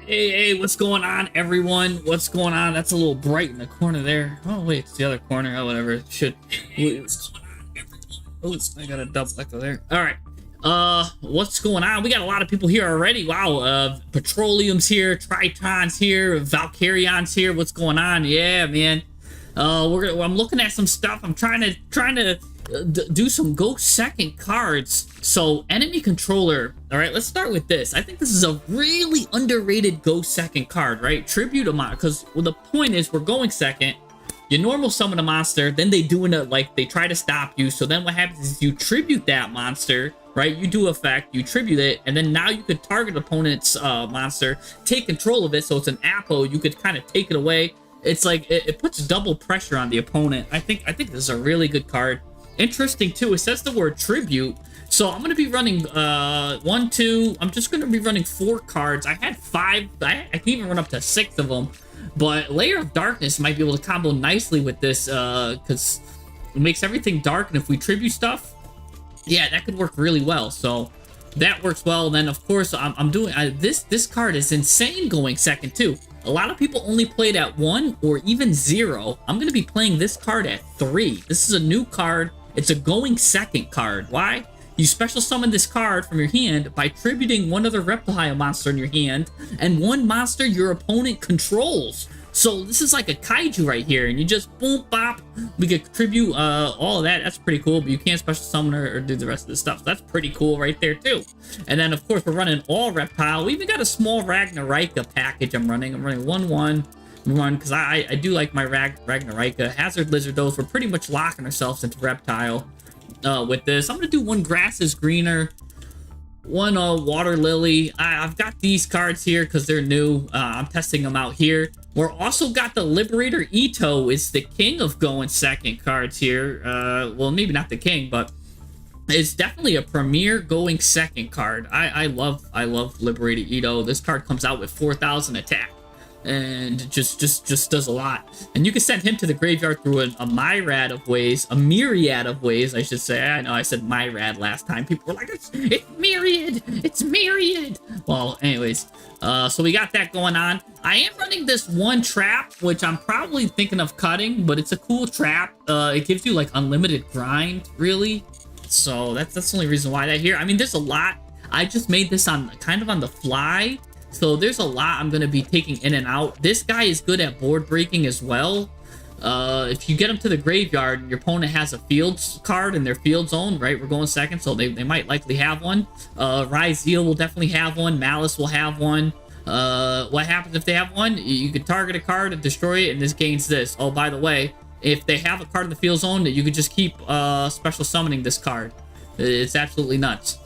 Hey, what's going on, everyone? What's going on? That's a little bright in the corner there. Oh, wait, it's the other corner. Oh, whatever. Should. Oh, I got a double echo there. All right. What's going on? We got a lot of people here already. Wow. Petroleum's here, Triton's here, Valkyrion's here. What's going on? Yeah, man. I'm looking at some stuff. I'm trying to do some go second cards. So enemy controller. All right, let's start with this. I think this is a really underrated go second card, right? Tribute a monster, because well, the point is we're going second. You normal summon a monster, then they they try to stop you. So then what happens is you tribute that monster, right? You do effect, you tribute it, and then now you could target opponent's monster, take control of it. So it's an apple. You could kind of take it away. It's like it puts double pressure on the opponent. I think this is a really good card. Interesting too. It says the word tribute. So I'm gonna be running I'm just gonna be running 4 cards. I had 5. I can even run up to 6 of them. But Layer of Darkness might be able to combo nicely with this because it makes everything dark, and if we tribute stuff, yeah, that could work really well. So that works well. And then of course I'm doing this card is insane going second too. A lot of people only played at 1 or even 0. I'm going to be playing this card at 3. This is a new card. It's a going second card. Why? You special summon this card from your hand by tributing one other reptile monster in your hand and one monster your opponent controls. So this is like a kaiju right here, and you just boom, bop. We could tribute all of that. That's pretty cool, but you can't special summon or do the rest of the stuff. So that's pretty cool right there too. And then of course we're running all reptile. We even got a small Ragnarika package I'm running. I'm running 1/1 because I do like my Ragnarika. Hazard Lizard, those we're pretty much locking ourselves into reptile with this. I'm gonna do 1 Grass is Greener, 1 Water Lily. I've got these cards here because they're new. I'm testing them out here. We're also got the Liberator Ito is the king of going second cards here. Well, maybe not the king, but it's definitely a premier going second card. I love Liberator Ito. This card comes out with 4,000 attack and just does a lot. And you can send him to the graveyard through a myriad of ways, a myriad of ways, I should say. I know I said myriad last time. People were like, it's myriad, it's myriad. Well, anyways, so we got that going on. I am running this 1 trap, which I'm probably thinking of cutting, but it's a cool trap. It gives you like unlimited grind, really. So that's the only reason why that here. I mean, there's a lot. I just made this on kind of on the fly. So there's a lot I'm going to be taking in and out. This guy is good at board breaking as well. If you get him to the graveyard and your opponent has a fields card in their field zone, right? We're going second, so they might likely have one. Ryzeal will definitely have one. Malice will have one. What happens if they have one? You can target a card and destroy it, and this gains this. Oh, by the way, if they have a card in the field zone, you could just keep special summoning this card. It's absolutely nuts.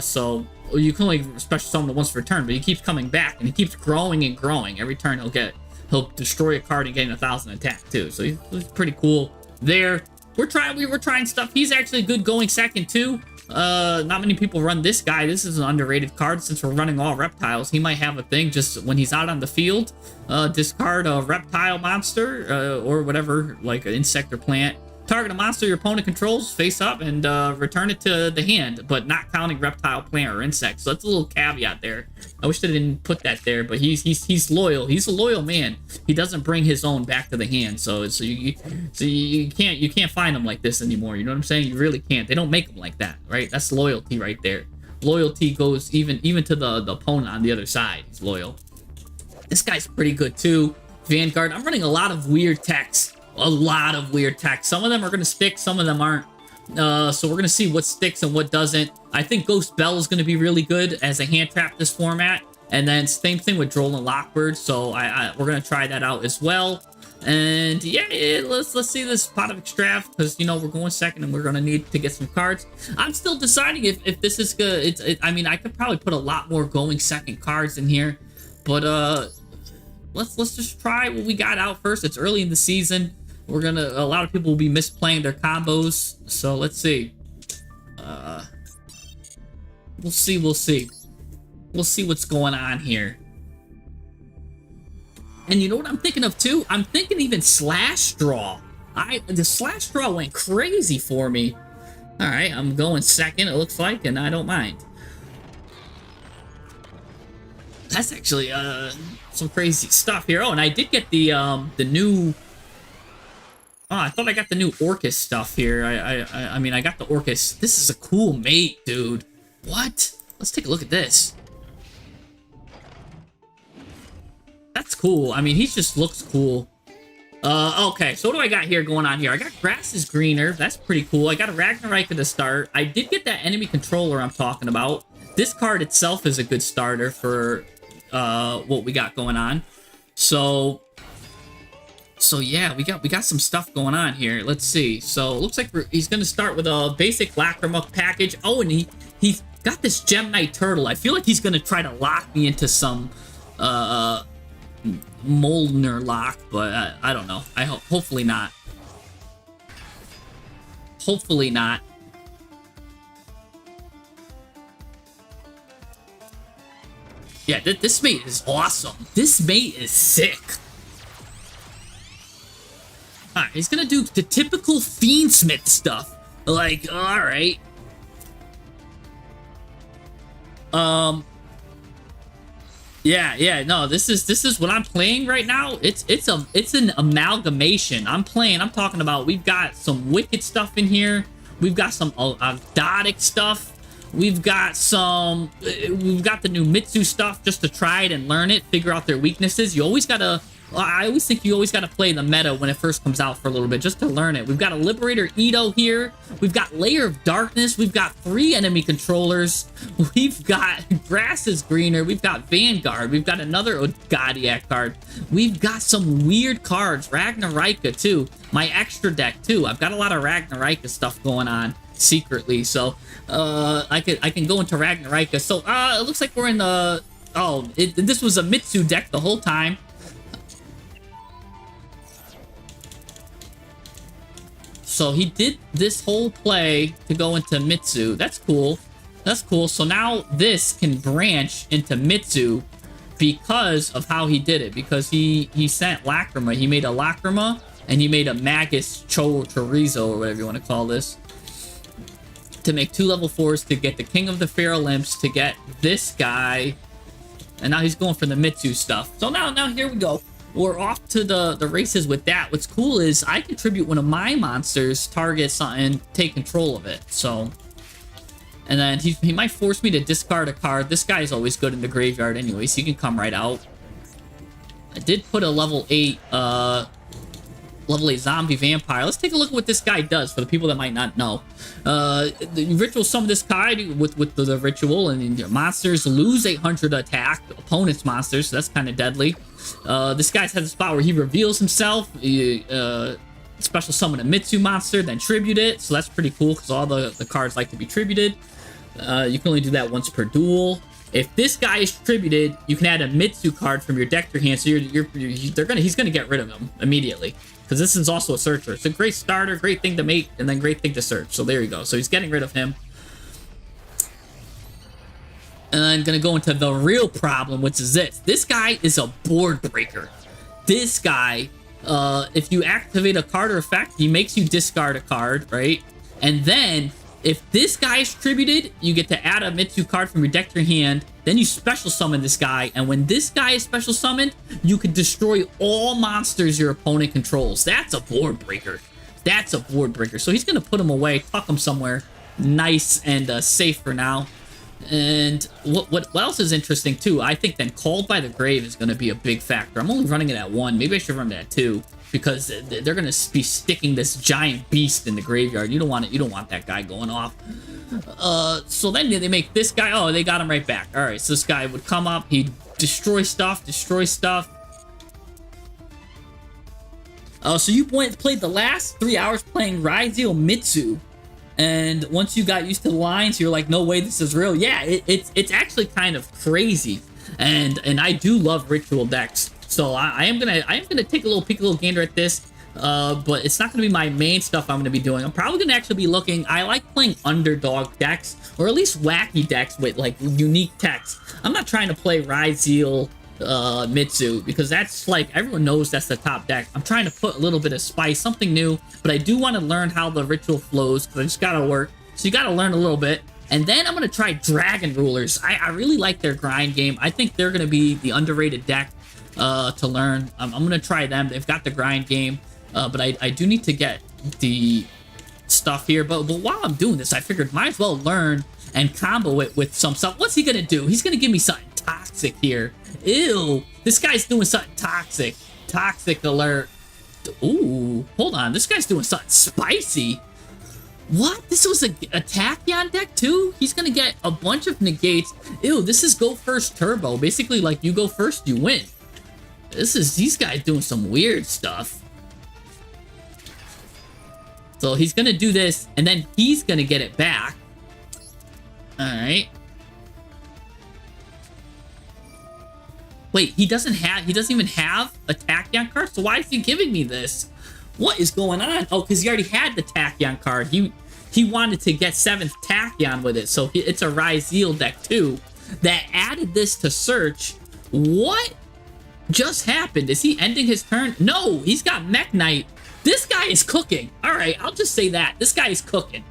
So you can only special summon it once per turn, but he keeps coming back and he keeps growing and growing. Every turn he'll destroy a card and gain 1,000 attack too. So he's pretty cool there. We were trying stuff. He's actually good going second too. Not many people run this guy. This is an underrated card since we're running all reptiles. He might have a thing just when he's out on the field, discard a reptile monster or whatever, like an insect or plant. Target a monster your opponent controls face up and return it to the hand, but not counting reptile, plant, or insect. So that's a little caveat there. I wish they didn't put that there, but he's loyal. He's a loyal man. He doesn't bring his own back to the hand. So you can't find him like this anymore. You know what I'm saying? You really can't. They don't make them like that, right? That's loyalty right there. Loyalty goes even to the opponent on the other side. He's loyal. This guy's pretty good too. Vanguard. I'm running a lot of weird techs. A lot of weird tech. Some of them are going to stick, some of them aren't. So we're going to see what sticks and what doesn't. I think Ghost Bell is going to be really good as a hand trap this format. And then same thing with Droll and Lockbird. So we're going to try that out as well. And yeah, let's see this pot of Extrav, because you know we're going second and we're going to need to get some cards. I'm still deciding if this is good. I mean, I could probably put a lot more going second cards in here, but let's just try what we got out first. It's early in the season. A lot of people will be misplaying their combos, so let's see. We'll see. We'll see what's going on here. And you know what I'm thinking of too? I'm thinking even Slash Draw. The Slash Draw went crazy for me. All right, I'm going second, it looks like, and I don't mind. That's actually some crazy stuff here. Oh, and I did get the new. Oh, I thought I got the new Orcus stuff here. I mean, I got the Orcus. This is a cool mate, dude. What? Let's take a look at this. That's cool. I mean, he just looks cool. Okay, so what do I got here going on here? I got grass is greener. That's pretty cool. I got a Ragnarok at the start. I did get that enemy controller I'm talking about. This card itself is a good starter for what we got going on. So yeah, we got some stuff going on here. Let's see. So it looks like he's gonna start with a basic Lacrima package. Oh, and he's got this Gem Knight Turtle. I feel like he's gonna try to lock me into some Molnar lock, but I don't know. Hopefully not. Hopefully not. Yeah, this mate is awesome. This mate is sick. Alright, he's gonna do the typical Fiendsmith stuff. Like, alright. Yeah, no, this is what I'm playing right now. It's an amalgamation. I'm talking about, we've got some wicked stuff in here. We've got some Agodic stuff. We've got the new Mitsu stuff just to try it and learn it, figure out their weaknesses. I always think you always gotta play the meta when it first comes out for a little bit, just to learn it. We've got a Liberator Ito here. We've got Layer of Darkness. We've got 3 enemy controllers. We've got Grass is Greener. We've got Vanguard. We've got another Godiac card. We've got some weird cards. Ragnarika, too. My extra deck, too. I've got a lot of Ragnarika stuff going on secretly, so I can go into Ragnarika. So it looks like we're in the... Oh, this was a Mitsu deck the whole time. So he did this whole play to go into Mitsu. That's cool. That's cool. So now this can branch into Mitsu because of how he did it. Because he sent Lacrima. He made a Lacrima and he made a Magus Chorizo, or whatever you want to call this, to make 2 level 4s to get the King of the Fair Olymps, to get this guy. And now he's going for the Mitsu stuff. So now here we go. We're off to the races with that. What's cool is I contribute one of my monsters targets something, take control of it. So, and then he might force me to discard a card. This guy is always good in the graveyard anyway, so he can come right out. I did put a level 8 zombie vampire. Let's take a look at what this guy does for the people that might not know. The ritual summon this card with the ritual, and your monsters lose 800 attack, opponent's monsters, so that's kind of deadly. This guy has a spot where he reveals himself, special summon a Mitsu monster, then tribute it, so that's pretty cool because all the cards like to be tributed. You can only do that once per duel. If this guy is tributed, you can add a Mitsu card from your deck to your hand, so he's gonna get rid of him immediately. Because this is also a searcher. It's a great starter, great thing to make, and then great thing to search. So there you go. So he's getting rid of him. And I'm going to go into the real problem, which is this. This guy is a board breaker. This guy, if you activate a card or effect, he makes you discard a card, right? And then, if this guy is tributed, you get to add a Mitsu card from your deck to your hand. Then you special summon this guy, and when this guy is special summoned, you can destroy all monsters your opponent controls. That's a board breaker. That's a board breaker. So he's gonna put him away, tuck him somewhere nice and safe for now. And what else is interesting too? I think then Called by the Grave is gonna be a big factor. I'm only running it at 1. Maybe I should run it at 2. Because they're gonna be sticking this giant beast in the graveyard. You don't want it. You don't want that guy going off. So then they make this guy. Oh, they got him right back. All right, so this guy would come up. He'd destroy stuff. Oh, so you played the last 3 hours playing Raizio Mitsu, and once you got used to the lines, you're like, no way, this is real. Yeah, it's actually kind of crazy, and I do love ritual decks. So I am gonna take a little peek, a little gander at this, but it's not gonna be my main stuff I'm gonna be doing. I'm probably gonna actually be looking. I like playing underdog decks, or at least wacky decks with like unique techs. I'm not trying to play Raizio Mitsu, because that's like, everyone knows that's the top deck. I'm trying to put a little bit of spice, something new, but I do want to learn how the ritual flows, because I just gotta work. So you gotta learn a little bit. And then I'm going to try Dragon Rulers. I really like their grind game. I think they're going to be the underrated deck to learn. I'm going to try them. They've got the grind game, but I do need to get the stuff here. But while I'm doing this, I figured might as well learn and combo it with some stuff. What's he going to do? He's going to give me something toxic here. Ew. This guy's doing something toxic. Toxic alert. Ooh, hold on. This guy's doing something spicy. What? This was a Tachyon deck too? He's gonna get a bunch of negates. Ew, this is go first turbo. Basically, like, you go first, you win. These guys doing some weird stuff. So he's gonna do this, and then he's gonna get it back. Alright. Wait, he doesn't even have a Tachyon card? So why is he giving me this? What is going on? Oh, because he already had the Tachyon card. He wanted to get 7th Tachyon with it, so it's a Ryzeal deck too that added this to search. What just happened? Is he ending his turn? No, he's got Mech Knight. This guy is cooking. All right, I'll just say that. This guy is cooking.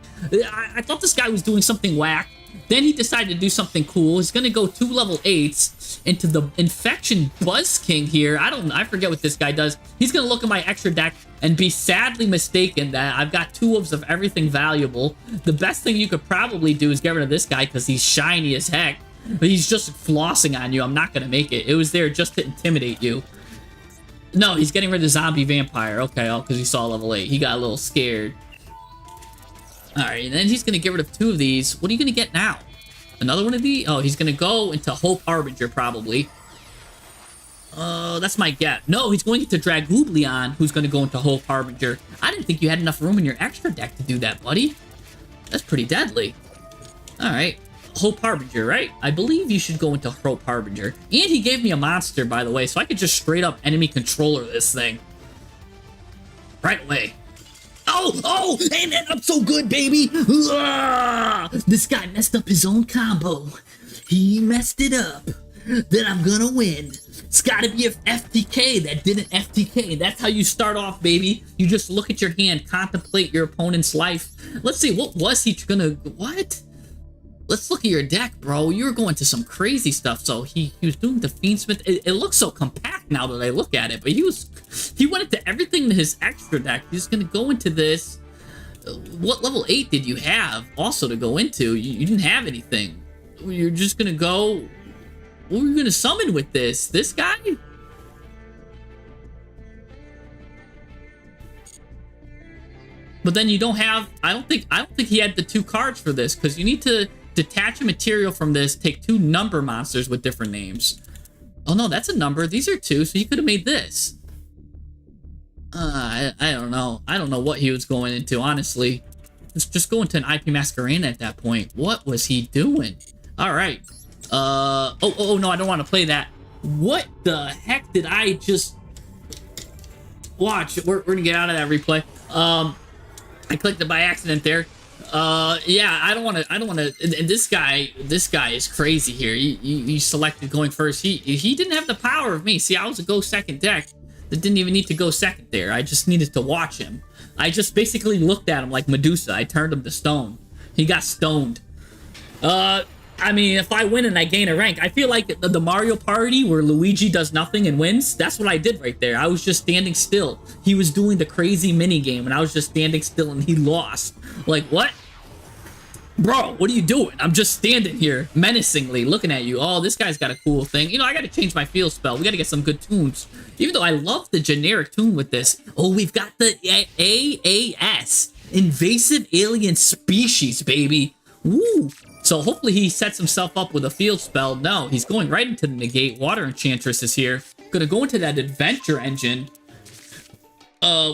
I thought this guy was doing something whack. Then he decided to do something cool. He's going to go 2 level 8s into the Infection Buzz King here. I forget what this guy does. He's going to look at my extra deck and be sadly mistaken that I've got 2 of everything valuable. The best thing you could probably do is get rid of this guy because he's shiny as heck. But he's just flossing on you. I'm not going to make it. It was there just to intimidate you. No, he's getting rid of Zombie Vampire. Okay, because he saw level 8. He got a little scared. Alright, and then he's going to get rid of 2 of these. What are you going to get now? Another one of these? Oh, he's going to go into Hope Harbinger, probably. That's my guess. No, he's going into Dragooblion, who's going to go into Hope Harbinger. I didn't think you had enough room in your extra deck to do that, buddy. That's pretty deadly. Alright, Hope Harbinger, right? I believe you should go into Hope Harbinger. And he gave me a monster, by the way, so I could just straight up enemy controller this thing. Right away. Oh, ain't that up so good, baby? This guy messed up his own combo. He messed it up. Then I'm gonna win. It's gotta be a FTK that didn't FTK. That's how you start off, baby. You just look at your hand, contemplate your opponent's life. Let's see, what was he gonna... What? Let's look at your deck, bro. You were going to some crazy stuff. So he was doing the Fiendsmith. It looks so compact now that I look at it. But he went into everything in his extra deck. He's going to go into this. What level 8 did you have also to go into? You didn't have anything. You're just going to go... What were you going to summon with this? This guy? But then you don't have... I don't think he had the 2 cards for this. Because you need to... detach a material from this, take 2 number monsters with different names. Oh no, that's a number. These are 2, so he could have made this. I don't know. I don't know what he was going into, honestly. Just go into an IP Masquerade at that point. What was he doing? Alright. Oh, no, I don't want to play that. What the heck did I just... Watch, we're gonna get out of that replay. I clicked it by accident there. Yeah, I don't want to, and this guy is crazy here. He selected going first. He didn't have the power of me. See, I was a go second deck that didn't even need to go second there. I just needed to watch him. I just basically looked at him like Medusa. I turned him to stone. He got stoned. I mean, if I win and I gain a rank, I feel like the Mario Party where Luigi does nothing and wins, that's what I did right there. I was just standing still. He was doing the crazy mini game and I was just standing still and he lost. Like, what? Bro, what are you doing? I'm just standing here menacingly looking at you. Oh, this guy's got a cool thing. You know, I got to change my field spell. We got to get some good tunes. Even though I love the generic tune with this. Oh, we've got the AAS. Invasive Alien Species, baby. Woo. So hopefully he sets himself up with a field spell. No, he's going right into the negate. Water Enchantress is here. Gonna go into that adventure engine.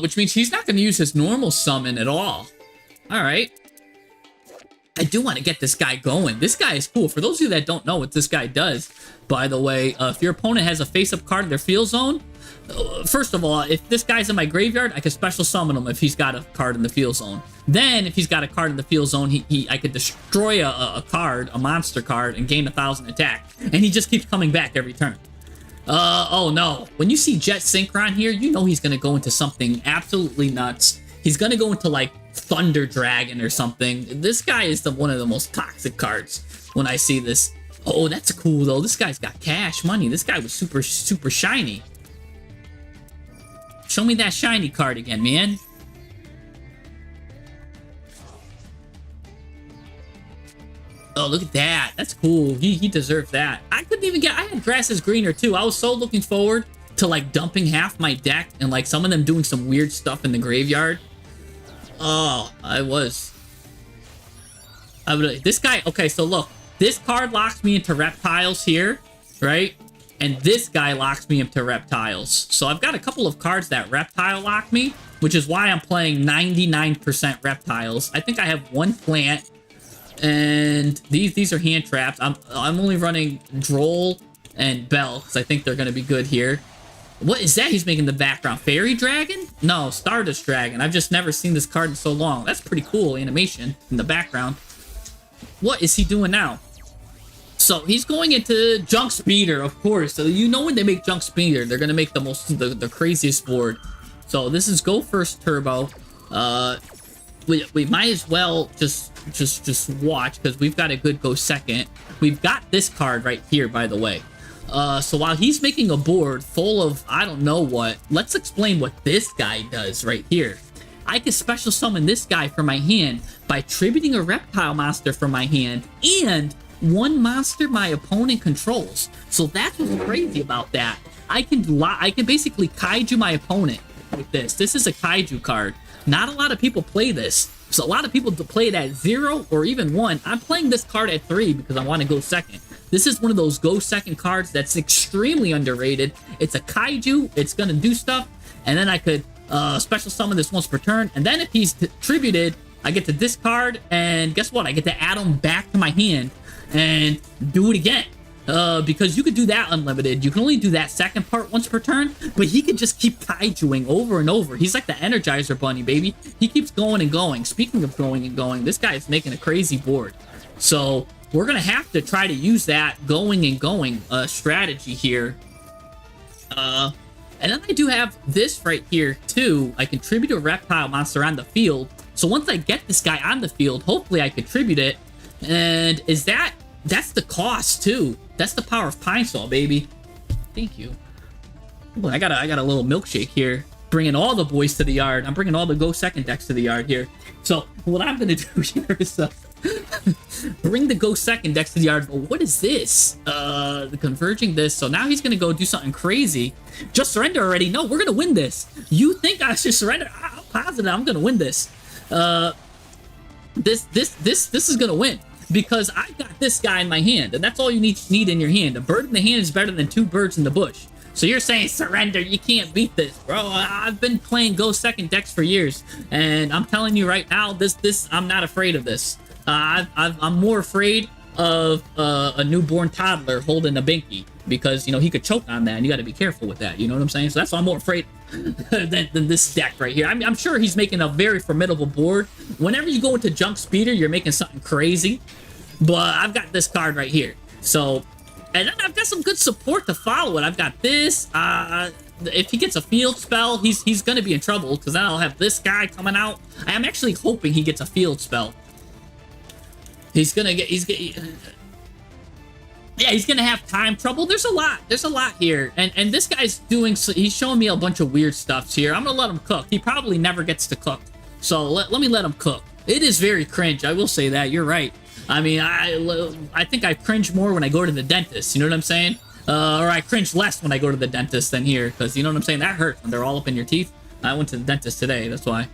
Which means he's not gonna use his normal summon at all. Alright. I do want to get this guy going. This guy is cool. For those of you that don't know what this guy does, by the way, if your opponent has a face-up card in their field zone, first of all, if this guy's in my graveyard, I can special summon him if he's got a card in the field zone. Then, if he's got a card in the field zone, I could destroy a card, a monster card, and gain 1,000 attack. And he just keeps coming back every turn. Oh no. When you see Jet Synchron here, you know he's going to go into something absolutely nuts. He's gonna go into like Thunder Dragon or something. This guy is one of the most toxic cards when I see this. Oh, that's cool though. This guy's got cash money. This guy was super shiny. Show me that shiny card again, man. Oh, look at that. That's cool. He deserved that. I couldn't even get... I had Grass is Greener, too. I was so looking forward to, like, dumping half my deck and, like, some of them doing some weird stuff in the graveyard. Oh, I was... This guy... Okay, so look. This card locks me into reptiles here, right? And this guy locks me into reptiles. So I've got a couple of cards that reptile lock me, which is why I'm playing 99% reptiles. I think I have one plant... And these are hand traps. I'm only running Droll and Bell because I think they're gonna be good here. What is that he's making in the background? Fairy Dragon? No, Stardust Dragon. I've just never seen this card in so long. That's pretty cool animation in the background. What is he doing now? So he's going into Junk Speeder, of course. So you know when they make Junk Speeder, they're gonna make the craziest board. So this is Go First Turbo. We might as well just watch because we've got a good Go Second. We've got this card right here, by the way. So while he's making a board full of I don't know what, let's explain what this guy does right here. I can special summon this guy from my hand by tributing a reptile monster from my hand and one monster my opponent controls. So that's what's crazy about that. I can basically kaiju my opponent with this. This is a kaiju card. Not a lot of people play this. So a lot of people play it at 0 or even 1. I'm playing this card at 3 because I want to go second. This is one of those go second cards that's extremely underrated. It's a kaiju. It's going to do stuff. And then I could special summon this once per turn. And then if he's tributed, I get to discard. And guess what? I get to add him back to my hand and do it again. Because you could do that unlimited. You can only do that second part once per turn, but he could just keep kaijuing over and over. He's like the Energizer Bunny, baby. He keeps going and going. Speaking of going and going, this guy is making a crazy board. So we're going to have to try to use that going and going strategy here. And then I do have this right here, too. I contribute a reptile monster on the field. So once I get this guy on the field, hopefully I contribute it. And that's the cost, too. That's the power of Pine Saw, baby. Thank you. Ooh, I got a little milkshake here. Bringing all the boys to the yard. I'm bringing all the Go Second decks to the yard here. So what I'm going to do here is bring the Go Second decks to the yard. But what is this? The converging this. So now he's going to go do something crazy. Just surrender already. No, we're going to win this. You think I should surrender? I'm positive I'm going to win this. This is going to win. Because I got this guy in my hand, and that's all you need in your hand. A bird in the hand is better than 2 birds in the bush. So you're saying surrender, you can't beat this, bro. I've been playing Go Second decks for years, and I'm telling you right now, this I'm not afraid of this. I'm more afraid of a newborn toddler holding a binky because, you know, he could choke on that, and you got to be careful with that. You know what I'm saying? So that's why I'm more afraid than this deck right here. I'm sure he's making a very formidable board. Whenever you go into Junk Speeder, you're making something crazy. But I've got this card right here. So, and then I've got some good support to follow it. I've got this. If he gets a field spell, he's going to be in trouble because then I'll have this guy coming out. I am actually hoping he gets a field spell. He's gonna have time trouble. There's a lot here, and this guy's he's showing me a bunch of weird stuffs here. I'm gonna let him cook. He probably never gets to cook, so let me let him cook. It is very cringe, I will say that. You're right. I mean, I think I cringe more when I go to the dentist. You know what I'm saying? Or I cringe less when I go to the dentist than here, because you know what I'm saying. That hurts when they're all up in your teeth. I went to the dentist today. That's why.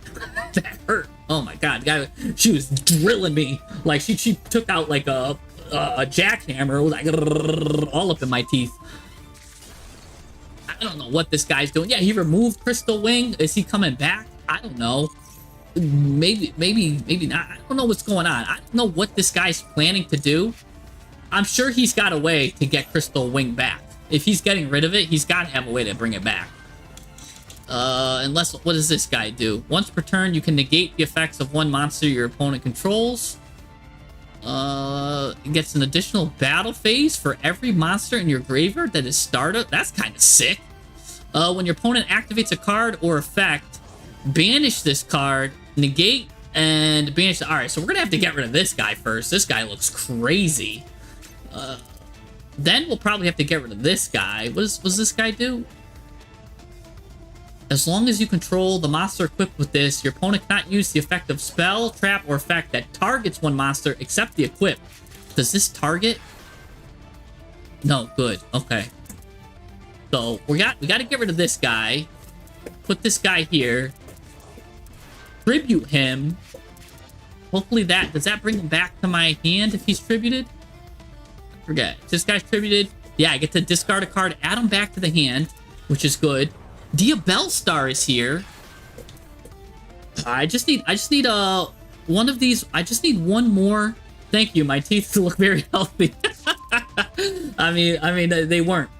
That hurt. Oh my god, the guy, she was drilling me. Like she took out like a jackhammer. It was like all up in my teeth. I don't know what this guy's doing. Yeah, he removed Crystal Wing. Is he coming back? I don't know. Maybe not. I don't know what's going on. I don't know what this guy's planning to do. I'm sure he's got a way to get Crystal Wing back. If he's getting rid of it, he's got to have a way to bring it back. Unless, what does this guy do? Once per turn, you can negate the effects of one monster your opponent controls. It gets an additional battle phase for every monster in your graveyard that is started. That's kind of sick. When your opponent activates a card or effect, banish this card, negate, and banish. All right, so we're gonna have to get rid of this guy first. This guy looks crazy. Then we'll probably have to get rid of this guy. What does this guy do? As long as you control the monster equipped with this, your opponent cannot use the effect of spell, trap, or effect that targets one monster except the equipped. Does this target? No, good. Okay. So we got to get rid of this guy. Put this guy here. Tribute him. Hopefully does that bring him back to my hand if he's tributed? I forget. If this guy's tributed, yeah, I get to discard a card, add him back to the hand, which is good. Diabellstar is here. I just need one of these. I just need one more. Thank you. My teeth look very healthy. I mean, they weren't.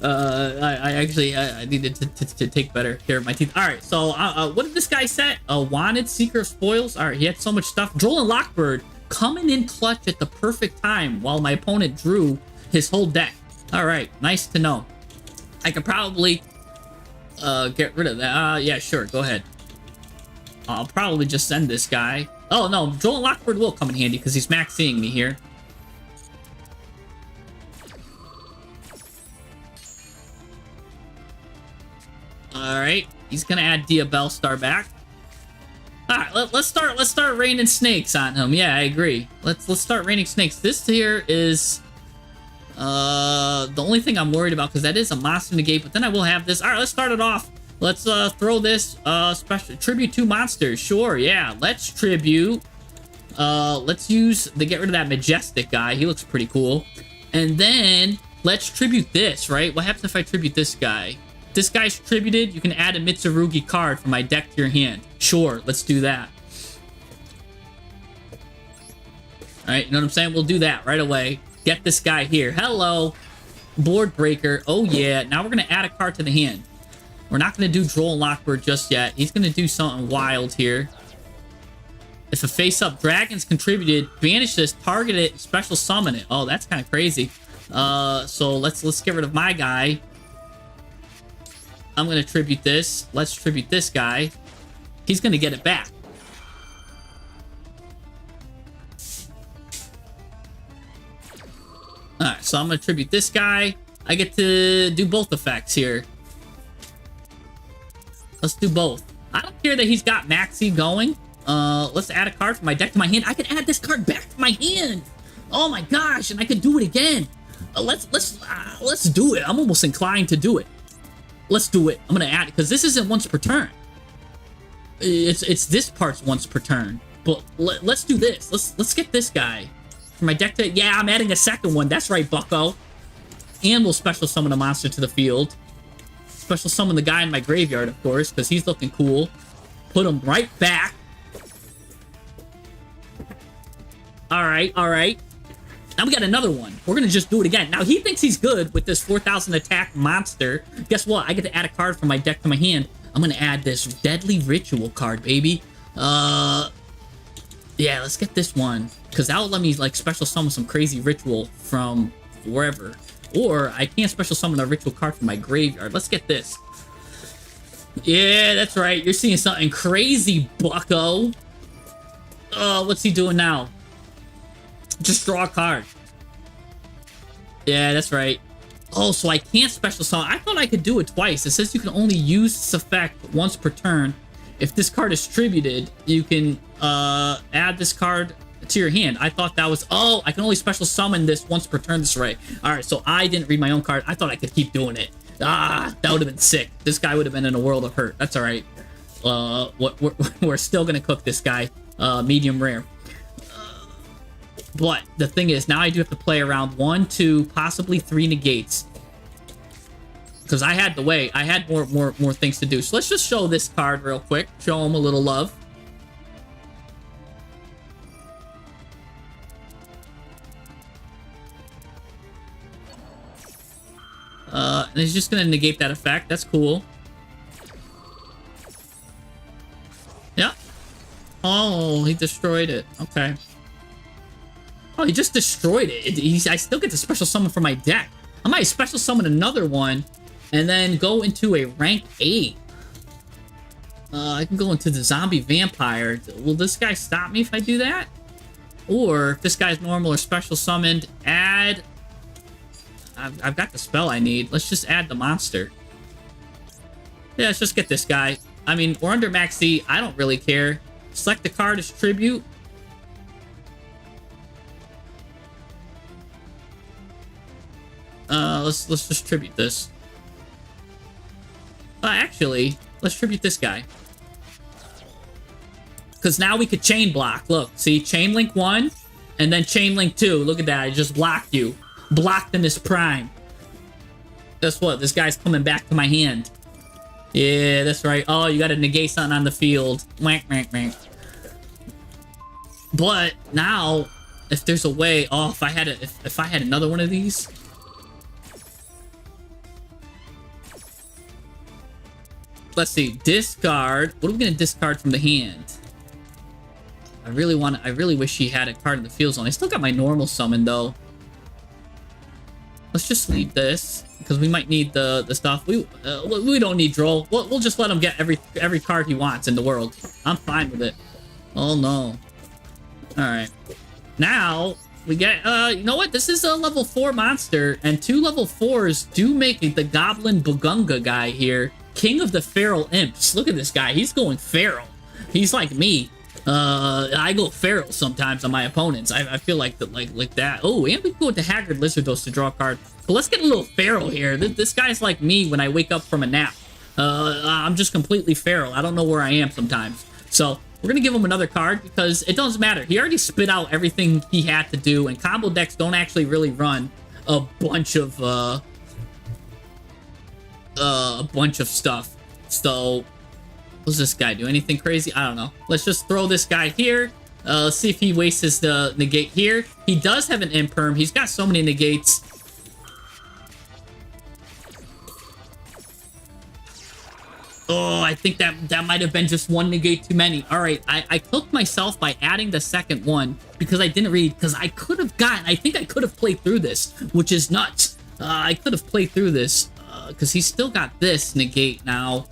I actually needed to take better care of my teeth. All right, so what did this guy set? A wanted seeker of spoils. All right, he had so much stuff. Droll and Lockbird coming in clutch at the perfect time while my opponent drew his whole deck. All right, nice to know. I could probably get rid of that. Yeah, sure, go ahead. I'll probably just send this guy. Oh no, Droll and Lockbird will come in handy because he's maxing me here. Alright, he's gonna add Diabellstar back. Alright, let's start raining snakes on him. Yeah, I agree. Let's start raining snakes. This here is the only thing I'm worried about because that is a monster negate, but then I will have this. Alright, let's start it off. Let's throw this special tribute 2 monsters. Sure, yeah. Let's tribute. Let's use the get rid of that majestic guy. He looks pretty cool. And then let's tribute this, right? What happens if I tribute this guy? This guy's tributed, you can add a Mitsurugi card from my deck to your hand. Sure, let's do that. Alright, you know what I'm saying? We'll do that right away. Get this guy here. Hello. Board breaker. Oh yeah. Now we're going to add a card to the hand. We're not going to do Droll and Lockbird just yet. He's going to do something wild here. If a face-up dragon's contributed, banish this, target it, special summon it. Oh, that's kind of crazy. So let's get rid of my guy. I'm going to tribute this. Let's tribute this guy. He's going to get it back. Alright, so I'm going to tribute this guy. I get to do both effects here. Let's do both. I don't care that he's got Maxi going. Let's add a card from my deck to my hand. I can add this card back to my hand. Oh my gosh, and I can do it again. Let's do it. I'm almost inclined to do it. Let's do it. I'm gonna add it because this isn't once per turn. It's this part's once per turn. But let's do this. Let's get this guy from my deck to. Yeah, I'm adding a second one. That's right, Bucko. And we'll special summon a monster to the field. Special summon the guy in my graveyard, of course, because he's looking cool. Put him right back. All right, all right. Now we got another one. We're going to just do it again. Now, he thinks he's good with this 4,000 attack monster. Guess what? I get to add a card from my deck to my hand. I'm going to add this Deadly Ritual card, baby. Yeah, let's get this one. Because that will let me, like, special summon some crazy ritual from wherever. Or I can't special summon a ritual card from my graveyard. Let's get this. Yeah, that's right. You're seeing something crazy, Bucko. Oh, what's he doing now? Just draw a card. Yeah, that's right. Oh, so I can't special summon. I thought I could do it twice. It says you can only use this effect once per turn. If this card is tributed, you can add this card to your hand. I thought that was... Oh, I can only special summon this once per turn this way. Alright, so I didn't read my own card. I thought I could keep doing it. Ah, that would have been sick. This guy would have been in a world of hurt. That's alright. We're still going to cook this guy. Medium rare. But the thing is, now I do have to play around 1, 2, possibly 3 negates. Because I had to wait. I had more things to do. So let's just show this card real quick. Show him a little love. And he's just going to negate that effect. That's cool. Yeah. Oh, he destroyed it. Okay. Oh, he just destroyed it. I still get the special summon from my deck. I might special summon another one and then go into a rank 8. I can go into the zombie vampire. Will this guy stop me if I do that? Or if this guy's normal or special summoned, add... I've got the spell I need. Let's just add the monster. Yeah, let's just get this guy. I mean, we're under max C. I don't really care. Select the card as tribute. Let's just tribute this. Actually, let's tribute this guy. Because now we could chain block. Look, see, chain link 1, and then chain link 2. Look at that, I just blocked you. Blocked in his prime. Guess what? This guy's coming back to my hand. Yeah, that's right. Oh, you gotta negate something on the field. Wank, wank, wank. But now, if there's a way, oh, if I had another one of these. Let's see, discard. What are we gonna discard from the hand? I really wish he had a card in the field zone. I still got my normal summon though. Let's just leave this because we might need the stuff. We don't need Droll. We'll just let him get every card he wants in the world. I'm fine with it. Oh no. All right. Now we get you know what? This is a level 4 monster, and 2 level 4s do make the Goblin Bugunga guy here King of the Feral Imps. Look at this guy. He's going feral. He's like me. I go feral sometimes on my opponents. I feel like that. Oh, and we can go with the Haggard Lizardos to draw a card. But let's get a little feral here. This guy's like me when I wake up from a nap. I'm just completely feral. I don't know where I am sometimes. So we're gonna give him another card because it doesn't matter. He already spit out everything he had to do, and combo decks don't actually really run a bunch of stuff. So what's this guy do? Anything crazy? I don't know. Let's just throw this guy here. Let's see if he wastes the negate here. He does have an imperm. He's got so many negates. Oh, I think that might have been just one negate too many. All right, I cooked myself by adding the second one because I didn't read, because I could have gotten, I think I could have played through this, which is nuts. I could have played through this because he's still got this negate now.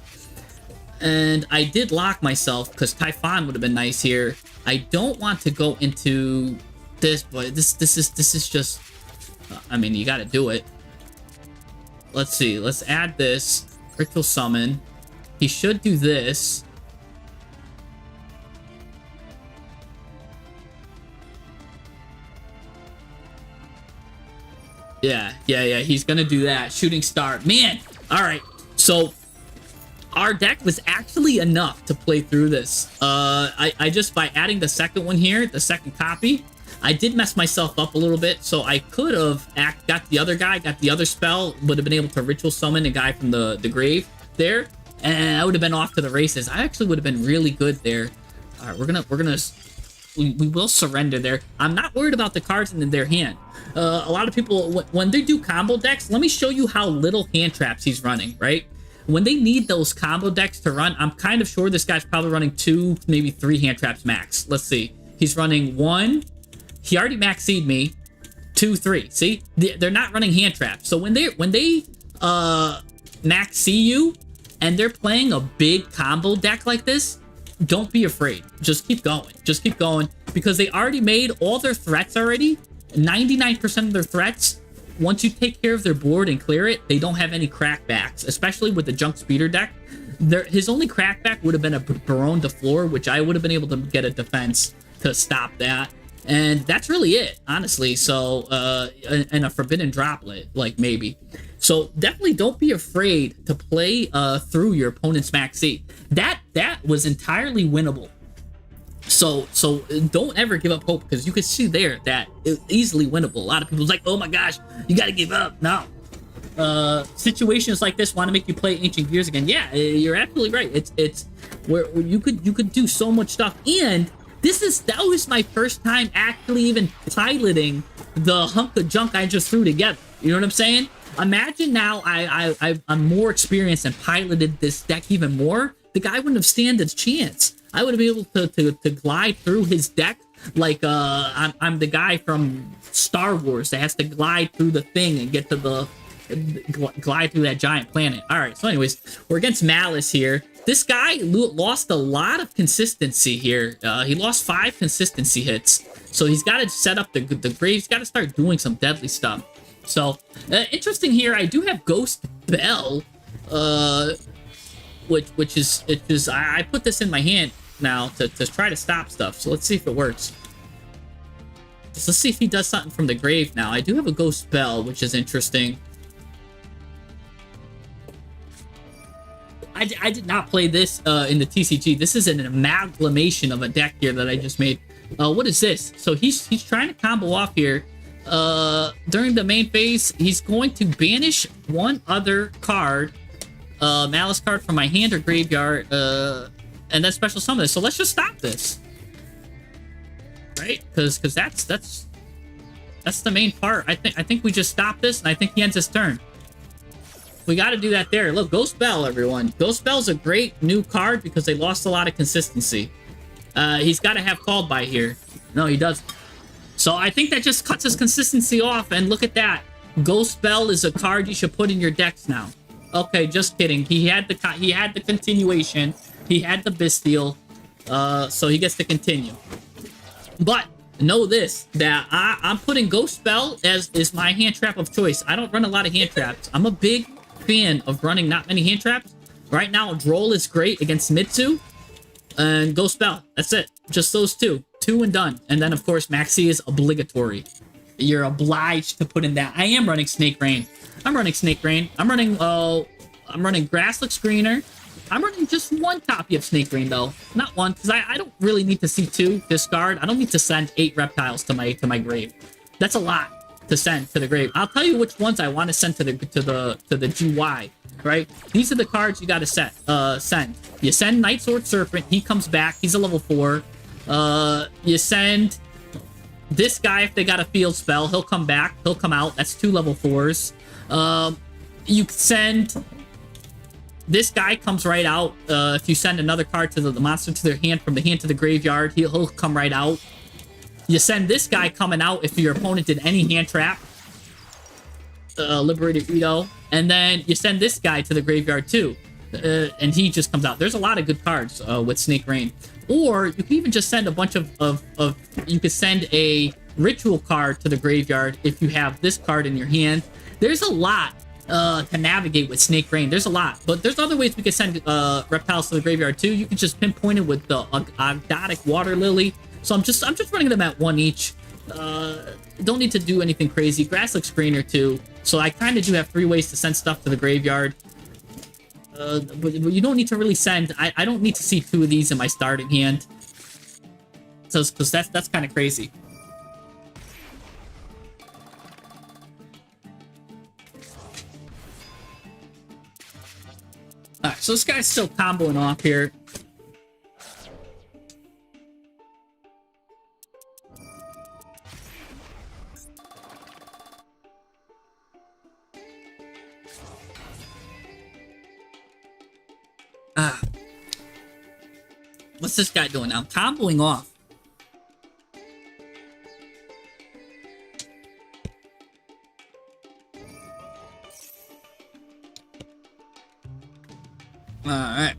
And I did lock myself because Typhon would have been nice here. I don't want to go into this, but this is just, I mean, you got to do it. Let's see. Let's add this. Ritual Summon. He should do this. Yeah. He's going to do that. Shooting Star. Man. All right. So our deck was actually enough to play through this. I just, by adding the second one here, the second copy, I did mess myself up a little bit. So I could have got the other guy, got the other spell, would have been able to ritual summon a guy from the grave there, and I would have been off to the races. I actually would have been really good there. All right, we will surrender there. I'm not worried about the cards in their hand. A lot of people, when they do combo decks, let me show you how little hand traps he's running, right? When they need those combo decks to run, I'm kind of sure this guy's probably running 2, maybe 3 hand traps max. Let's see. He's running 1. He already maxed me. 2, 3. See? They're not running hand traps. So when they max see you and they're playing a big combo deck like this, don't be afraid. Just keep going. Just keep going, because they already made all their threats already. 99% of their threats, once you take care of their board and clear it, they don't have any crackbacks, especially with the Junk Speeder deck. His only crackback would have been a Baron de Fleur, which I would have been able to get a defense to stop that. And that's really it, honestly. So, and a Forbidden Droplet, like, maybe. So definitely don't be afraid to play through your opponent's max C. That was entirely winnable. So don't ever give up hope, because you can see there that it's easily winnable. A lot of people's like, oh my gosh, you gotta give up. No. Situations like this want to make you play Ancient Gears again. Yeah, you're absolutely right. It's where you could do so much stuff. And that was my first time actually even piloting the hunk of junk I just threw together. You know what I'm saying? Imagine now I'm more experienced and piloted this deck even more. The guy wouldn't have stand a chance. I would have been able to glide through his deck like I'm the guy from Star Wars that has to glide through the thing and get to glide through that giant planet. All right, so anyways, we're against Malice here. This guy lost a lot of consistency here. He lost 5 consistency hits. So he's got to set up the grave. He's got to start doing some deadly stuff. So, interesting here, I do have Ghost Bell, which is I put this in my hand now to try to stop stuff. So let's see if it works. So let's see if he does something from the grave now. I do have a Ghost Bell, which is interesting. I did not play this in the TCG. This is an amalgamation of a deck here that I just made. What is this? So he's trying to combo off here. During the main phase, he's going to banish one other card, Malice card from my hand or graveyard, and then special summon this. So let's just stop this, right? Because that's the main part. I think we just stop this, and I think he ends his turn. We got to do that there. Look, Ghost Bell, everyone. Ghost Bell's a great new card because they lost a lot of consistency. He's got to have called by here. No, he doesn't. So I think that just cuts his consistency off, and look at that. Ghost Bell is a card you should put in your decks now. Okay, just kidding. He had the continuation. He had the Bestial. So he gets to continue. But know this, that I'm putting Ghost Bell as is my hand trap of choice. I don't run a lot of hand traps. I'm a big fan of running not many hand traps. Right now, Droll is great against Mitsu and Ghost Bell. That's it. Just those two. 2 and done. And then, of course, Maxi is obligatory. You're obliged to put in that. I am running Snake Rain. I'm running Snake Rain. I'm running Grasslick Screener. I'm running just 1 copy of Snake Rain, though. Not 1, because I don't really need to see 2 discard. I don't need to send 8 reptiles to my grave. That's a lot to send to the grave. I'll tell you which ones I want to send to the GY, right? These are the cards you got to send. You send Night Sword Serpent. He comes back. He's a level 4. You send this guy if they got a field spell. He'll come back. He'll come out. That's 2 level 4s. You send... This guy comes right out. If you send another card to the monster to their hand, from the hand to the graveyard, he'll come right out. You send this guy coming out if your opponent did any hand trap. Liberator Ito. And then you send this guy to the graveyard too. And he just comes out. There's a lot of good cards with Snake Rain. Or you can even just send a bunch of you could send a ritual card to the graveyard if you have this card in your hand. There's a lot to navigate with Snake Rain. There's a lot, but there's other ways we can send reptiles to the graveyard too. You can just pinpoint it with the Agodic Water Lily. So I'm just running them at 1 each. Don't need to do anything crazy. Grasslick Screener too. So I kind of do have 3 ways to send stuff to the graveyard. But you don't need to really send. I don't need to see 2 of these in my starting hand. So because that's kind of crazy. Alright, so this guy's still comboing off here. What's this guy doing now? Comboing off. Alright.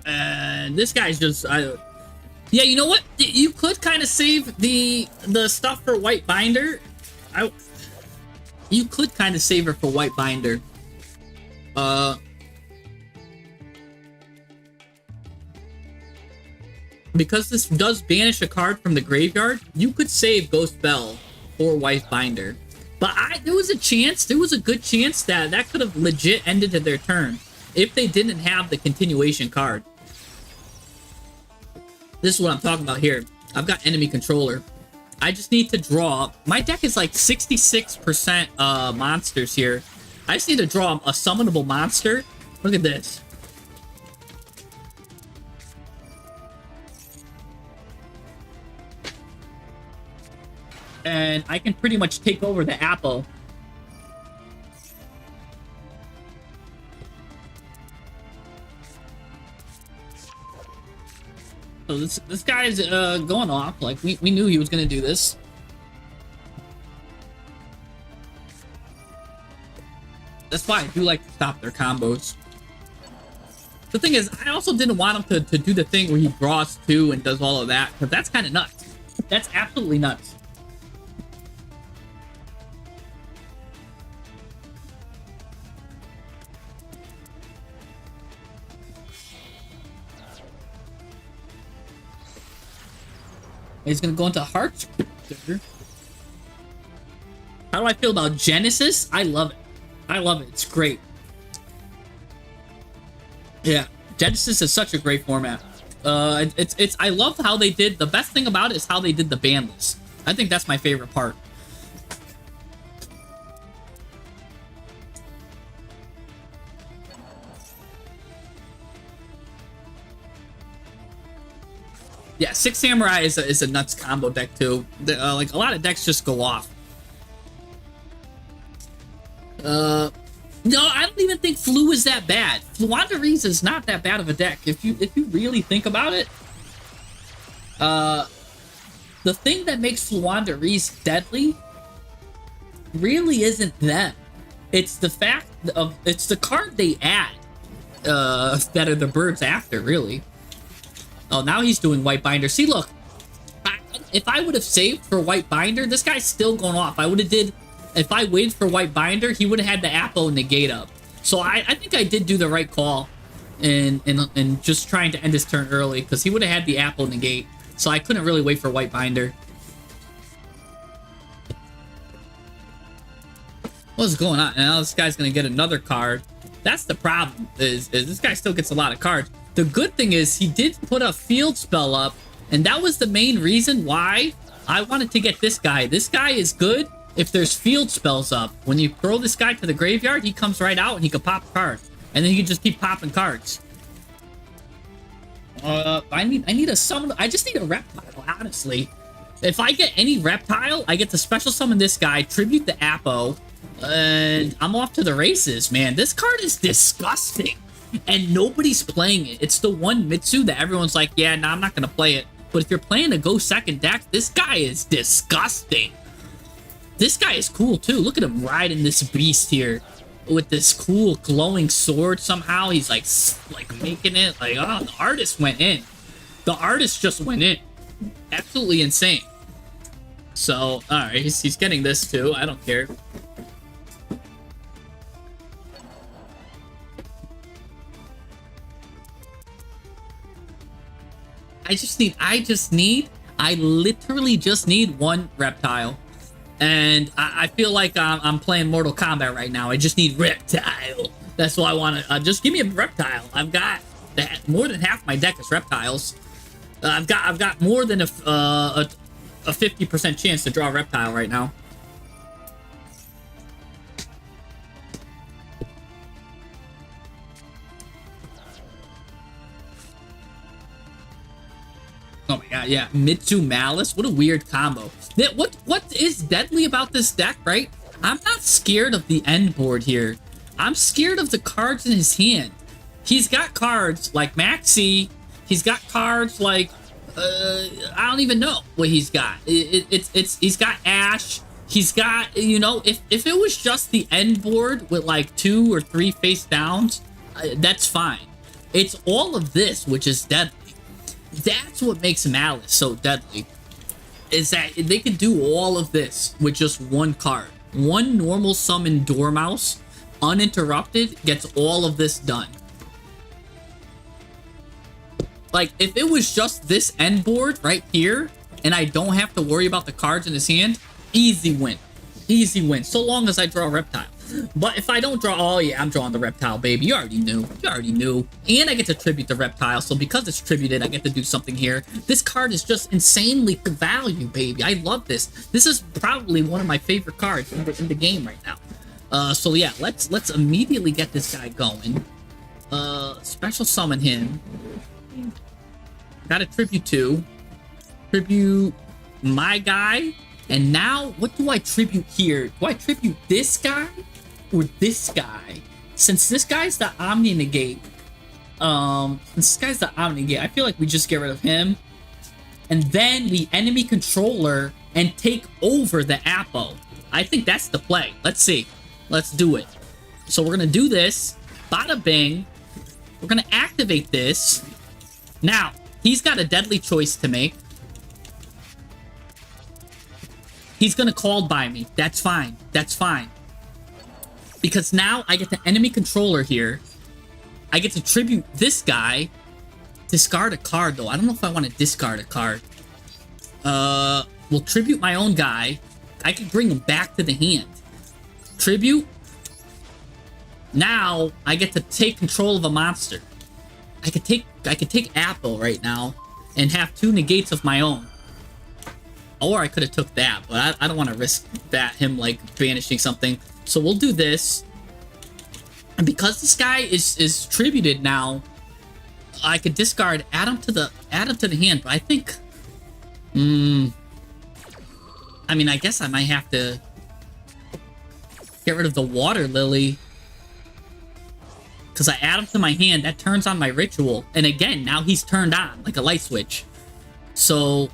And this guy's just... yeah, you know what? You could kind of save the stuff for White Binder. You could kind of save her for White Binder. Because this does banish a card from the graveyard, you could save Ghost Bell or White Binder. But there was a good chance that could have legit ended their turn if they didn't have the continuation card. This is what I'm talking about here. I've got enemy controller. I just need to draw. My deck is like 66% monsters here. I just need to draw a summonable monster. Look at this. And I can pretty much take over the apple. So this guy's going off. Like we knew he was gonna do this. That's why I do like to stop their combos. The thing is, I also didn't want him to do the thing where he draws 2 and does all of that, because that's kind of nuts. That's absolutely nuts. He's gonna go into Hearts. How do I feel about Genesis? I love it. I love it. It's great. Yeah, Genesis is such a great format. It's I love how they did. The best thing about it is how they did the ban list. I think that's my favorite part. Yeah, 6 Samurai is a nuts combo deck too. Like a lot of decks just go off. No, I don't even think Flu is that bad. Fluandereeze is not that bad of a deck. If you really think about it, the thing that makes Fluandereeze deadly really isn't them. It's the fact of it's the card they add that are the birds after, really. Oh, now he's doing White Binder. See, look, if I would have saved for White Binder, this guy's still going off. I would have did. If I waited for White Binder, he would have had the Apple negate up. So I think I did do the right call in just trying to end his turn early, because he would have had the Apple negate. So I couldn't really wait for White Binder. What's going on? Now this guy's going to get another card. That's the problem, is this guy still gets a lot of cards. The good thing is he did put a field spell up, and that was the main reason why I wanted to get this guy. This guy is good if there's field spells up. When you throw this guy to the graveyard, he comes right out and he can pop a card. And then he can just keep popping cards. I need a summon. I just need a reptile, honestly. If I get any reptile, I get to special summon this guy, tribute the Apo, and I'm off to the races, man. This card is disgusting. And nobody's playing it. It's the one Mitsu that everyone's like, yeah, no, I'm not going to play it. But if you're playing a Go Second deck, this guy is disgusting. This guy is cool, too. Look at him riding this beast here with this cool glowing sword somehow. He's like making it. Like, oh, the artist went in. The artist just went in. Absolutely insane. So, all right, he's getting this, too. I don't care. I literally just need one reptile. And I feel like I'm playing Mortal Kombat right now. I just need reptile. That's what I want to, just give me a reptile. I've got that, more than half my deck is reptiles. I've got more than a 50% chance to draw a reptile right now. Oh my god, yeah. Mitsu Malice. What a weird combo. What is deadly about this deck, right? I'm not scared of the end board here. I'm scared of the cards in his hand. He's got cards like Maxi. He's got cards like I don't even know what he's got. He's got Ash. He's got, you know, if it was just the end board with like 2 or 3 face downs, that's fine. It's all of this which is deadly. That's what makes Malice so deadly, is that they can do all of this with just one card. One normal summon Dormouse, uninterrupted, gets all of this done. Like, if it was just this end board right here, and I don't have to worry about the cards in his hand, easy win. Easy win, so long as I draw a reptile. But if I don't draw, oh yeah, I'm drawing the reptile, baby. You already knew. You already knew. And I get to tribute the reptile, so because it's tributed, I get to do something here. This card is just insanely value, baby. I love this. This is probably one of my favorite cards in the game right now. So yeah, let's immediately get this guy going. Special summon him. Got a tribute to. Tribute my guy. And now, what do I tribute here? Do I tribute this guy or this guy? Since this guy's the Omni Negate, I feel like we just get rid of him. And then we enemy controller and take over the Apo. I think that's the play. Let's see. Let's do it. So we're gonna do this. Bada bing. We're gonna activate this. Now, he's got a deadly choice to make. He's gonna call by me. That's fine. That's fine. Because now I get the enemy controller here. I get to tribute this guy. Discard a card, though. I don't know if I want to discard a card. We'll tribute my own guy. I can bring him back to the hand. Tribute. Now, I get to take control of a monster. I could take Apple right now and have 2 negates of my own. Or I could have took that, but I don't want to risk that, him, like, banishing something. So we'll do this. And because this guy is tributed now, I could discard, add him to the hand, but I think... I mean, I guess I might have to get rid of the water lily. Because I add him to my hand, that turns on my ritual. And again, now he's turned on, like a light switch. So,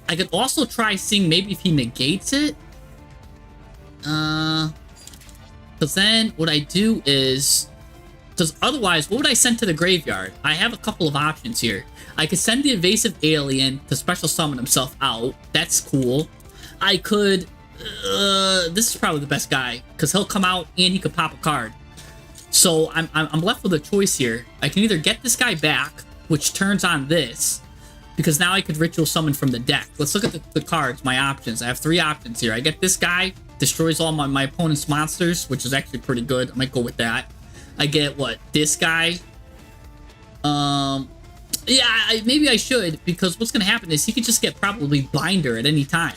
I could also try seeing maybe if he negates it. Because then what I do is... Because otherwise, what would I send to the graveyard? I have a couple of options here. I could send the evasive alien to special summon himself out. That's cool. I could... this is probably the best guy. Because he'll come out and he could pop a card. So I'm left with a choice here. I can either get this guy back, which turns on this. Because now I could ritual summon from the deck. Let's look at the cards, my options. I have 3 options here. I get this guy. Destroys all my opponent's monsters, which is actually pretty good. I might go with that. I get, what, this guy? Yeah, maybe I should, because what's going to happen is he could just get probably Binder at any time.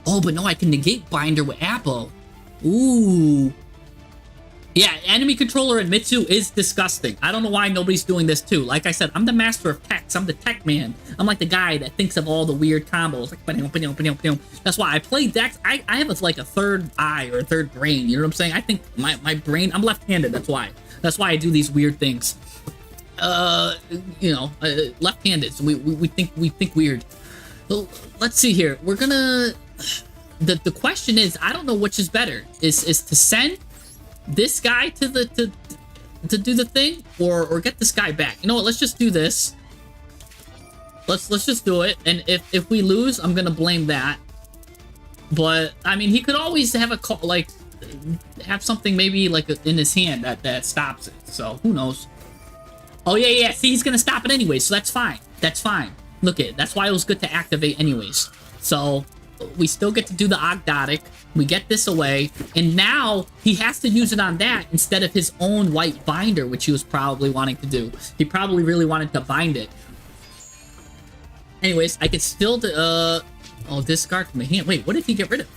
Oh, but no, I can negate Binder with Apple. Ooh. Yeah, enemy controller and Mitsu is disgusting. I don't know why nobody's doing this too. Like I said, I'm the master of techs. I'm the tech man. I'm like the guy that thinks of all the weird combos. Like, that's why I play decks. I have like a third eye or a third brain. You know what I'm saying? I think my brain, I'm left-handed. That's why. That's why I do these weird things. Left-handed. So we think weird. Well, let's see here. We're gonna... The question is, I don't know which is better. Is to send this guy to do the thing, or get this guy back. You know what? Let's just do this. Let's just do it. And if we lose, I'm gonna blame that. But I mean, he could always have a call, like have something maybe like in his hand that stops it. So who knows? Oh yeah. See, he's gonna stop it anyway, so that's fine. That's fine. Look at it. That's why it was good to activate anyways. So we still get to do the Ogdotic. We get this away, and now he has to use it on that instead of his own white binder, which he was probably wanting to do. He probably really wanted to bind it. Anyways, I could still discard from the hand. Wait, what did he get rid of?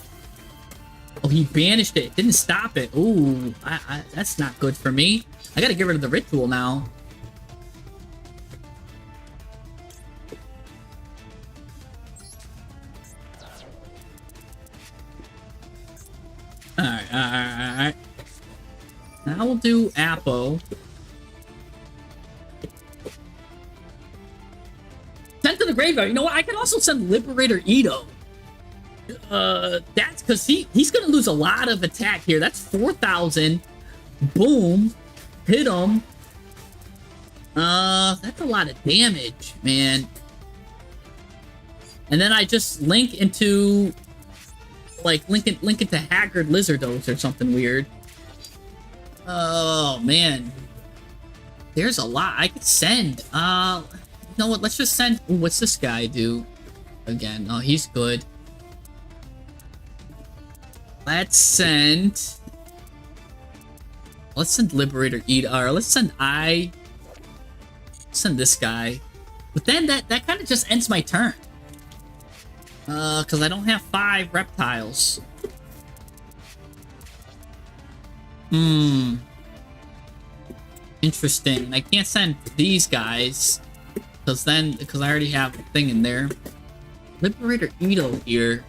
Oh, he banished it. Didn't stop it. Ooh, that's not good for me. I gotta get rid of the ritual now. Alright. Now we'll do Apo. Send to the graveyard. You know what? I can also send Liberator Ito. That's because he's gonna lose a lot of attack here. That's 4,000. Boom. Hit him. That's a lot of damage, man. And then I just link into... like, link it to Haggard Lizardos or something weird. Oh, man. There's a lot I could send. You know what? Let's just send... Ooh, what's this guy do? Again. Oh, he's good. Let's send Liberator Edar. Let's send send this guy. But then that kind of just ends my turn. Because I don't have 5 reptiles. Interesting. I can't send these guys. Because I already have a thing in there. Liberator Ito here.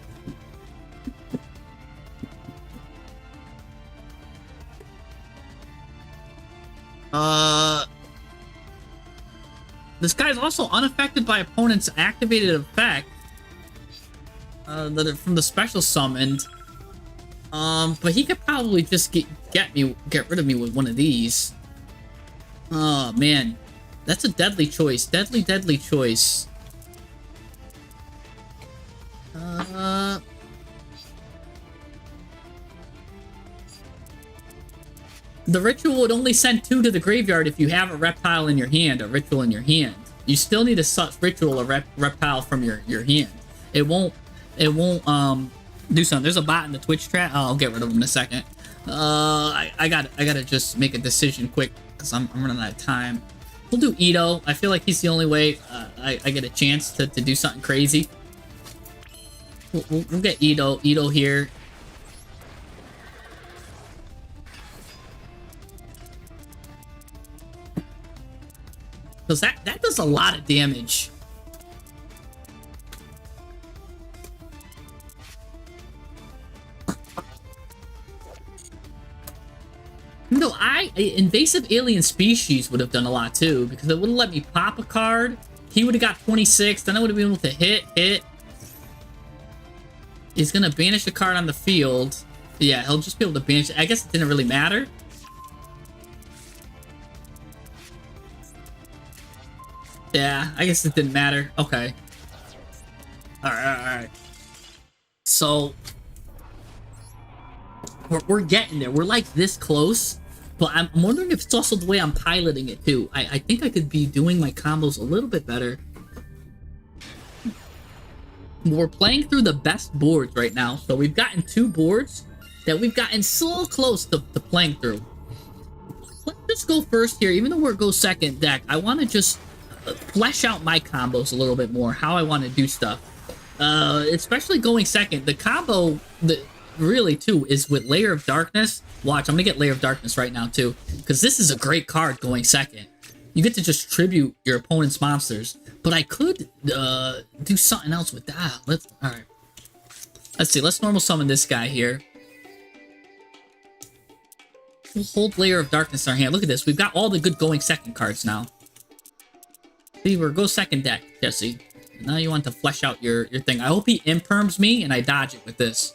This guy's also unaffected by opponent's activated effect. That are from the special summoned. But he could probably just get rid of me with one of these. Oh man, that's a deadly choice. Deadly choice. The ritual would only send 2 to the graveyard if you have a reptile in your hand, a ritual in your hand. You still need to ritual a reptile from your hand. It won't do something. There's a bot in the Twitch chat. Oh, I'll get rid of him in a second. I gotta just make a decision quick because I'm running out of time. We'll do Ito. I feel like he's the only way I get a chance to do something crazy. We'll get Ito here. Because that does a lot of damage. No, invasive alien species would have done a lot too, because it would have let me pop a card. He would have got 26, then I would have been able to hit. He's gonna banish a card on the field. Yeah, he'll just be able to banish it. I guess it didn't really matter. Yeah, I guess it didn't matter. Okay. Alright. So, we're getting there. We're like this close, but I'm wondering if it's also the way I'm piloting it too. I think I could be doing my combos a little bit better. We're playing through the best boards right now, so we've gotten 2 boards that we've gotten so close to playing through. Let's just go first here. Even though we're go second deck, I want to just flesh out my combos a little bit more, how I want to do stuff. Especially going second. The combo that really too is with Layer of Darkness. Watch, I'm gonna get Layer of Darkness right now too, because this is a great card going second. You get to just tribute your opponent's monsters, but I could do something else with that. Alright, let's see. Let's normal summon this guy here. We'll hold Layer of Darkness in our hand. Look at this, we've got all the good going second cards now. See, we're go second deck, Jesse. Now you want to flesh out your thing. I hope he imperms me and I dodge it with this.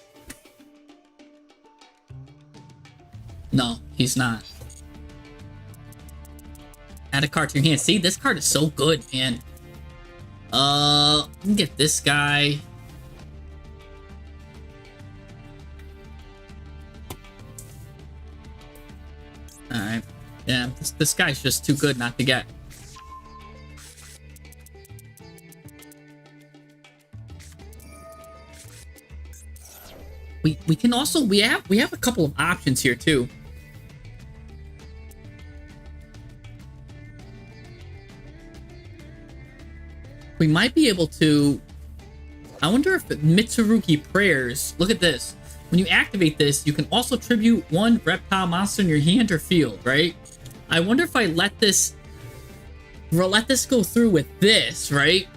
No, he's not. Add a card to your hand. See, this card is so good, man. Let me get this guy. Alright. Yeah, this guy's just too good not to get. We can also we have a couple of options here too. We might be able to. I wonder if Mitsurugi Prayers. Look at this. When you activate this, you can also tribute 1 reptile monster in your hand or field. Right? I wonder if I let this go through with this. Right?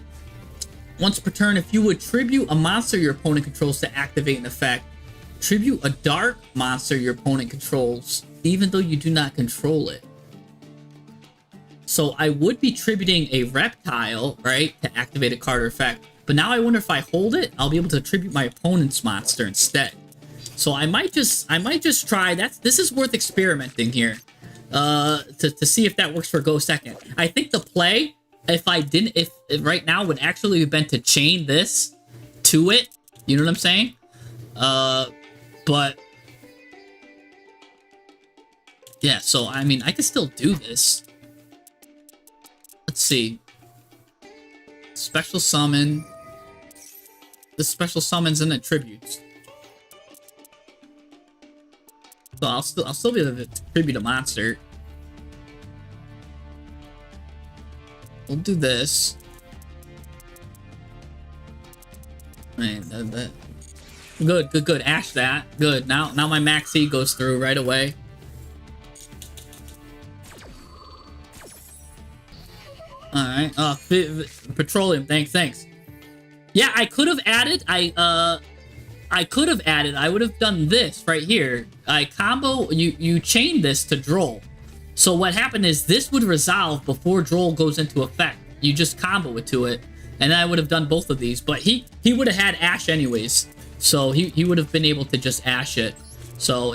Once per turn, if you would tribute a monster your opponent controls to activate an effect, tribute a dark monster your opponent controls, even though you do not control it. So I would be tributing a reptile, right, to activate a card or effect. But now I wonder if I hold it, I'll be able to tribute my opponent's monster instead. So I might just try. This is worth experimenting here, to see if that works for go second. I think the play, if right now would actually have been to chain this to it. You know what I'm saying? But yeah, so I mean, I can still do this. Let's see. Special summon. The special summons and the tributes. So I'll still be able to tribute a monster. We'll do this. Man, Good. Ash that. Good. Now my max C goes through right away. Alright. Petroleum. Thanks. Yeah, I could have added. I would have done this right here. I combo. You chain this to Droll. So what happened is this would resolve before Droll goes into effect. You just combo it to it, and I would have done both of these. But he would have had Ash anyways. So he would have been able to just Ash it. So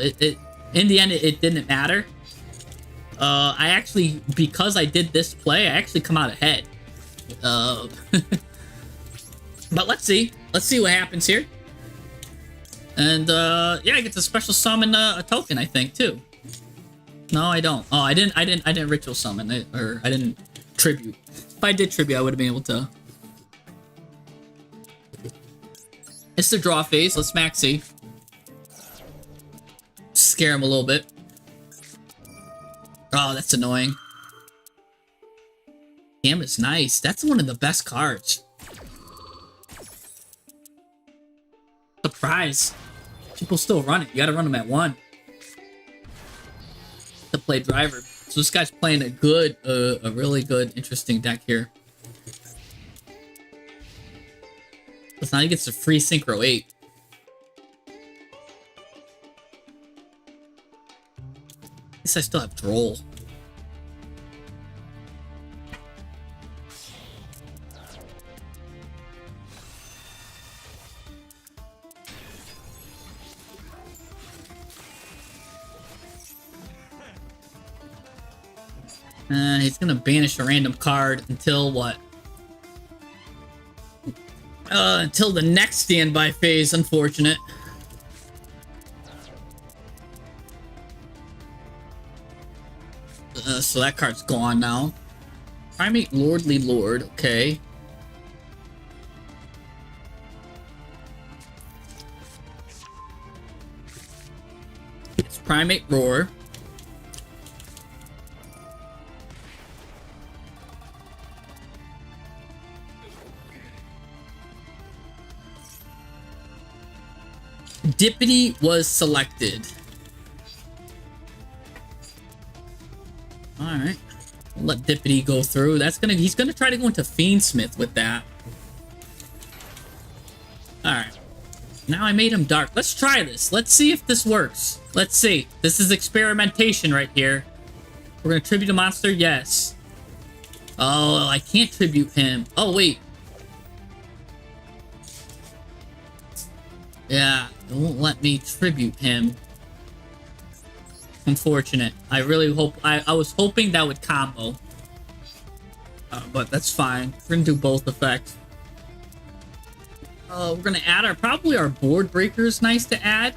In the end, it didn't matter. I actually, because I did this play, I actually come out ahead. But let's see. Let's see what happens here. And yeah, I get to special summon a token, I think, too. No, I don't. Oh, I didn't ritual summon it, or I didn't tribute. If I did tribute, I would have been able to. It's the draw phase. Let's maxi. Scare him a little bit. Oh, that's annoying. Damn, it's nice. That's one of the best cards. Surprise. People still run it. You gotta run them at 1. To play driver. So this guy's playing a good, a really good, interesting deck here. So now he gets a free Synchro 8. At least I still have Droll. He's gonna banish a random card until what? Until the next standby phase, unfortunate. So that card's gone now. Primate Lordly Lord, okay. It's Primate Roar. Dippity was selected. Alright. We'll let Dippity go through. He's gonna try to go into Fiendsmith with that. Alright. Now I made him dark. Let's try this. Let's see if this works. Let's see. This is experimentation right here. We're gonna tribute a monster? Yes. Oh, I can't tribute him. Oh, wait. Yeah, it won't let me tribute him. Unfortunate. I really hope... I was hoping that would combo. But that's fine. We're gonna do both effects. We're gonna add probably our board breaker is nice to add.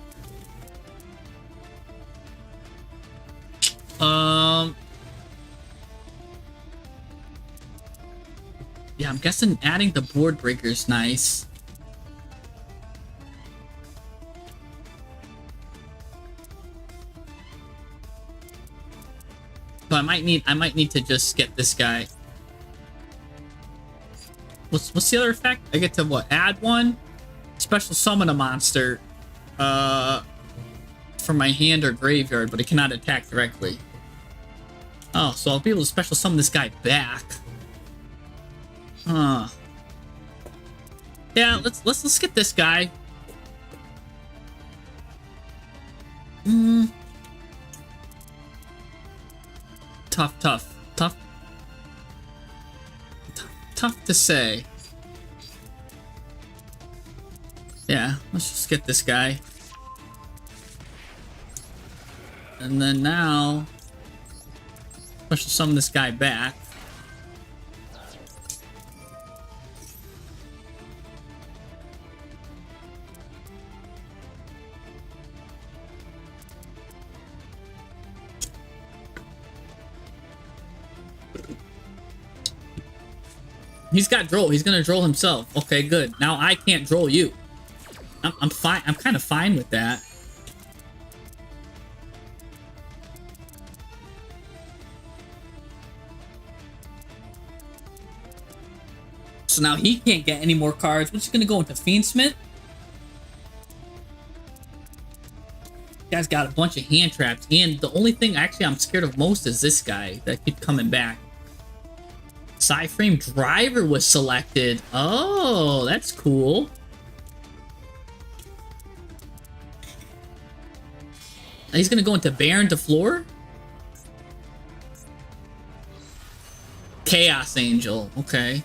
Yeah, I'm guessing adding the board breaker is nice. But I might need to just get this guy. What's the other effect? I get to what? Add one? Special summon a monster. From my hand or graveyard, but it cannot attack directly. Oh, so I'll be able to special summon this guy back. Huh. Yeah, let's get this guy. Tough to say. Yeah, let's just get this guy. And then now, special summon this guy back. He's got Droll. He's gonna Droll himself. Okay, good. Now I can't Droll you. I'm fine. I'm kind of fine with that. So now he can't get any more cards. We're just gonna go into Fiendsmith. Guy's got a bunch of hand traps, and the only thing actually I'm scared of most is this guy that keeps coming back. Psyframe Driver was selected. Oh, that's cool. He's gonna go into Baron to floor. Chaos Angel. Okay.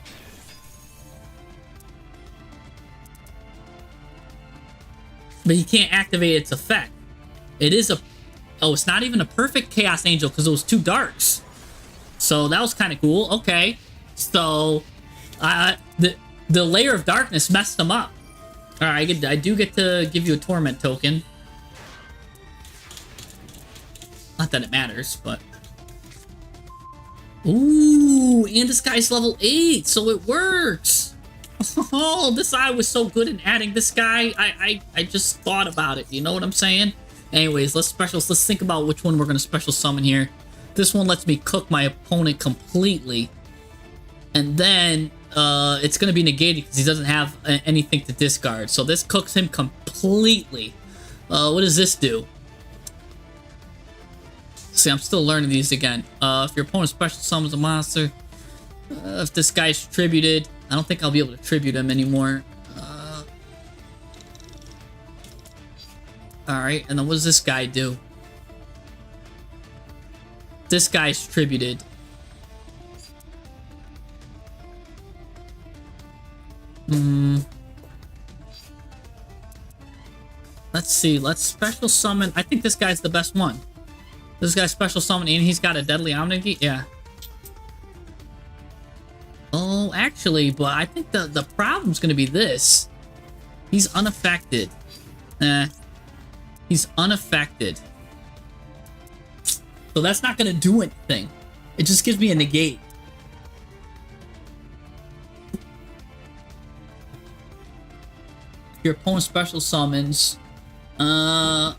But he can't activate its effect. It is Oh, it's not even a perfect Chaos Angel because it was 2 darks. So that was kind of cool. Okay. So the layer of darkness messed them up. All right, I do get to give you a torment token. Not that it matters, but... Ooh, and this guy's level 8, so it works. Oh, this eye was so good in adding this guy. I just thought about it. You know what I'm saying? Anyways, let's think about which one we're going to special summon here. This one lets me cook my opponent completely. And then it's going to be negated because he doesn't have anything to discard. So this cooks him completely. What does this do? See, I'm still learning these again. If your opponent special summons a monster, if this guy's tributed, I don't think I'll be able to tribute him anymore. Alright, and then what does this guy do? This guy's tributed. Let's see, let's special summon. I think this guy's the best one. This guy's special summon and he's got a deadly omni. Yeah. Oh, actually, but I think the problem's gonna be this. He's unaffected. He's unaffected. So that's not gonna do anything. It just gives me a negate. Your opponent special summons. I'm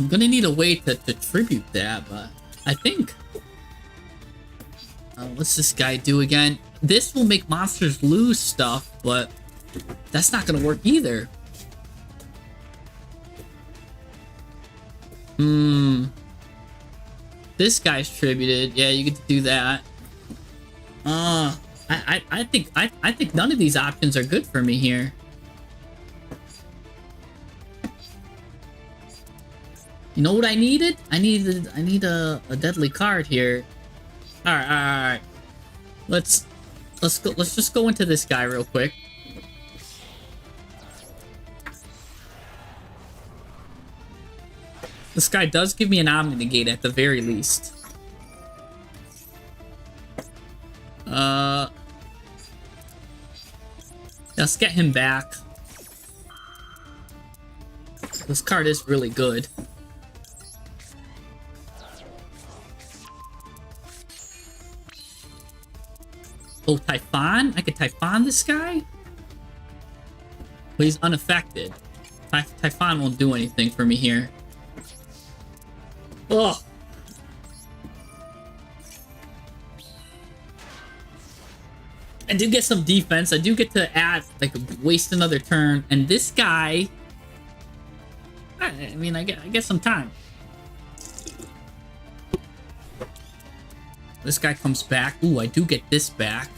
gonna need a way to tribute that, but I think... what's this guy do again? This will make monsters lose stuff, but that's not gonna work either. This guy's tributed. Yeah, you get to do that. I think none of these options are good for me here. You know what I needed? I need a deadly card here. All right. Let's just go into this guy real quick. This guy does give me an Omni Negate at the very least. Let's get him back. This card is really good. Oh, Typhon? I could Typhon this guy? But he's unaffected. Typhon won't do anything for me here. Ugh. I do get some defense. I do get to add, like, waste another turn. And this guy... I mean, I get some time. This guy comes back. Ooh, I do get this back.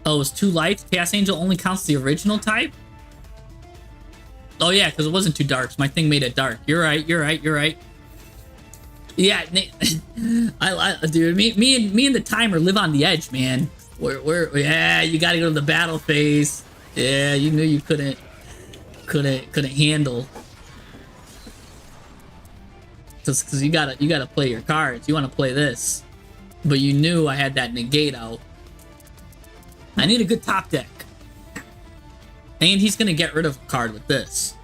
Oh, it's 2 lights? Chaos Angel only counts the original type? Oh, yeah, because it wasn't 2 darks. My thing made it dark. You're right. Yeah, dude, me and the timer live on the edge, man. Yeah, you gotta go to the battle phase. Yeah, you knew you couldn't handle. Because you gotta play your cards. You want to play this, but you knew I had that negate out. I need a good top deck, and he's gonna get rid of a card with this.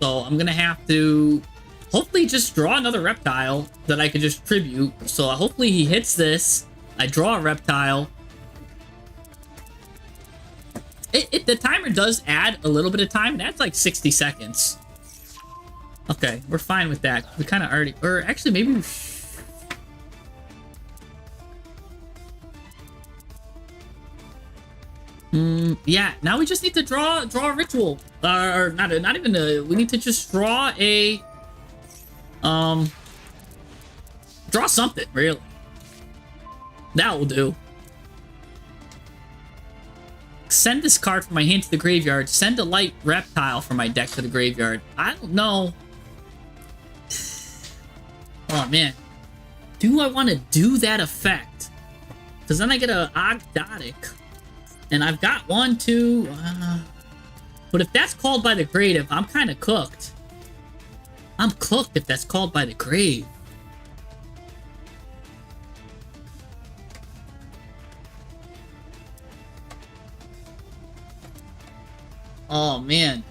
So I'm gonna have to hopefully just draw another reptile that I could just tribute. So hopefully he hits this. I draw a reptile. The timer does add a little bit of time. That's like 60 seconds. Okay, we're fine with that. We kind of already... Or actually, maybe... Yeah, now we just need to draw a ritual. Or not even a... We need to just draw a... Draw something, really. That will do. Send this card from my hand to the graveyard. Send a light reptile from my deck to the graveyard. I don't know. Oh, man. Do I want to do that effect? Because then I get a Ogdotic. And I've got 1, 2... but if that's called by the grave, I'm kind of cooked. I'm cooked if that's called by the grave. Oh, man.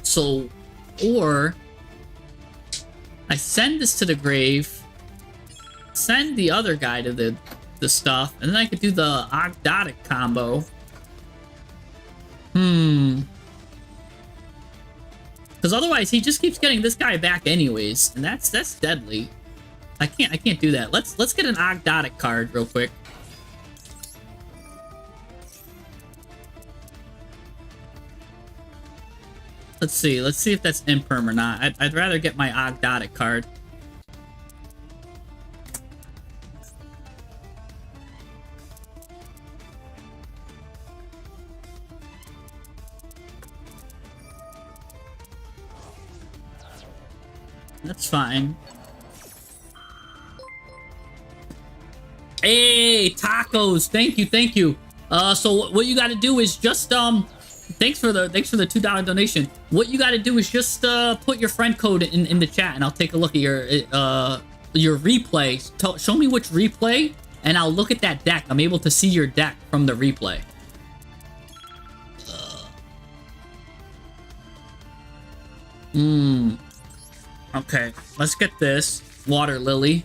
So, or... I send this to the grave, send the other guy to the stuff, and then I could do the Ogdotic combo. Because otherwise he just keeps getting this guy back anyways, and that's deadly. I can't do that. Let's get an Ogdotic card real quick. Let's see if that's imperm or not. I'd rather get my Ogdotic card. That's fine. Hey, tacos! Thank you. So what you got to do is just thanks for the $2 donation. What you got to do is just put your friend code in the chat, and I'll take a look at your replay. Show me which replay, and I'll look at that deck. I'm able to see your deck from the replay. Okay, let's get this water lily.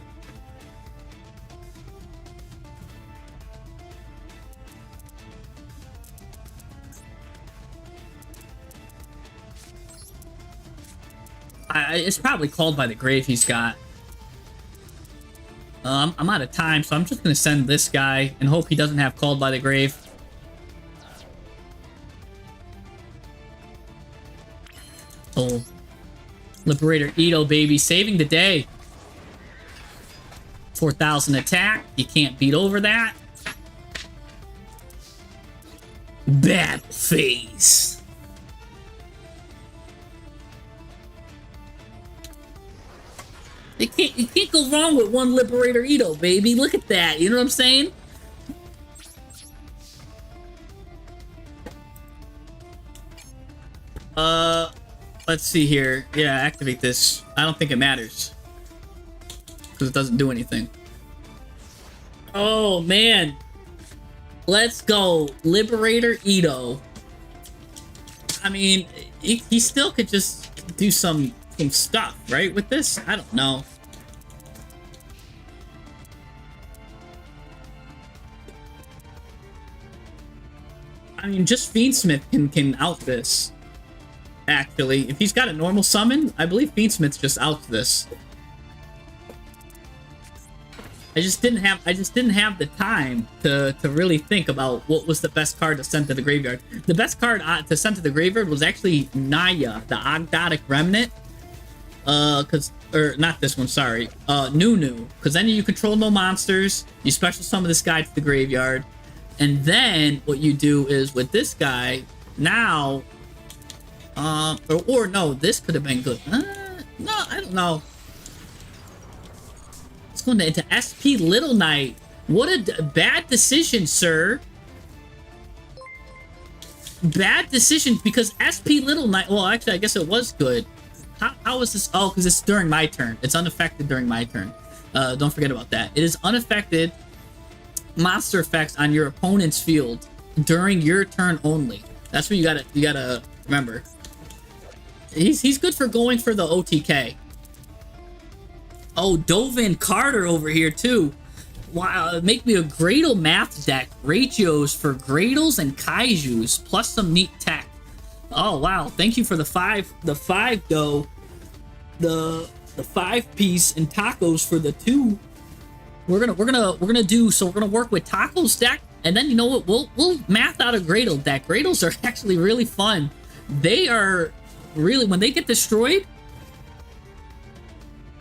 It's probably called by the grave he's got. I'm out of time, so I'm just gonna send this guy and hope he doesn't have called by the grave. Oh. Liberator Ito, baby, saving the day. 4,000 attack. You can't beat over that. Battle phase. You can't go wrong with one Liberator Ito, baby. Look at that. You know what I'm saying? Let's see here. Yeah, activate this. I don't think it matters. Because it doesn't do anything. Oh, man. Let's go. Liberator Ito. I mean, he still could just do some stuff, right, with this? I don't know. I mean, just Fiendsmith can out this. Actually, if he's got a normal summon, I believe Fiendsmith's just out this. I just didn't have the time to really think about what was the best card to send to the graveyard. The best card to send to the graveyard was actually Naya, the Ogdotic Remnant. Or not this one, sorry. Nunu. Because then you control no monsters. You special summon this guy to the graveyard. And then what you do is with this guy, now... or no, this could have been good. No, I don't know. It's going into SP Little Knight. What a bad decision, sir. Bad decision, because SP Little Knight... Well, actually, I guess it was good. How is this? Oh, because it's during my turn. It's unaffected during my turn. Don't forget about that. It is unaffected monster effects on your opponent's field during your turn only. That's what you gotta remember. He's good for going for the OTK. Oh, Dovin Carter over here too. Wow, make me a Gradle math deck. Ratios for Gradles and Kaijus, plus some neat tech. Oh wow, thank you for the five dough. The 5-piece and tacos for the 2. We're gonna work with tacos deck, and then you know what, we'll math out a Gradle deck. Gradles are actually really fun. They are really, when they get destroyed.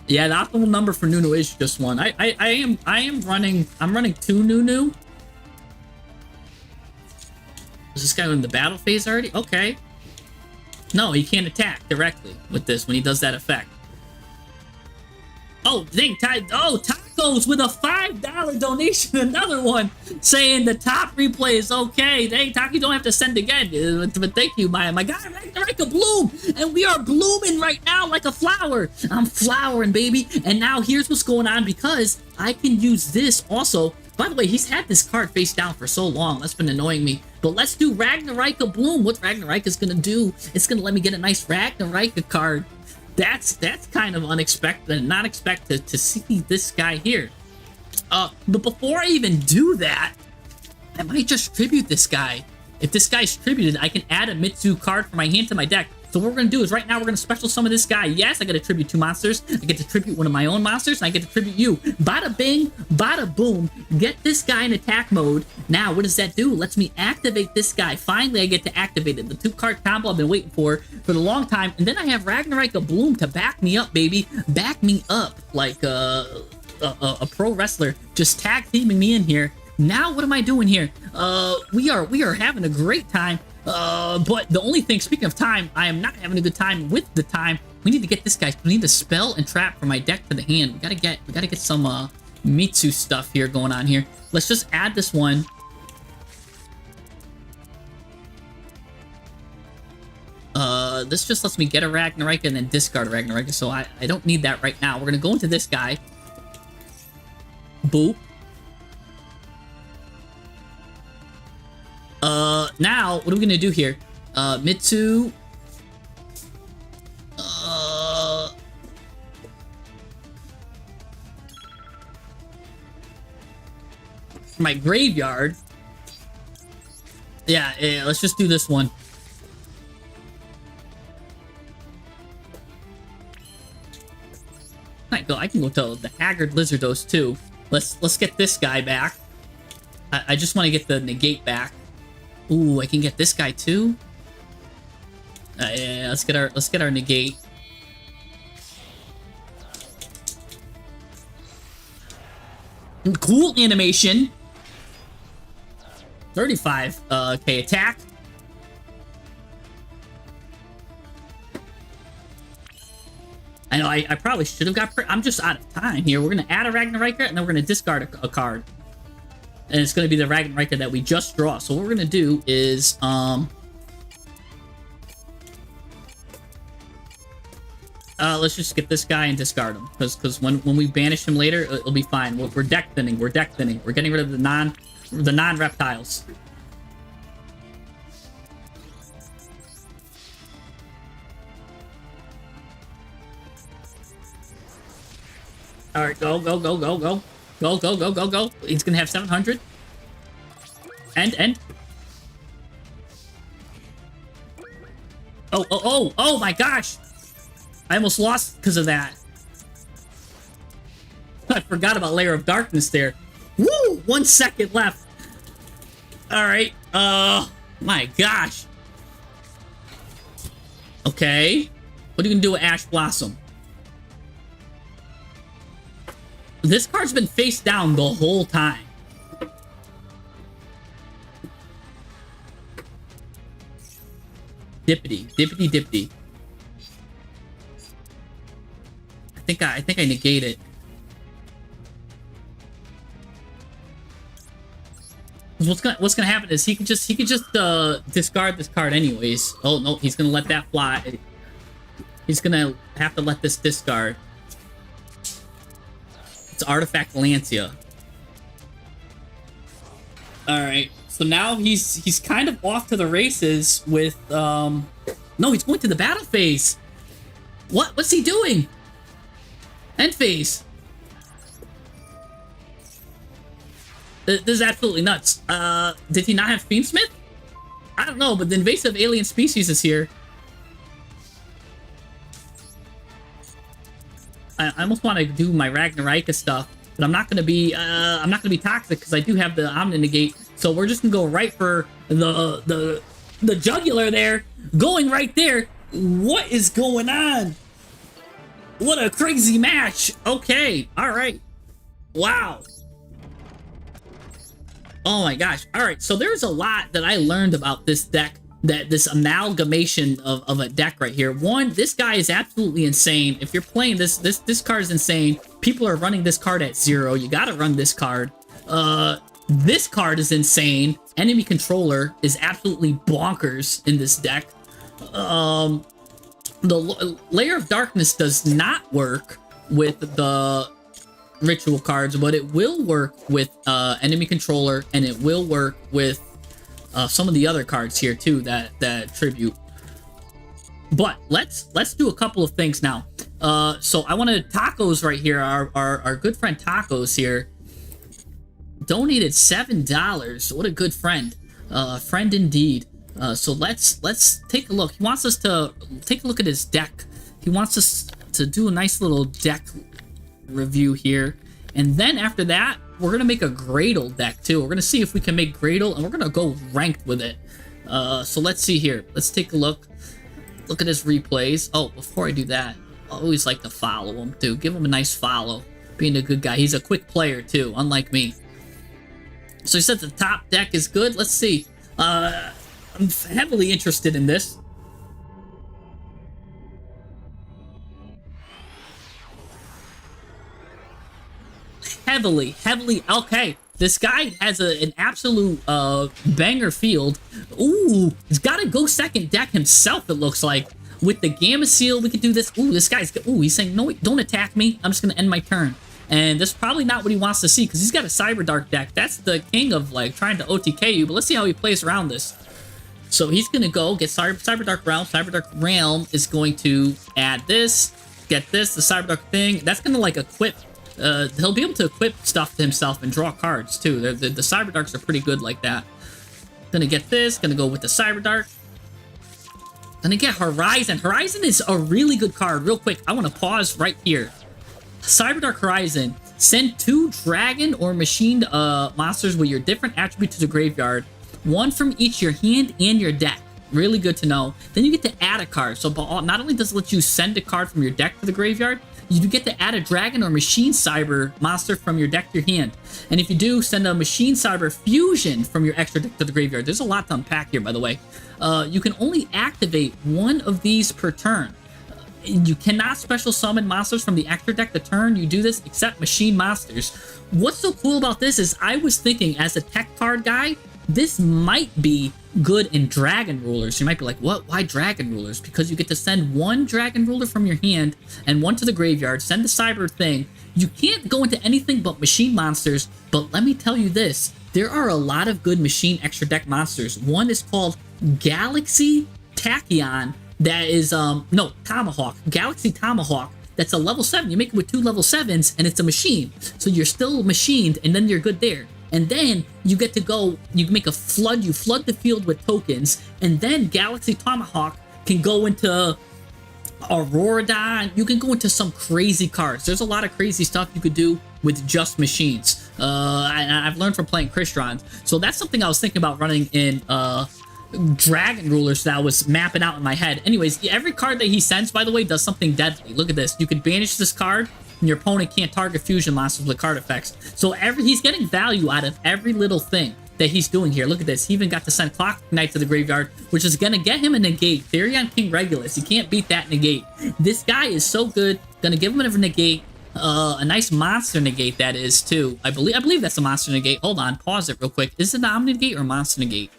Yeah, the optimal number for Nunu is just 1. I'm running 2 Nunu. Is this guy in the battle phase already? Okay. No, he can't attack directly with this when he does that effect. Oh, dang, oh, Tacos with a $5 donation, another one, saying the top replay is okay. Dang, Taco, you don't have to send again, but thank you, my guy, like a bloom, and we are blooming right now like a flower. I'm flowering, baby, and now here's what's going on, because I can use this also. By the way, he's had this card face down for so long. That's been annoying me. But let's do Ragnarika Bloom. What Ragnarika is going to do, it's going to let me get a nice Ragnarika card. That's kind of unexpected and not expected to see this guy here. But before I even do that, I might just tribute this guy. If this guy's tributed, I can add a Mitsu card from my hand to my deck. So what we're going to do is right now we're going to special summon this guy. Yes, I get to tribute 2 monsters. I get to tribute one of my own monsters, and I get to tribute you. Bada bing, bada boom. Get this guy in attack mode. Now, what does that do? Lets me activate this guy. Finally, I get to activate it. The 2-card combo I've been waiting for a long time. And then I have Ragnarika Bloom to back me up, baby. Back me up like a pro wrestler. Just tag teaming me in here. Now, what am I doing here? We are having a great time. But the only thing, speaking of time, I am not having a good time with the time. We need to get this guy. We need to spell and trap from my deck to the hand. We gotta get some Mitsu stuff here going on here. Let's just add this one. This just lets me get a Ragnarika and then discard a Ragnarika, so I don't need that right now. We're gonna go into this guy. Boop. Now, what are we gonna do here? Mitsu. My graveyard. Yeah, let's just do this one. I can go to the Haggard Lizardos too. Let's get this guy back. I just want to get the negate back. Ooh, I can get this guy too. Yeah, let's get our negate. Cool animation. 35. Okay, attack. I know, I probably should have got... I'm just out of time here. We're going to add a Ragnarika, and then we're going to discard a card. And it's going to be the Ragnarika that we just draw. So what we're going to do is... let's just get this guy and discard him. Because when we banish him later, it'll be fine. We're deck thinning. We're deck thinning. We're getting rid of the non-reptiles. All right, go, go, go, go, go. Go, go, go, go, go. He's gonna have 700. End. Oh my gosh! I almost lost because of that. I forgot about Layer of Darkness there. Woo! 1 second left. Alright, my gosh. Okay. What are you gonna do with Ash Blossom? This card's been face down the whole time. Dippity, dippity, dippity. I think I negate it. What's gonna happen is he could just discard this card anyways. Oh no, he's gonna let that fly. He's gonna have to let this discard. It's Artifact Lancia. Alright, so now he's kind of off to the races with no, he's going to the battle phase. What's he doing? End phase. This is absolutely nuts. Did he not have Fiendsmith? I don't know, but the invasive alien species is here. I almost want to do my Ragnarika stuff, but I'm not gonna be toxic because I do have the Omni Negate. So we're just gonna go right for the jugular there, going right there. What is going on? What a crazy match! Okay, all right, wow. Oh my gosh! All right, so there's a lot that I learned about this deck that this amalgamation of a deck right here. One, this guy is absolutely insane. If you're playing this card is insane. People are running this card at 0. You gotta run this card. This card is insane. Enemy controller is absolutely bonkers in this deck. The Layer of Darkness does not work with the ritual cards, but it will work with enemy controller, and it will work with some of the other cards here too that tribute. But let's do a couple of things now. So I wanted Tacos right here. Our good friend Tacos here donated $7. What a good friend, friend indeed. So let's take a look. He wants us to take a look at his deck. He wants us to do a nice little deck review here, and then after that we're gonna make a Gradle deck too. We're gonna see if we can make Gradle, and we're gonna go ranked with it. So let's see here. Let's take a look at his replays. Oh, before I do that, I always like to follow him too. Give him a nice follow. Being a good guy, he's a quick player too, unlike me. So he said the top deck is good. Let's see. I'm heavily interested in this. Heavily. Okay, this guy has an absolute banger field. Ooh, he's got to go second deck himself, it looks like. With the Gamma Seal, we could do this. Ooh, this guy's... Ooh, he's saying, no, don't attack me. I'm just going to end my turn. And that's probably not what he wants to see, because he's got a Cyber Dark deck. That's the king of, like, trying to OTK you. But let's see how he plays around this. So he's going to go get Cyber Dark Realm. Cyber Dark Realm is going to add this, get this, the Cyber Dark thing. That's going to, like, equip... he'll be able to equip stuff to himself and draw cards, too. The Cyber Darks are pretty good like that. Gonna get this. Gonna go with the Cyber Dark. Gonna get Horizon. Horizon is a really good card. Real quick, I want to pause right here. Cyber Dark Horizon. Send 2 dragon or machined monsters with your different attribute to the graveyard. 1 from each your hand and your deck. Really good to know. Then you get to add a card. So not only does it let you send a card from your deck to the graveyard, you do get to add a dragon or machine cyber monster from your deck to your hand. And if you do, send a machine cyber fusion from your extra deck to the graveyard. There's a lot to unpack here, by the way. You can only activate 1 of these per turn. You cannot special summon monsters from the extra deck the turn you do this, except machine monsters. What's so cool about this is I was thinking, as a tech card guy, this might be good in Dragon Rulers. You might be like, what? Why Dragon Rulers? Because you get to send 1 Dragon Ruler from your hand and 1 to the graveyard, send the cyber thing. You can't go into anything but machine monsters, but let me tell you this. There are a lot of good machine extra deck monsters. One is called Galaxy Tachyon. That is, no, Tomahawk. Galaxy Tomahawk. That's a level 7. You make it with 2 level 7s, and it's a machine. So you're still machined, and then you're good there. And then you get to go, you make a flood, you flood the field with tokens, and then Galaxy Tomahawk can go into Auroradon. You can go into some crazy cards. There's a lot of crazy stuff you could do with just machines. And I've learned from playing Crystron. So that's something I was thinking about running in Dragon Rulers that I was mapping out in my head. Anyways, every card that he sends, by the way, does something deadly. Look at this. You can banish this card, and your opponent can't target fusion monsters with card effects. So he's getting value out of every little thing that he's doing here. Look at this. He even got to send Clock Knight to the graveyard, which is going to get him a negate. Therion King Regulus. You can't beat that negate. This guy is so good. Going to give him a negate. A nice monster negate, that is, too. I believe that's a monster negate. Hold on. Pause it real quick. Is it an Omni negate or a monster negate?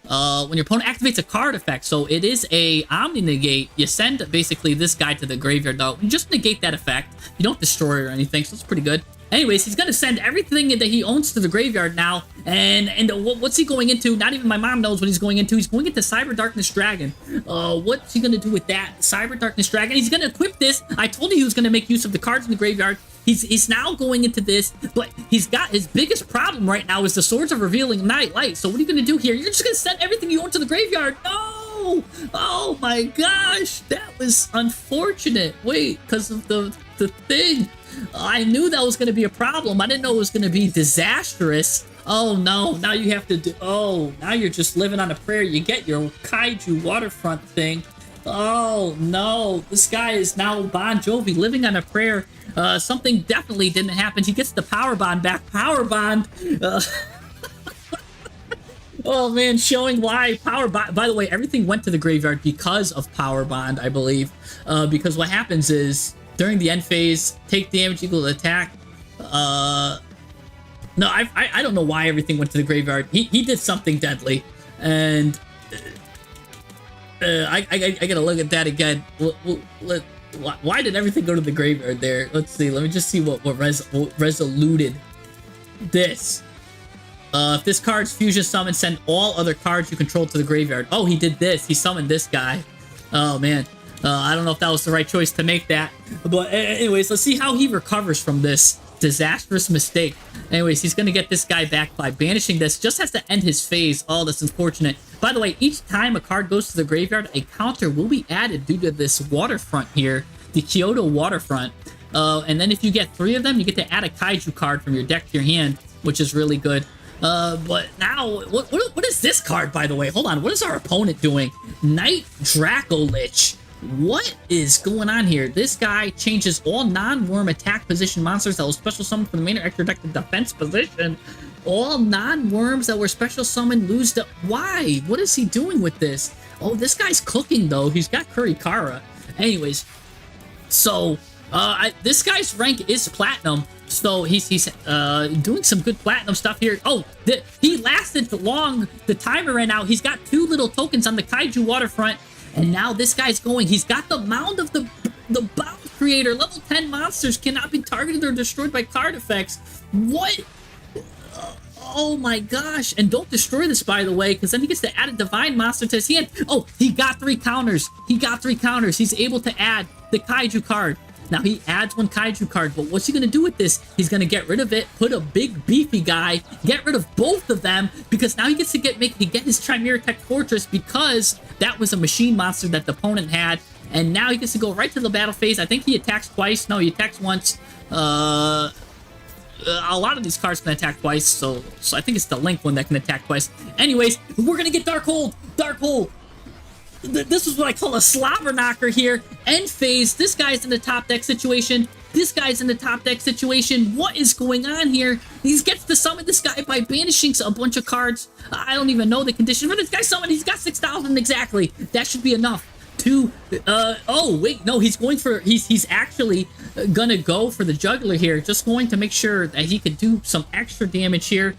When your opponent activates a card effect, so it is a Omni negate, you send basically this guy to the graveyard, though. You just negate that effect. You don't destroy it or anything, so it's pretty good. Anyways, he's going to send everything that he owns to the graveyard now, and what's he going into? Not even my mom knows what he's going into. He's going into Cyber Darkness Dragon. What's he going to do with that? Cyber Darkness Dragon. He's going to equip this. I told you he was going to make use of the cards in the graveyard. He's now going into this, but he's got his biggest problem right now is the Swords of Revealing Light. So what are you going to do here? You're just going to send everything you own to the graveyard. No! Oh my gosh, that was unfortunate. Wait, because of the thing. I knew that was going to be a problem. I didn't know it was going to be disastrous. Oh no, now you have to do... Oh, now you're just living on a prayer. You get your Kaiju waterfront thing. Oh no, this guy is now Bon Jovi, living on a prayer. Something definitely didn't happen. He gets the Power Bond back. Power Bond! Oh man, showing why Power Bond. By the way, everything went to the graveyard because of Power Bond, I believe. Because what happens is during the end phase, take damage equal to attack. No, I don't know why everything went to the graveyard. He did something deadly, and I gotta look at that again. Why did everything go to the graveyard there? Let's see. Let me just see what resoluted this. If this card's fusion summon, send all other cards you control to the graveyard. Oh, he did this. He summoned this guy. Oh, man. I don't know if that was the right choice to make that. But anyways, let's see how he recovers from this disastrous mistake. Anyways, he's going to get this guy back by banishing this. Just has to end his phase. Oh, that's unfortunate. By the way, each time a card goes to the graveyard, a counter will be added due to this waterfront here, the Kyoto waterfront. And then if you get 3 of them, you get to add a Kaiju card from your deck to your hand, which is really good. But now, what is this card, by the way? Hold on, what is our opponent doing? Night Dracolich. What is going on here? This guy changes all non-worm attack position monsters that will special summon from the main or extra deck to defense position. All non-worms that were special summoned lose the... Why? What is he doing with this? Oh, this guy's cooking, though. He's got Kurikara. Anyways, so, this guy's rank is Platinum. So he's doing some good platinum stuff here. Oh, he lasted long. The timer ran out. He's got 2 little tokens on the Kaiju waterfront. And now this guy's going. He's got the Mound of the Bound Creator. Level 10 monsters cannot be targeted or destroyed by card effects. What? Oh my gosh. And don't destroy this, by the way, because then he gets to add a Divine Monster to his hand. Oh, he got 3 counters. He got 3 counters. He's able to add the Kaiju card. Now, he adds 1 Kaiju card, but what's he going to do with this? He's going to get rid of it, put a big, beefy guy, get rid of both of them, because now he gets to get his Chimera Tech Fortress, because that was a machine monster that the opponent had, and now he gets to go right to the battle phase. I think he attacks twice. No, he attacks once. A lot of these cards can attack twice, so I think it's the Link one that can attack twice. Anyways, we're going to get Darkhold! Darkhold! This is what I call a slobber knocker here. End phase. This guy's in the top deck situation. This guy's in the top deck situation. What is going on here? He gets to summon this guy by banishing a bunch of cards. I don't even know the condition, but this guy summoned. He's got 6,000 exactly. That should be enough to... oh, wait. No, he's going for... He's actually gonna go for the juggler here. Just going to make sure that he can do some extra damage here.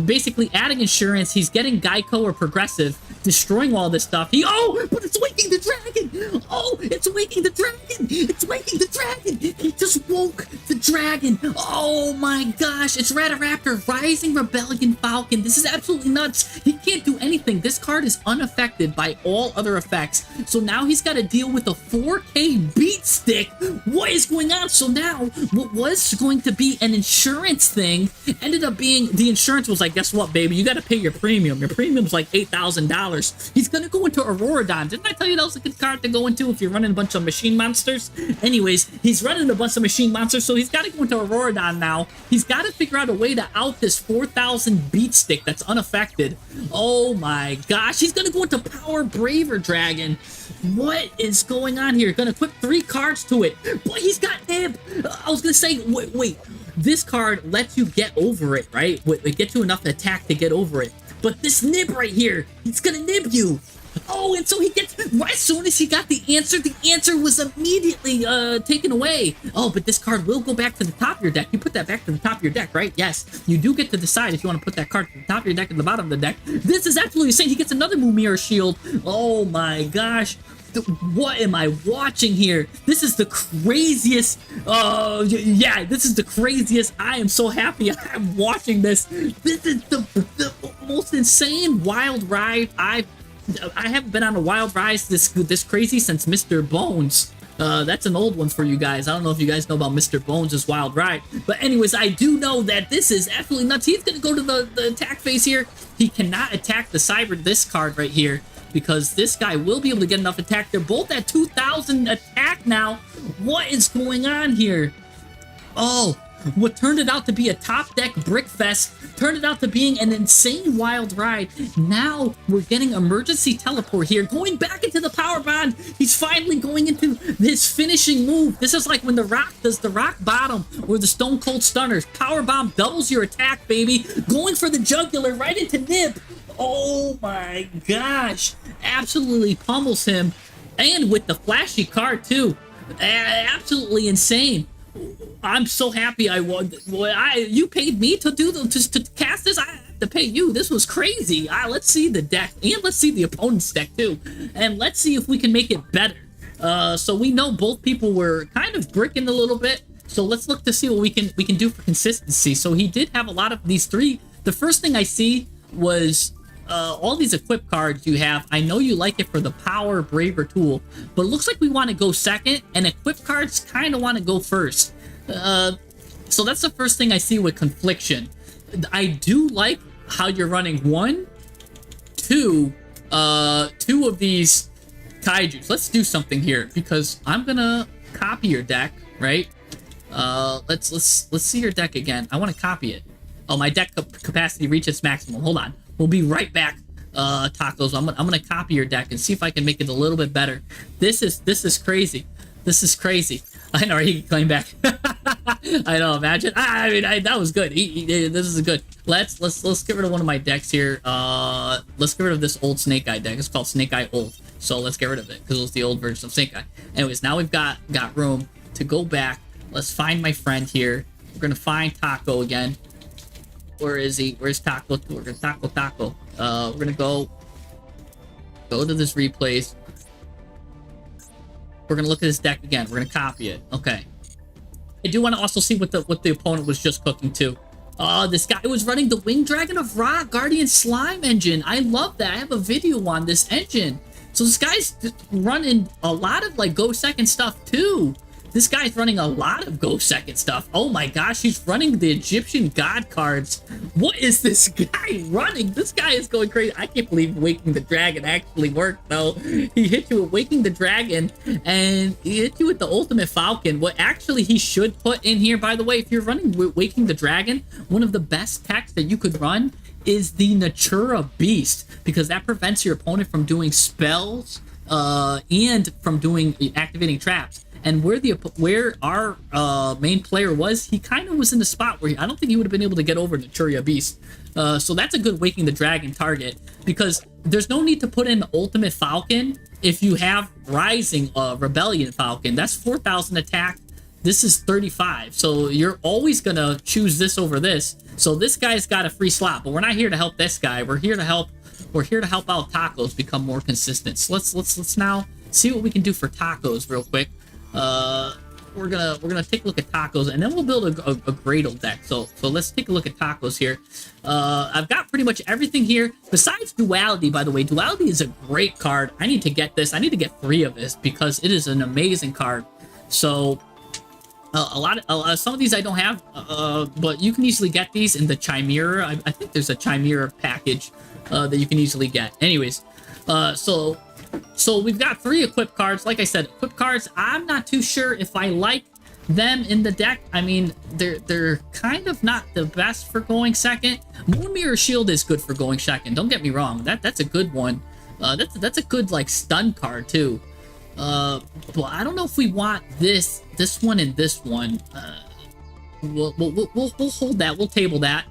Basically adding insurance. He's getting Geico or Progressive, destroying all this stuff. Oh, but it's waking the dragon. Oh, it's waking the dragon. It's waking the dragon. He just woke the dragon. Oh my gosh, it's Rataraptor, Rising Rebellion Falcon. This is absolutely nuts. He can't do anything. This card is unaffected by all other effects. So now he's got to deal with a 4K beat stick. What is going on? So now what was going to be an insurance thing ended up being the insurance was like, guess what, baby? You got to pay your premium. Your premium's like $8,000. He's going to go into Auroradon. Didn't I tell you that was a good card to go into if you're running a bunch of machine monsters? Anyways, he's running a bunch of machine monsters, so he's got to go into Auroradon now. He's got to figure out a way to out this 4,000 beat stick that's unaffected. Oh my gosh. He's going to go into Power Braver Dragon. What is going on here? Going to equip 3 cards to it. But he's got Nib. I was going to say, wait. This card lets you get over it, right? It gets you enough attack to get over it. But this Nib right here, he's gonna nib you. Oh, and so he gets, right as soon as he got the answer was immediately taken away. Oh, but this card will go back to the top of your deck. You put that back to the top of your deck, right? Yes, you do get to decide if you want to put that card to the top of your deck and the bottom of the deck. This is absolutely insane. He gets another Mumira Shield. Oh my gosh. What am I watching here? This is the craziest. Yeah, this is the craziest. I am so happy I'm watching this. This is the most insane wild ride I haven't been on a wild ride this crazy since Mr. Bones. That's an old one for you guys. I don't know if you guys know about Mr. Bones' wild ride. But anyways, I do know that this is absolutely nuts. He's going to go to the attack phase here. He cannot attack the Cyber, this card right here, because this guy will be able to get enough attack. They're both at 2,000 attack now. What is going on here? Oh, what turned it out to be a top deck brick fest turned it out to being an insane wild ride. Now we're getting emergency teleport here, going back into the power bond. He's finally going into his finishing move. This is like when The Rock does the rock bottom or the Stone Cold Stunners. Power bomb doubles your attack, baby. Going for the jugular right into Nib. Oh my gosh. Absolutely pummels him. And with the flashy card too. Absolutely insane. I'm so happy I won. You paid me to do to cast this. I have to pay you. This was crazy. Let's see the deck, and let's see the opponent's deck too, and let's see if we can make it better. So we know both people were kind of bricking a little bit. So let's look to see what we can do for consistency. So he did have a lot of these three. The first thing I see was all these equip cards you have. I know you like it for the power, braver tool, but it looks like we want to go second, and equip cards kind of want to go first. So that's the first thing I see with Confliction. I do like how you're running two of these kaijus. Let's do something here because I'm gonna copy your deck, right? Let's see your deck again. I want to copy it. Oh, my deck capacity reached its maximum. Hold on. We'll be right back, Tacos. I'm gonna copy your deck and see if I can make it a little bit better. This is crazy. This is crazy. I know, he came back. I know, imagine. I mean, that was good. This is good. Let's get rid of one of my decks here. Let's get rid of this old Snake Eye deck. It's called Snake Eye Old. So let's get rid of it because it was the old version of Snake Eye. Anyways, now we've got room to go back. Let's find my friend here. We're gonna find Taco again. Where is he? Where's Taco? We're gonna Taco. We're gonna go to this replays. We're gonna look at this deck again. We're gonna copy it. Okay. I do want to also see what the opponent was just cooking too. This guy was running the Winged Dragon of Ra Guardian Slime engine. I love that. I have a video on this engine. So this guy's running a lot of like go second stuff too. This guy's running a lot of go second stuff. Oh my gosh, he's running the Egyptian god cards. What is this guy running? This guy is going crazy. I can't believe Waking the Dragon actually worked though. He hit you with Waking the Dragon and he hit you with the Ultimate Falcon. What actually he should put in here, by the way, if you're running Waking the Dragon, one of the best techs that you could run is the Natura Beast, because that prevents your opponent from doing spells and from doing activating traps. And where our main player was, he kind of was in the spot where I don't think he would have been able to get over Naturia Beast. So that's a good Waking the Dragon target, because there's no need to put in the Ultimate Falcon if you have Rising Rebellion Falcon. That's 4,000 attack. This is 35. So you're always going to choose this over this. So this guy's got a free slot, but we're not here to help this guy. We're here to help out Tacos become more consistent. So let's now see what we can do for Tacos real quick. We're gonna take a look at Tacos, and then we'll build a Gradle deck. So let's take a look at Tacos here. I've got pretty much everything here besides Duality. By the way, Duality is a great card. I need to get this. I need to get 3 of this because it is an amazing card. So some of these I don't have, but you can easily get these in the Chimera. I think there's a Chimera package that you can easily get. Anyways, so we've got 3 equip cards. Like I said, equip cards, I'm not too sure if I like them in the deck. I mean, they're kind of not the best for going second. Moon Mirror Shield is good for going second. Don't get me wrong. That's a good one. That's a good like stun card too. But I don't know if we want this one and this one. We'll hold that. We'll table that.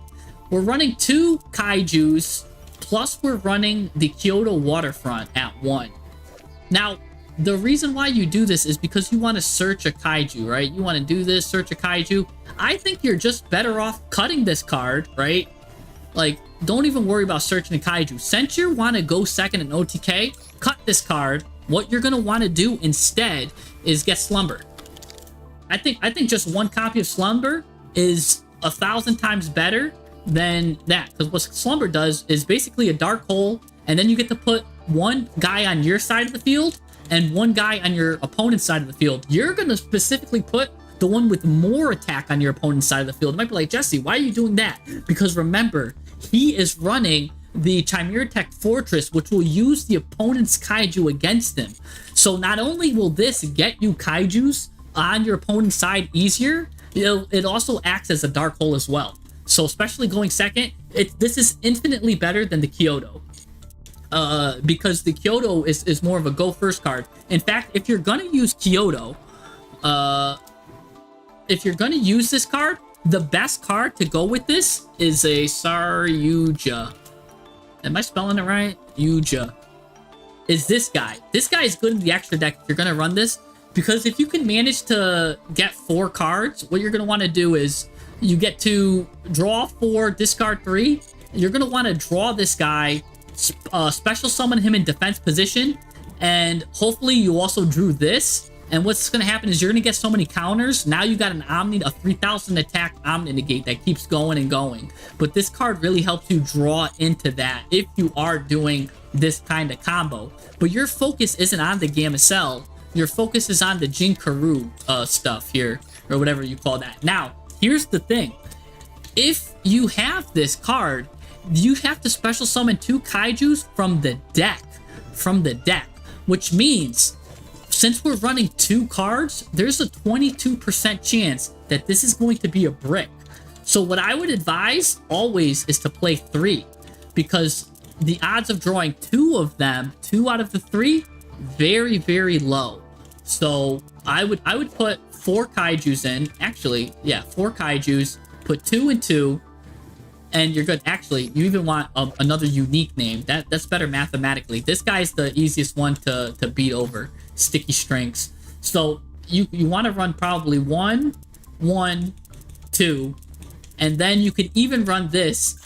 We're running 2 kaijus. Plus, we're running the Kyoto Waterfront at 1. Now, the reason why you do this is because you want to search a kaiju, right? You want to do this, search a kaiju. I think you're just better off cutting this card, right? Like, don't even worry about searching a kaiju. Since you want to go second in OTK, cut this card. What you're going to want to do instead is get Slumber. I think just 1 copy of Slumber is 1,000 times better than that, because what Slumber does is basically a dark hole, and then you get to put 1 guy on your side of the field and 1 guy on your opponent's side of the field. You're going to specifically put the one with more attack on your opponent's side of the field. It might be like, Jesse, why are you doing that? Because remember, he is running the Chimera Tech Fortress, which will use the opponent's kaiju against him. So not only will this get you kaijus on your opponent's side easier, it also acts as a dark hole as well. So especially going second, this is infinitely better than the Kyoto. Because the Kyoto is more of a go first card. In fact, if you're gonna use Kyoto, if you're gonna use this card, the best card to go with this is a Saryuja. am I spelling it right? Yuja. Is this guy. This guy is good in the extra deck if you're going to run this. Because if you can manage to get 4 cards, what you're going to want to do is you get to draw 4, discard 3. You're going to want to draw this guy, special summon him in defense position, and hopefully you also drew this. And what's going to happen is you're going to get so many counters. Now you got an Omni, a 3000 attack Omni negate that keeps going and going. But this card really helps you draw into that if you are doing this kind of combo. But your focus isn't on the Gamma-Cell. Your focus is on the Jinkaru stuff here, or whatever you call that. Now, here's the thing. If you have this card, you have to special summon 2 Kaijus from the deck. Which means, since we're running 2 cards, there's a 22% chance that this is going to be a brick. So what I would advise always is to play 3. Because the odds of drawing 2 of them, 2 out of the 3, very, very low. So I would put 4 Kaijus in. Actually, yeah, 4 Kaijus. Put 2 and 2, and you're good. Actually, you even want another unique name. That's better mathematically. This guy's the easiest one to beat over. Sticky Strings. So you want to run probably 1, 1, 2, and then you could even run this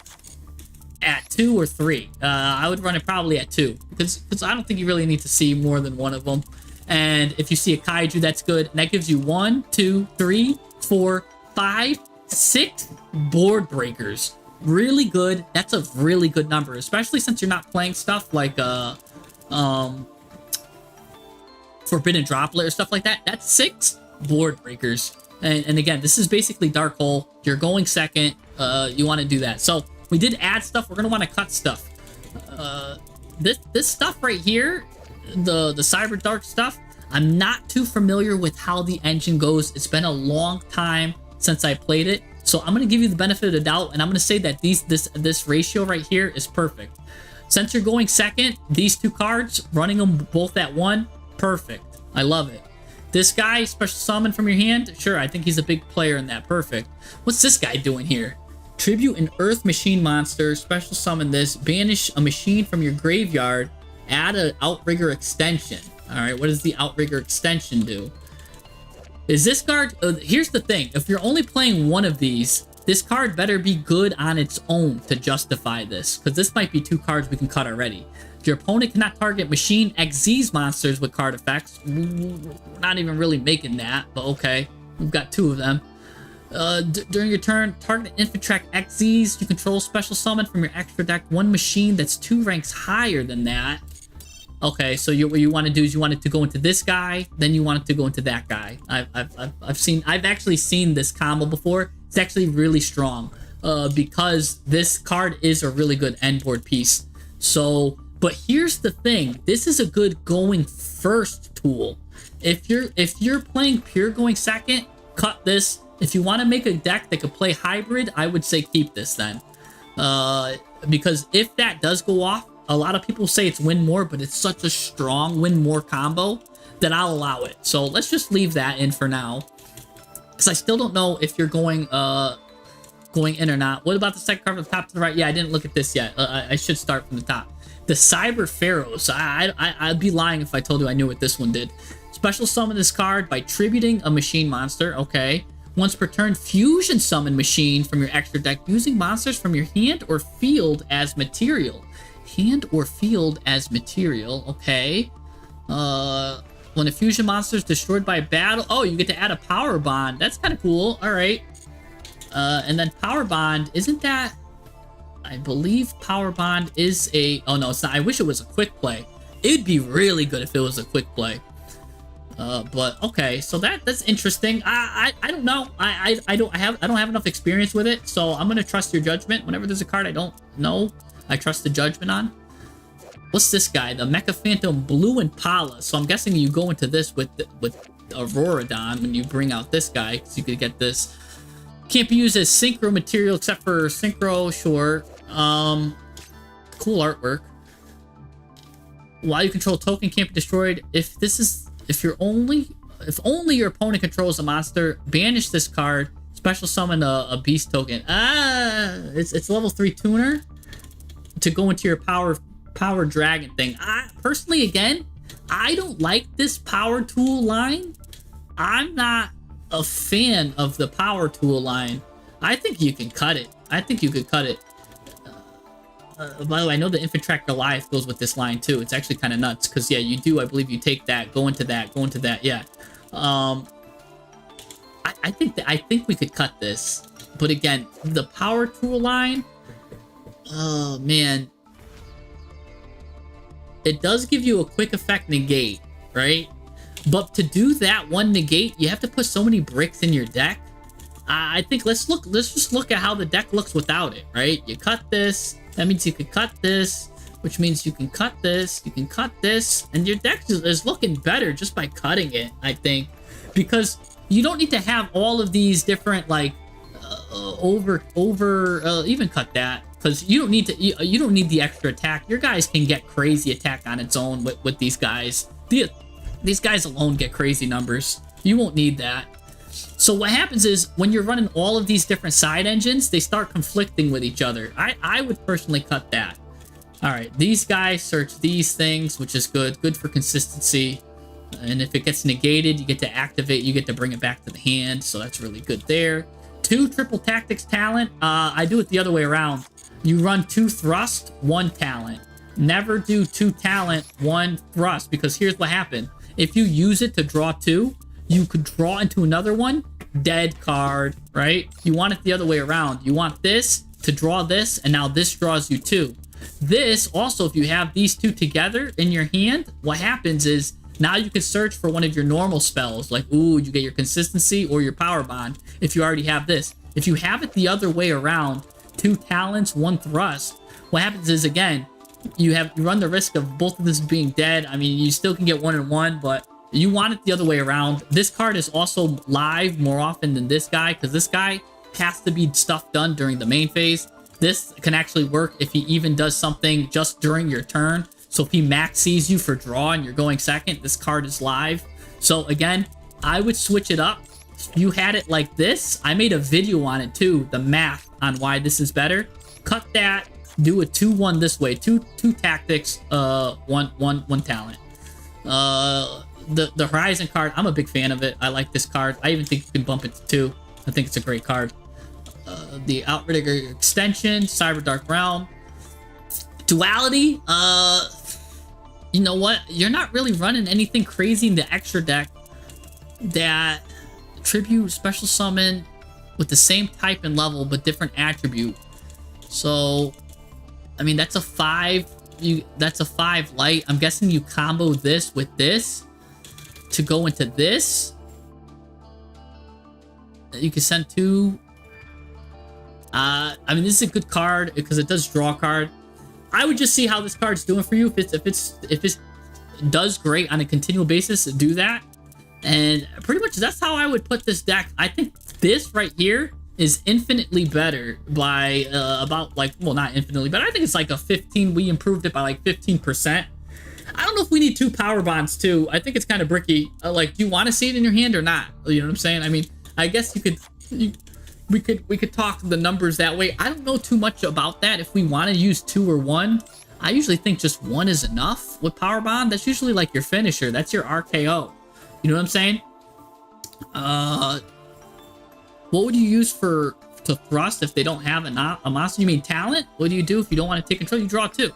at 2 or 3. I would run it probably at 2 because I don't think you really need to see more than one of them. And if you see a Kaiju, that's good. And that gives you 1, 2, 3, 4, 5, 6 board breakers. Really good. That's a really good number, especially since you're not playing stuff like Forbidden Droplet or stuff like that. That's 6 board breakers. And again, this is basically Dark Hole. You're going second. You want to do that. So we did add stuff. We're going to want to cut stuff. This stuff right here, the Cyber Dark stuff, I'm not too familiar with how the engine goes. It's been a long time since I played it. So I'm going to give you the benefit of the doubt, and I'm going to say that this ratio right here is perfect. Since you're going second, these 2 cards, running them both at 1, perfect. I love it. This guy, special summon from your hand, sure, I think he's a big player in that, perfect. What's this guy doing here? Tribute an Earth Machine monster, special summon this, banish a machine from your graveyard, add an Outrigger extension. Alright, what does the Outrigger extension do? Is this card... here's the thing. If you're only playing one of these, this card better be good on its own to justify this. Because this might be 2 cards we can cut already. Your opponent cannot target Machine XZ's monsters with card effects. We're not even really making that, but okay. We've got 2 of them. During your turn, target Infantrak XZs. You control special summon from your extra deck 1 machine that's 2 ranks higher than that. Okay, so what you want to do is you want it to go into this guy, then you want it to go into that guy. I've actually seen this combo before. It's actually really strong because this card is a really good end board piece. So, but here's the thing: this is a good going first tool. If you're playing pure going second, cut this. If you want to make a deck that could play hybrid, I would say keep this then, because if that does go off. A lot of people say it's win more, but it's such a strong win more combo that I'll allow it. So let's just leave that in for now, because I still don't know if you're going in or not. What about the second card from the top to the right? Yeah, I didn't look at this yet. I should start from the top. The Cyber Pharaohs. I'd be lying if I told you I knew what this one did. Special summon this card by tributing a machine monster. Okay. Once per turn, fusion summon machine from your extra deck using monsters from your hand or field as material. Hand or field as material. Okay. When a fusion monster is destroyed by battle, oh, you get to add a power bond. That's kind of cool. All right. And then power bond, isn't that? I believe power bond is a. Oh no, it's not. I wish it was a quick play. It'd be really good if it was a quick play. But okay, so that's interesting. I don't know. I don't have enough experience with it, so I'm gonna trust your judgment. Whenever there's a card I don't know, I trust the judgment on. What's this guy? The Mecha Phantom Blue Impala. So I'm guessing you go into this with Auroradon when you bring out this guy, because you could get this. Can't be used as synchro material except for synchro. Sure. Cool artwork. While you control token, can't be destroyed. If only your opponent controls a monster, banish this card. Special summon a beast token. It's level 3 tuner. to go into your power dragon thing. I personally, again, I don't like this power tool line. I'm not a fan of the power tool line. I think you can cut it. I think you could cut it. By the way, I know the Infantrak Goliath goes with this line too. It's actually kind of nuts because yeah, you do. I believe you take that, go into that, go into that. Yeah. I think we could cut this, but again, the power tool line. Oh man, it does give you a quick effect negate, right? But to do that one negate, you have to put so many bricks in your deck. I think let's just look at how the deck looks without it, right? You cut this, that means you could cut this, which means you can cut this, you can cut this, and your deck is looking better just by cutting it, I think, because you don't need to have all of these different like even cut that, because you don't need to, you don't need the extra attack. Your guys can get crazy attack on its own with these guys. These guys alone get crazy numbers. You won't need that. So what happens is when you're running all of these different side engines, they start conflicting with each other. I would personally cut that. All right, these guys search these things, which is good for consistency. And if it gets negated, you get to activate, you get to bring it back to the hand. So that's really good there. 2 triple tactics talent. I do it the other way around. You run 2 thrust, 1 talent. Never do 2 talent, 1 thrust, because here's what happened. If you use it to draw 2, you could draw into another one, dead card, right? You want it the other way around. You want this to draw this, and now this draws you 2. This, also, if you have these 2 together in your hand, what happens is now you can search for one of your normal spells, like, ooh, you get your consistency or your power bond if you already have this. If you have it the other way around, 2 talents, 1 thrust, what happens is, again, you run the risk of both of this being dead. I mean, you still can get 1 and 1, but you want it the other way around. This card is also live more often than this guy, because this guy has to be stuff done during the main phase. This can actually work if he even does something just during your turn. So if he max sees you for draw and you're going second, this card is live. So again, I would switch it up. If you had it like this, I made a video on it too, the math on why this is better. Cut that, do a 2-1 this way, two tactics, one talent. The Horizon card, I'm a big fan of it. I like this card. I even think you can bump it to 2. I think it's a great card. The Outrigger extension, Cyber Dark Realm. Duality, you know what? You're not really running anything crazy in the extra deck that tribute, special summon with the same type and level but different attribute. So, I mean, that's a 5. That's a 5 light. I'm guessing you combo this with this to go into this. You can send 2. I mean, this is a good card because it does draw a card. I would just see how this card's doing for you. If it does great on a continual basis, do that. And pretty much that's how I would put this deck. I think this right here is infinitely better by about like, well, not infinitely, but I think it's like a 15. We improved it by like 15%. I don't know if we need 2 power bonds too. I think it's kind of bricky. Like, do you want to see it in your hand or not? You know what I'm saying? I mean, I guess we could talk the numbers that way. I don't know too much about that. If we want to use 2 or 1, I usually think just 1 is enough with power bond. That's usually like your finisher. That's your RKO. You know what I'm saying? What would you use to thrust if they don't have a monster? You mean talent? What do you do if you don't want to take control? You draw 2.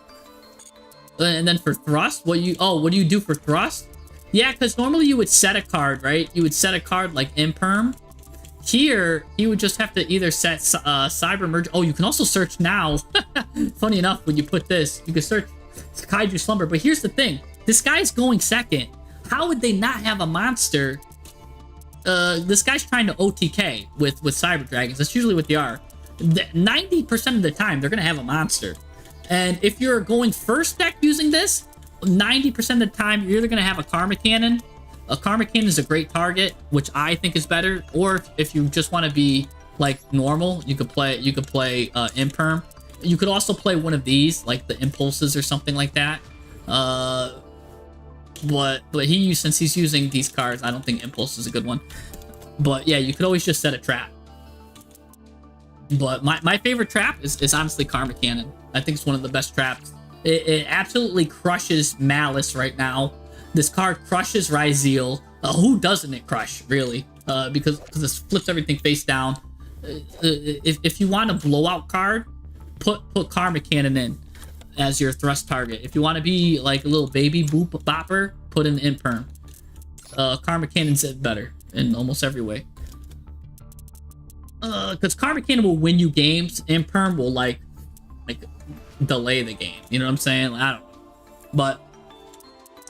And then for thrust, what do you do for thrust? Yeah, because normally you would set a card, right? You would set a card like Imperm. Here, you would just have to either set Cyber Merge. Oh, you can also search now. Funny enough, when you put this, you can search Kaiju Slumber. But here's the thing. This guy's going second. How would they not have a monster? This guy's trying to OTK with Cyber Dragons. That's usually what they are. 90% of the time, they're going to have a monster. And if you're going first deck using this, 90% of the time, you're either going to have a Karma Cannon. A Karma Cannon is a great target, which I think is better. Or if you just want to be like normal, you could play Imperm. You could also play one of these, like the Impulses or something like that. But since he's using these cards, I don't think Impulse is a good one. But yeah, you could always just set a trap. But my favorite trap is honestly Karma Cannon. I think it's one of the best traps. It absolutely crushes Malice right now. This card crushes Ryzeal. Who doesn't it crush, really? Because this flips everything face down. If you want a blowout card, put Karma Cannon in as your thrust target. If you want to be like a little baby boop bopper, put in Imperm. Karma Cannon's better in almost every way. Because Karma Cannon will win you games. Imperm will like delay the game. You know what I'm saying? I don't know. But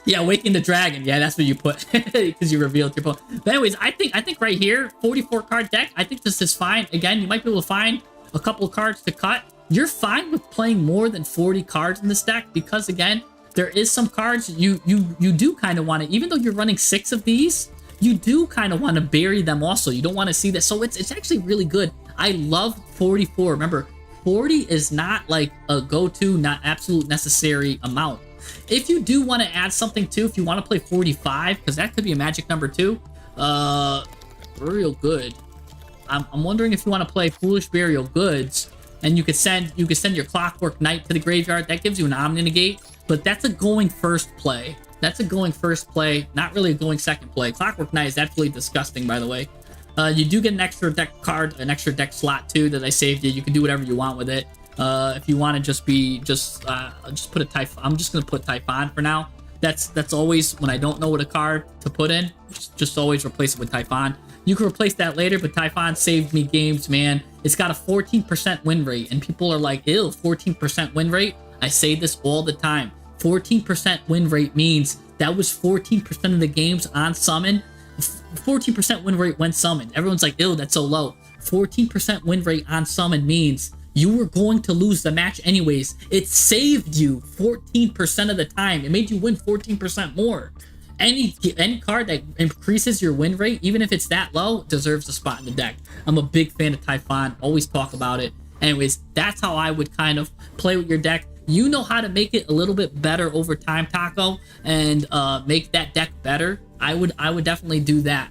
yeah, Waking the Dragon. Yeah, that's what you put because you revealed your opponent. But anyways, I think right here, 44 card deck. I think this is fine. Again, you might be able to find a couple of cards to cut. You're fine with playing more than 40 cards in this deck because again, there is some cards you do kind of want to, even though you're running 6 of these, you do kind of want to bury them also. You don't want to see that. So it's actually really good. I love 44. Remember, 40 is not like a go-to, not absolute necessary amount. If you do want to add something too, if you want to play 45, because that could be a magic number too, real good. I'm wondering if you want to play Foolish Burial Goods, and you could send your Clockwork Knight to the graveyard. That gives you an Omni Negate, but that's a going first play. That's a going first play, not really a going second play. Clockwork Knight is absolutely disgusting, by the way. You do get an extra deck card, an extra deck slot too that I saved you. You can do whatever you want with it. If you want to just put a Typhon. I'm just gonna put Typhon for now. That's always when I don't know what a card to put in. Just always replace it with Typhon. You can replace that later, but Typhon saved me games, man. It's got a 14% win rate, and people are like, ew, 14% win rate? I say this all the time. 14% win rate means that was 14% of the games on summon. 14% win rate when summoned. Everyone's like, ew, that's so low. 14% win rate on summon means you were going to lose the match anyways. It saved you 14% of the time. It made you win 14% more. Any card that increases your win rate, even if it's that low, deserves a spot in the deck. I'm a big fan of Typhon. Always talk about it. Anyways, that's how I would kind of play with your deck. You know how to make it a little bit better over time, Taco, and make that deck better. I would definitely do that.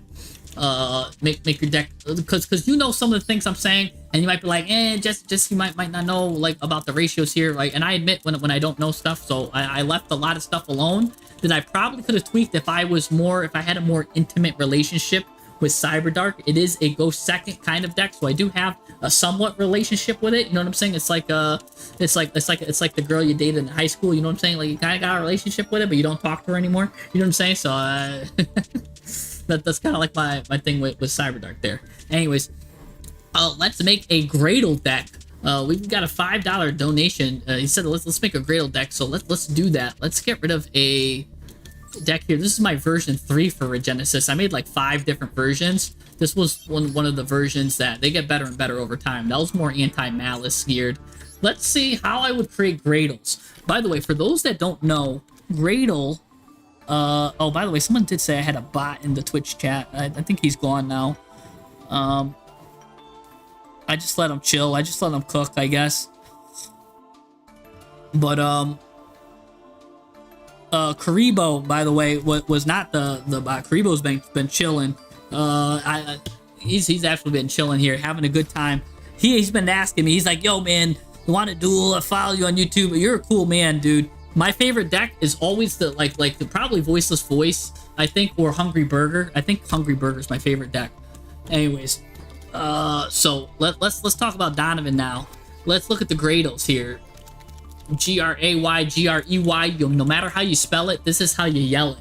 Make your deck, because you know some of the things I'm saying, and you might be like, just you might not know like about the ratios here, like. And I admit when I don't know stuff, so I left a lot of stuff alone that I probably could have tweaked if I had a more intimate relationship with Cyberdark. It is a go second kind of deck, so I do have a somewhat relationship with it. You know what I'm saying? It's like the girl you dated in high school. You know what I'm saying? Like you kind of got a relationship with it, but you don't talk to her anymore. You know what I'm saying? So that's kind of like my thing with Cyberdark there. Anyways, let's make a Gradle deck. We've got a $5 donation. He said let's make a Gradle deck, so let's do that. Let's get rid of a deck here. This is my version 3 for Regenesis. I made like 5 different versions. This was one of the versions that they get better and better over time. That was more anti-malice geared. Let's see how I would create Gradles. By the way, for those that don't know, Gradle. Oh, by the way, someone did say I had a bot in the Twitch chat. I think he's gone now. I just let him chill. I just let him cook, I guess. But Karibo, by the way, was not the bot. Karibo's been chilling. He's actually been chilling here, having a good time. He's been asking me. He's like, "Yo, man, you want to duel? I follow you on YouTube. You're a cool man, dude." My favorite deck is always the probably Voiceless Voice, I think, or Hungry Burger. I think Hungry Burger is my favorite deck. Anyways, so let's talk about Donovan now. Let's look at the Gradles here. Gray, Grey. No matter how you spell it, this is how you yell it.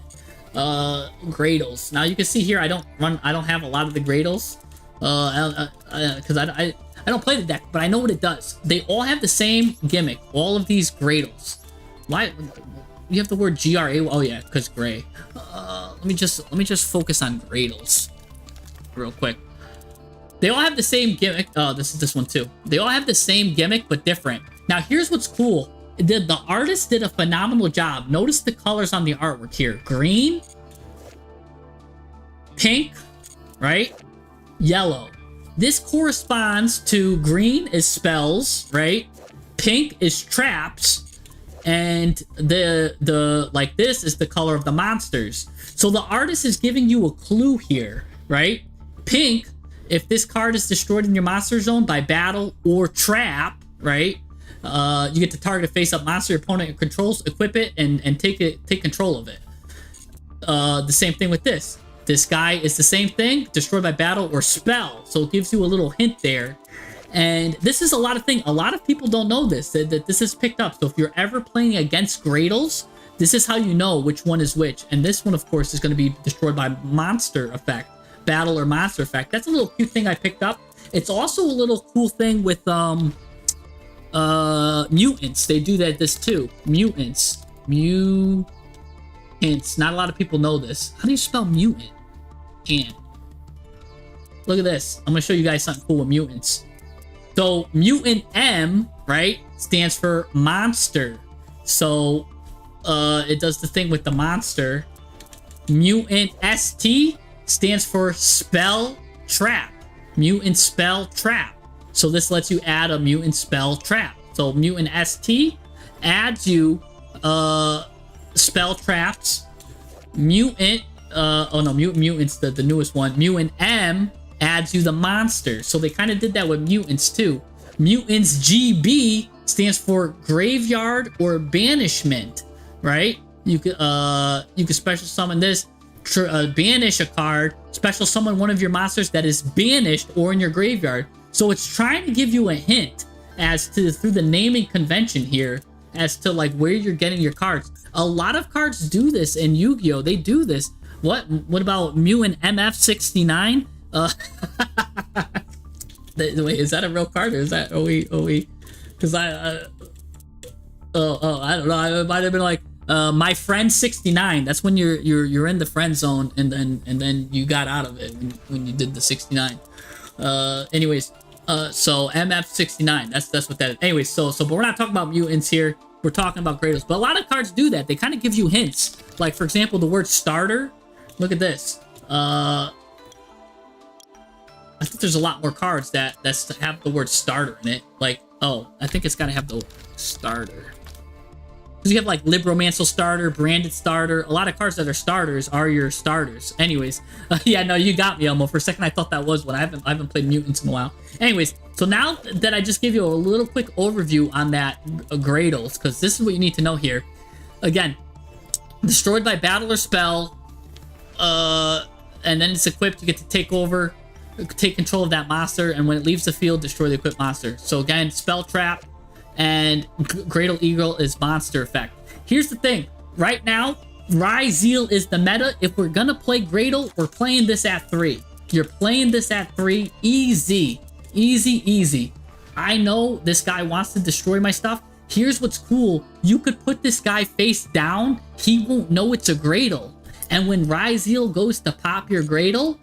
Gradles. Now you can see here I don't have a lot of the Gradles, because I don't play the deck, but I know what it does. They all have the same gimmick. All of these Gradles. Why you have the word GRA? Oh yeah, because gray. Let me just focus on Gradles real quick. They all have the same gimmick. Oh, this one too. They all have the same gimmick but different. Now here's what's cool. The artist did a phenomenal job. Notice the colors on the artwork here. Green, pink, right? Yellow. This corresponds to green is spells, right? Pink is traps. And the like this is the color of the monsters. So the artist is giving you a clue here, right? Pink if this card is destroyed in your monster zone by battle or trap, right? You get to target a face-up monster your opponent controls, equip it, and take control of it. The same thing with this. This guy is the same thing, destroyed by battle or spell. So it gives you a little hint there. And this is a lot of things. A lot of people don't know this, that this is picked up. So if you're ever playing against Gradles, this is how you know which one is which. And this one, of course, is going to be destroyed by monster effect, battle or monster effect. That's a little cute thing I picked up. It's also a little cool thing with mutants. They do this too. Mutants. Not a lot of people know this. How do you spell mutant? Can't. Look at this. I'm gonna show you guys something cool with mutants. So mutant M, right, stands for monster. So it does the thing with the monster. Mutant ST stands for spell trap. Mutant spell trap. So this lets you add a mutant spell trap. So mutant ST adds you spell traps. Mutant mutant's the newest one. Mutant M adds you the monster. So they kind of did that with mutants too. Mutants GB stands for graveyard or banishment, right? You could special summon this, banish a card, special summon one of your monsters that is banished or in your graveyard. So it's trying to give you a hint as to, through the naming convention here, as to like where you're getting your cards. A lot of cards do this in Yu-Gi-Oh! They do this. What about Mutant MF69? Wait, is that a real card or is that OE? Because I don't know. It might have been like my friend 69. That's when you're in the friend zone and then you got out of it when you did the 69. Anyways, so MF69. That's what that is. Anyways, but we're not talking about mutants here. We're talking about Gradles. But a lot of cards do that. They kind of give you hints. Like for example, the word starter. Look at this. I think there's a lot more cards that have the word starter in it. Like, oh, I think it's got to have the starter. Because you have like Libromancer starter, branded starter. A lot of cards that are starters are your starters. Anyways, yeah, no, you got me, Elmo. For a second, I thought that was one. I haven't played mutants in a while. Anyways, so now that I just gave you a little quick overview on that Gradles, because this is what you need to know here. Again, destroyed by battle or spell, and then it's equipped. You get to take control of that monster, and when it leaves the field, destroy the equipped monster. So again, spell trap, and Gradle Eagle is monster effect. Here's the thing. Right now, Ryzeal is the meta. If we're gonna play Gradle, we're playing this at 3. You're playing this at 3. Easy. Easy. I know this guy wants to destroy my stuff. Here's what's cool. You could put this guy face down. He won't know it's a Gradle. And when Ryzeal goes to pop your Gradle,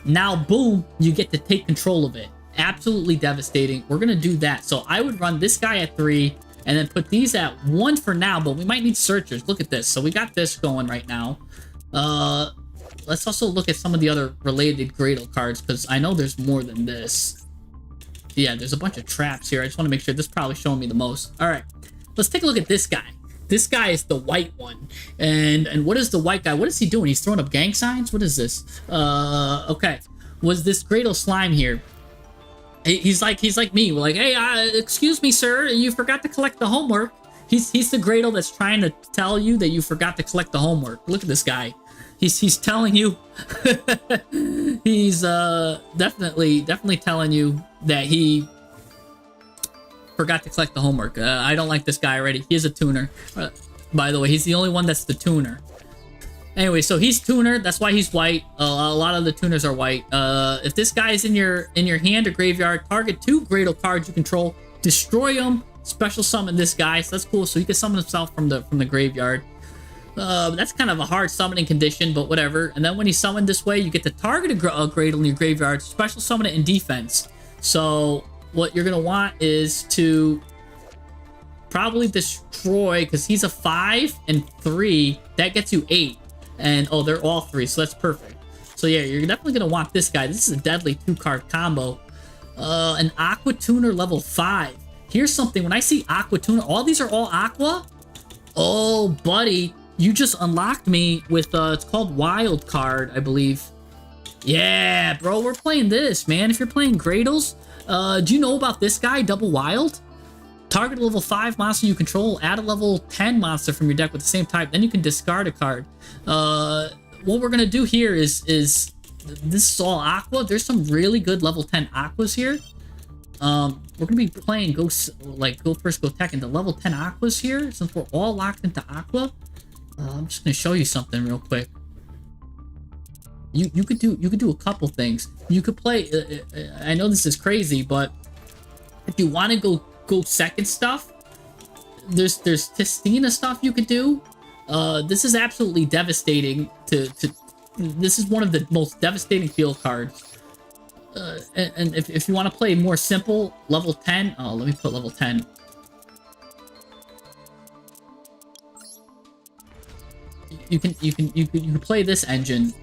now boom, you get to take control of it. Absolutely devastating. We're gonna do that. So I would run this guy at 3 and then put these at 1 for now, but we might need searchers. Look at this. So we got this going right now. Let's also look at some of the other related Gradle cards, because I know there's more than this. Yeah, there's a bunch of traps here. I just want to make sure this is probably showing me the most. All right, let's take a look at this guy. This guy is the white one. And what is the white guy? What is he doing? He's throwing up gang signs? What is this? Okay. Was this Gradle slime here? He's like me. We're like, hey, excuse me, sir. You forgot to collect the homework. He's the Gradle that's trying to tell you that you forgot to collect the homework. Look at this guy. He's telling you. He's definitely telling you that he forgot to collect the homework. I don't like this guy already. He is a tuner. By the way, he's the only one that's the tuner. Anyway, so he's tuner. That's why he's white. A lot of the tuners are white. If this guy is in your hand or graveyard, target 2 Gradle cards you control, destroy them, special summon this guy. So that's cool. So he can summon himself from the graveyard. That's kind of a hard summoning condition, but whatever. And then when he's summoned this way, you get to target a Gradle in your graveyard, special summon it in defense. So what you're gonna want is to probably destroy, because he's a 5 and 3. That gets you 8. And oh, they're all 3, so that's perfect. So yeah, you're definitely gonna want this guy. This is a deadly 2-card combo. An Aqua Tuner level 5. Here's something. When I see Aqua Tuner, all these are all Aqua. Oh, buddy, you just unlocked me with it's called Wild Card, I believe. Yeah, bro, we're playing this, man. If you're playing Gradles, do you know about this guy, Double Wild? Target a level 5 monster you control, add a level 10 monster from your deck with the same type, then you can discard a card. What we're gonna do here is this is all Aqua. There's some really good level 10 Aquas here. We're gonna be playing Go First, Go Tech into level 10 Aquas here, since we're all locked into Aqua. I'm just gonna show you something real quick. You could do a couple things. You could play. I know this is crazy, but if you want to go second stuff, there's Tistina stuff you could do. This is absolutely devastating. This is one of the most devastating field cards. And if you want to play more simple, level 10. Oh, let me put level 10. You can play this engine.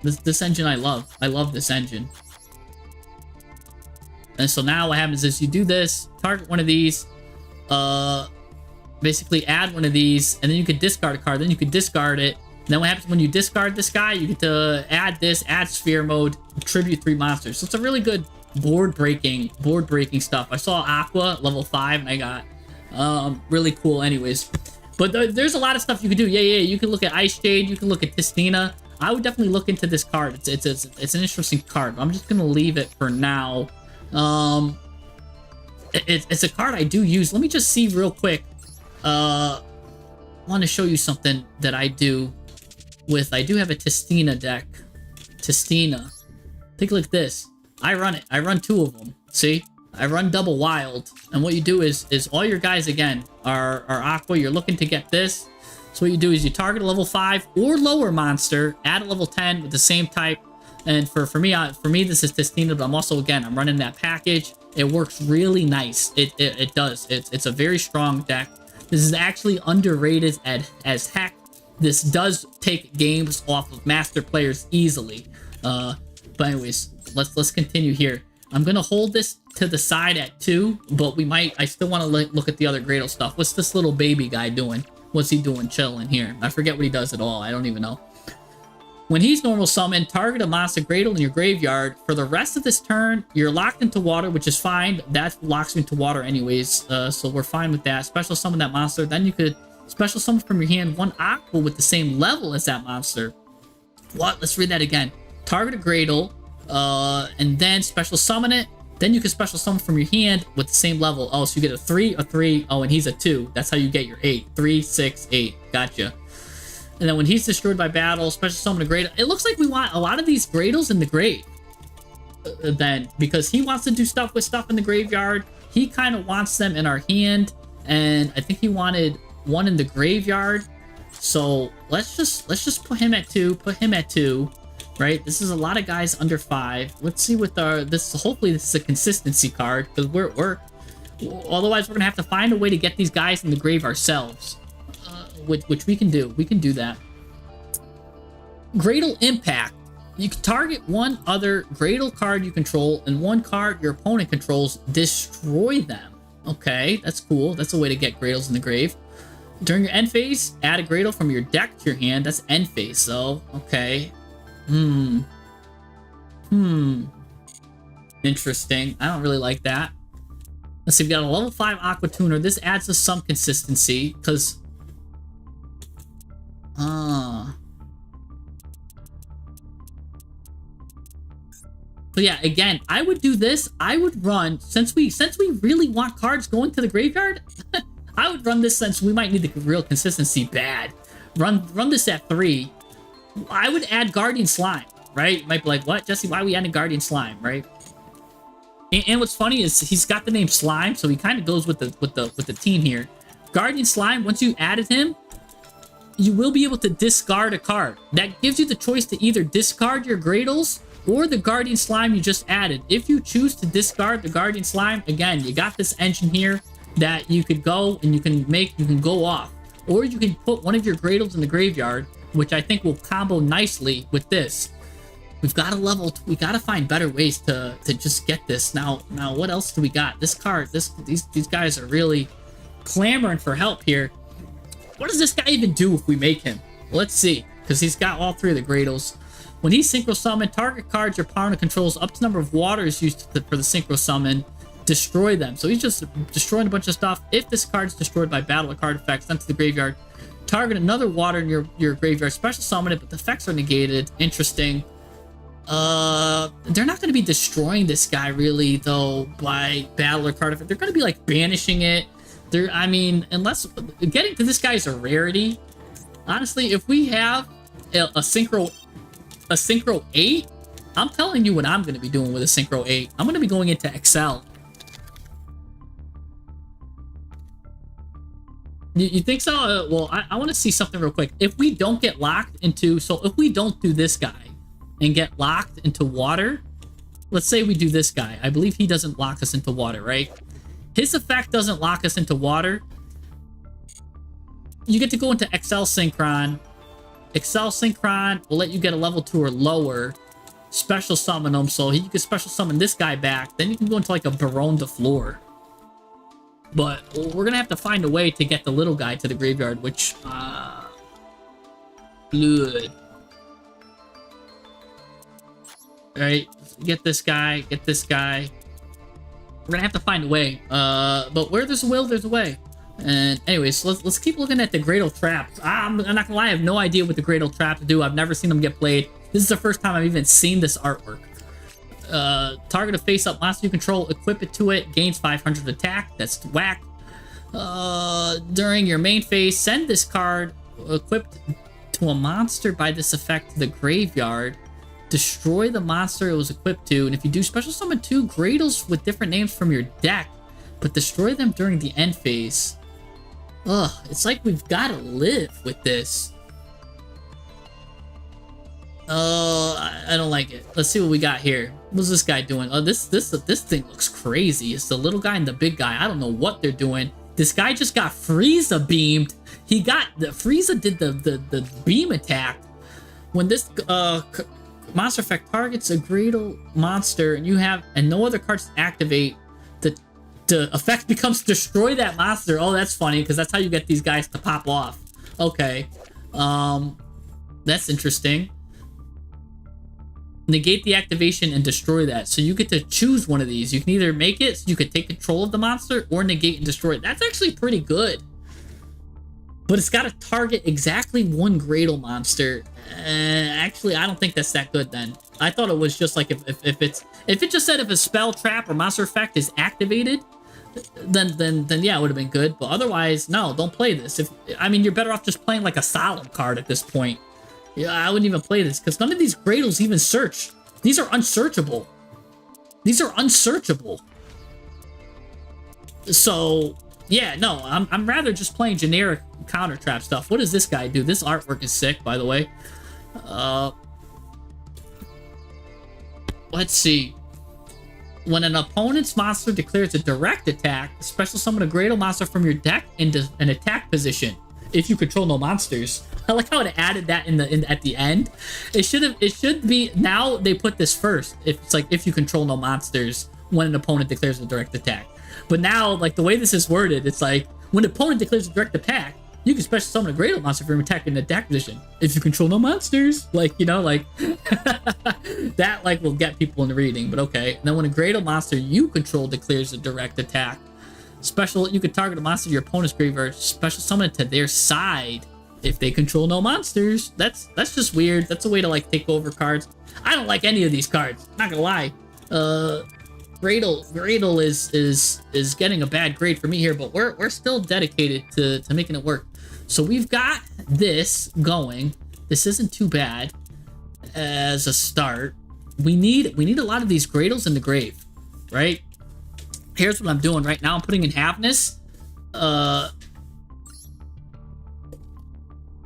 This engine I love. I love this engine. And so now what happens is you do this, target one of these, basically add one of these, and then you can discard a card. Then you can discard it. And then what happens when you discard this guy, you get to add this, add sphere mode, tribute 3 monsters. So it's a really good board breaking stuff. I saw Aqua level 5 and I got really cool anyways. But there's a lot of stuff you can do. Yeah, you can look at Ice Shade, you can look at Tistina. I would definitely look into this card. It's an interesting card. I'm just gonna leave it for now. It's a card I do use. Let me just see real quick. I want to show you something that I do with. I do have a Tistina deck. Tistina. Take a look at this. I run it. I run 2 of them. See? I run Double Wild. And what you do is all your guys again are Aqua. You're looking to get this. So what you do is you target a level 5 or lower monster, add a level 10 with the same type. And for me, this is Tistina, but I'm running that package. It works really nice. It does. It's a very strong deck. This is actually underrated as heck. This does take games off of master players easily. But anyways, let's continue here. I'm gonna hold this to the side at 2, but I still want to look at the other Gradle stuff. What's this little baby guy doing? What's he doing chilling here? I forget what he does at all. I don't even know. When he's normal summon, target a monster Gradle in your graveyard. For the rest of this turn, you're locked into water, which is fine. That locks me into water anyways, so we're fine with that. Special summon that monster. Then you could special summon from your hand 1 Aqua with the same level as that monster. What? Let's read that again. Target a Gradle, and then special summon it. Then you can special summon from your hand with the same level. Oh, so you get a 3, a 3. Oh, and he's a 2. That's how you get your 8. 3, 6, 8. Gotcha. And then when he's destroyed by battle, special summon a Gradle. It looks like we want a lot of these Gradles in the grave. Then, because he wants to do stuff with stuff in the graveyard. He kind of wants them in our hand. And I think he wanted 1 in the graveyard. So let's just put him at 2. Put him at 2. Right? This is a lot of guys under 5. Let's see with this. Hopefully this is a consistency card, because otherwise we're gonna have to find a way to get these guys in the grave ourselves, which we can do. We can do that. Gradle Impact. You can target 1 other Gradle card you control and 1 card your opponent controls. Destroy them. Okay, that's cool. That's a way to get Gradles in the grave. During your end phase, add a Gradle from your deck to your hand. That's end phase. So okay. Interesting. I don't really like that. Let's see, we got a level 5 Aqua Tuner. This adds us some consistency, because but yeah, again, I would do this. I would run, since we really want cards going to the graveyard, I would run this, since we might need the real consistency bad. Run this at 3. I would add Guardian Slime, right? You might be like, what, Jesse, why are we adding Guardian Slime, right? And what's funny is he's got the name Slime, so he kind of goes with the team here. Guardian Slime, once you added him, you will be able to discard a card. That gives you the choice to either discard your Gradles or the Guardian Slime you just added. If you choose to discard the Guardian Slime, again, you got this engine here that you could go and you can go off. Or you can put one of your Gradles in the graveyard, which I think will combo nicely with this. We've got we gotta find better ways to just get this. Now what else do we got? This card, these guys are really clamoring for help here. What does this guy even do if we make him? Let's see, because he's got all 3 of the Gradles. When he synchro summon, target cards your opponent controls up to the number of waters used for the synchro summon. Destroy them. So he's just destroying a bunch of stuff. If this card is destroyed by battle or card effects sent to the graveyard, target another water in your graveyard, special summon it, but the effects are negated. Interesting. They're not going to be destroying this guy really though by battle or card effect. They're going to be like banishing it. I mean, unless getting to this guy is a rarity. Honestly, if we have a synchro 8, I'm telling you what I'm going to be doing with a synchro 8. I'm going to be going into Excel. You think so? Well, I want to see something real quick. If we don't get locked into, so if we don't do this guy and get locked into water, let's say we do this guy. I believe he doesn't lock us into water, right? His effect doesn't lock us into water. You get to go into Excel Synchron. Excel Synchron will let you get a level 2 or lower. Special summon him, so you can special summon this guy back. Then you can go into like a Baron de Fleur. But we're gonna have to find a way to get the little guy to the graveyard, which good. Alright, get this guy, get this guy. We're gonna have to find a way. But where there's a will, there's a way. And anyways, let's keep looking at the Gradle traps. I'm not gonna lie, I have no idea what the Gradle traps do. I've never seen them get played. This is the first time I've even seen this artwork. Target a face-up monster you control, equip it to it, gains 500 attack. That's whack. During your main phase, send this card equipped to a monster by this effect to the graveyard. Destroy the monster it was equipped to, and if you do, special summon 2 Gradles with different names from your deck, but destroy them during the end phase. Ugh, it's like we've got to live with this. I don't like it. Let's see what we got here. What's this guy doing? Oh, this thing looks crazy. It's the little guy and the big guy. I don't know what they're doing. This guy just got Frieza beamed. He got the Frieza did the beam attack. When this monster effect targets a Gradle monster and no other cards activate, the effect becomes destroy that monster. Oh, that's funny because that's how you get these guys to pop off. Okay, that's interesting. Negate the activation and destroy that. So you get to choose one of these. You can either make it so you can take control of the monster or negate and destroy it. That's actually pretty good. But it's got to target exactly one Gradle monster. Actually, I don't think that's that good then. I thought it was just like if it just said if a spell, trap, or monster effect is activated, then yeah, it would have been good. But otherwise, no, don't play this. I mean, you're better off just playing like a solemn card at this point. Yeah, I wouldn't even play this because none of these Gradles even search. These are unsearchable. These are unsearchable. So yeah, no, I'm rather just playing generic counter trap stuff. What does this guy do? This artwork is sick, by the way. Let's see. When an opponent's monster declares a direct attack, special summon a Gradle monster from your deck into an attack position. If you control no monsters. I like how it added that at the end. It should be now they put this first. It's like if you control no monsters when an opponent declares a direct attack. But now, like the way this is worded, it's like when an opponent declares a direct attack, you can special summon a Gradle monster from attacking the attack position. If you control no monsters, like, you know, like that like will get people in the reading, but okay. And then when a Gradle monster you control declares a direct attack, you can target a monster in your opponent's graveyard, special summon it to their side if they control no monsters. That's just weird. That's a way to like take over cards. I don't like any of these cards, not gonna lie. Gradle is getting a bad grade for me here, but we're still dedicated to making it work. So we've got this going. This isn't too bad as a start. We need a lot of these Gradles in the grave, right? Here's what I'm doing right now. I'm putting in Havness.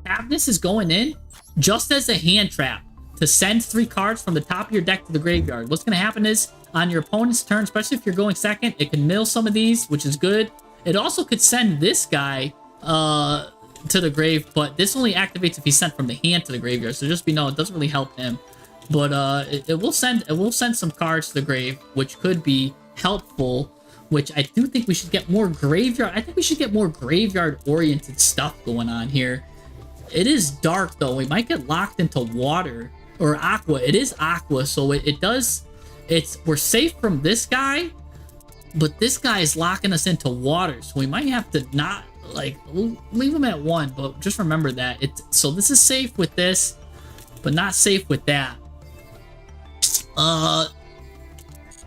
Havness is going in just as a hand trap to send 3 cards from the top of your deck to the graveyard. What's going to happen is on your opponent's turn, especially if you're going second, it can mill some of these, which is good. It also could send this guy to the grave, but this only activates if he's sent from the hand to the graveyard. So just it doesn't really help him. But it will send some cards to the grave, which could be helpful. Which I do think we should get more graveyard. I think we should get more graveyard-oriented stuff going on here. It is dark though. We might get locked into water. or aqua. It is aqua, so it does. We're safe from this guy, but this guy is locking us into water, so we might have to not like leave him at 1. But just remember that so this is safe with this, but not safe with that.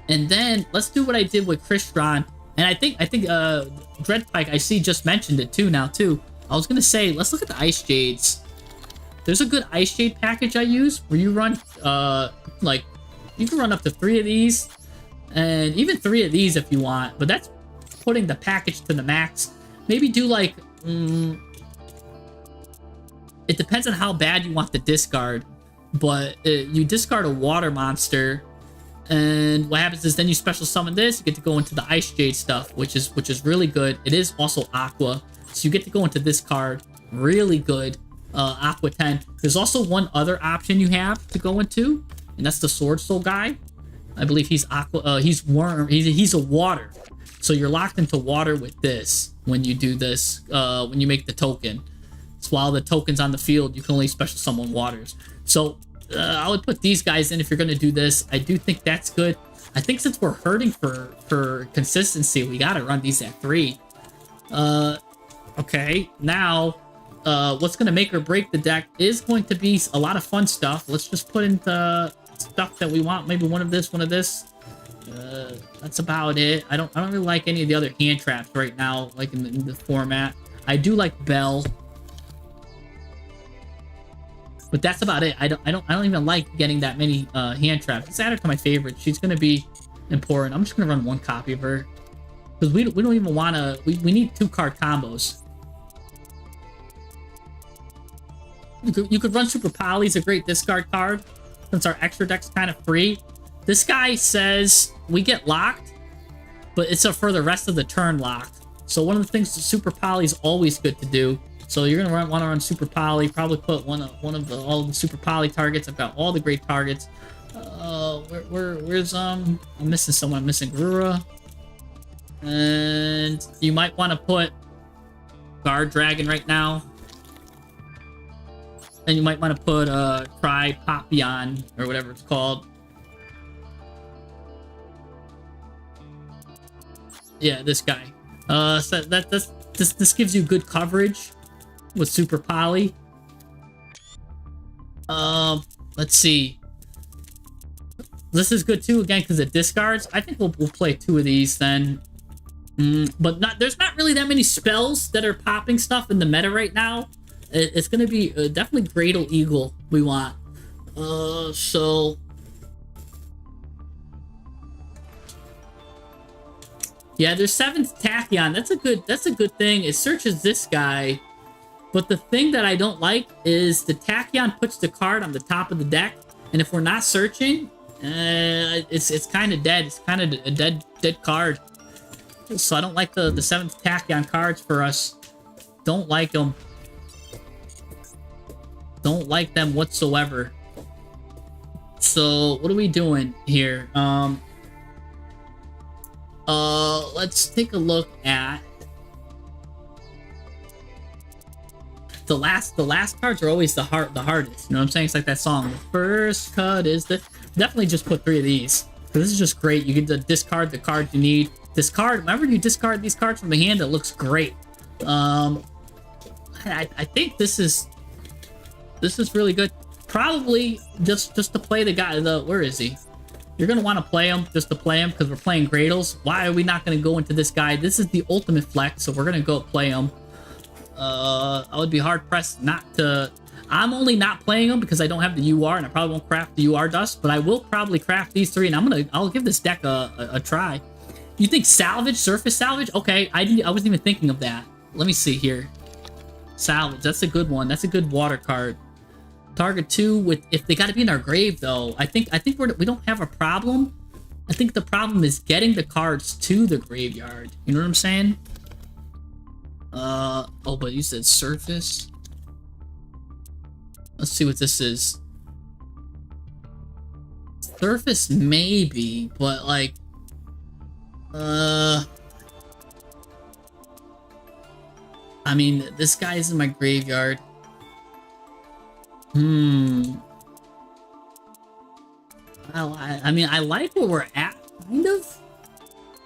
And then let's do what I did with Crystron. And I think Dreadpike, I see, just mentioned it too now too. I was gonna say, let's look at the Ice Jades. There's a good Ice Jade package I use where you run like you can run up to 3 of these, and even 3 of these if you want. But that's putting the package to the max. Maybe do like it depends on how bad you want the discard. But you discard a water monster. And what happens is then you special summon this, you get to go into the Ice Jade stuff, which is really good. It is also Aqua, so you get to go into this card, really good. Aqua 10. There's also one other option you have to go into, and that's the Sword Soul guy. I believe he's Aqua. He's Worm. He's a water, so you're locked into water with this when you do this. When you make the token, so while the token's on the field, you can only special summon waters. So I would put these guys in if you're going to do this. I do think that's good. I think since we're hurting for consistency, we got to run these at 3. Okay, now what's going to make or break the deck is going to be a lot of fun stuff. Let's just put in the stuff that we want. Maybe one of this, one of this. That's about it. I don't really like any of the other hand traps right now, like in the format. I do like Bell. But that's about it. I don't even like getting that many hand traps. Let's add her to my favorite. She's gonna be important. I'm just gonna run 1 copy of her because we don't even want to. We need 2 card combos. You could run Super Poly's a great discard card since our extra deck's kind of free. This guy says we get locked, but it's for the rest of the turn locked. So one of the things that Super Poly's always good to do. So you're gonna want to run Super Poly. Probably put all the Super Poly targets. I've got all the great targets. Where's I'm missing someone. I'm missing Grura. And you might want to put Guard Dragon right now. And you might want to put Cry Papillon or whatever it's called. Yeah, this guy. So this gives you good coverage with Super Poly. Let's see. This is good too, again, because it discards. I think we'll play 2 of these then. But there's not really that many spells that are popping stuff in the meta right now. It's going to be definitely Gradle Eagle we want. So... yeah, there's 7th Tachyon. That's a good thing. It searches this guy. But the thing that I don't like is the Tachyon puts the card on the top of the deck, and if we're not searching, it's kind of dead. It's kind of a dead card. So I don't like the 7th Tachyon cards for us. Don't like them. Don't like them whatsoever. So what are we doing here? Let's take a look at the last cards are always the hardest. You know what I'm saying? It's like that song. The first cut is definitely just put 3 of these. This is just great. You get to discard the card you need. Discard. Whenever you discard these cards from the hand, it looks great. I think this is really good. Probably just to play the guy. Where is he? You're gonna want to play him just to play him because we're playing Gradles. Why are we not gonna go into this guy? This is the ultimate flex, so we're gonna go play him. I would be hard pressed not to. I'm only not playing them because I don't have the UR, and I probably won't craft the UR dust, but I will probably craft these 3, and I'll give this deck a try. You think salvage, surface salvage? Okay, I wasn't even thinking of that. Let me see here. Salvage, that's a good one. That's a good water card. Target 2 with if they got to be in our grave though. I think we don't have a problem. I think the problem is getting the cards to the graveyard. You know what I'm saying? Oh, but you said surface. Let's see what this is. Surface maybe, but like I mean, this guy's in my graveyard. Well, I mean, I like where we're at, kind of.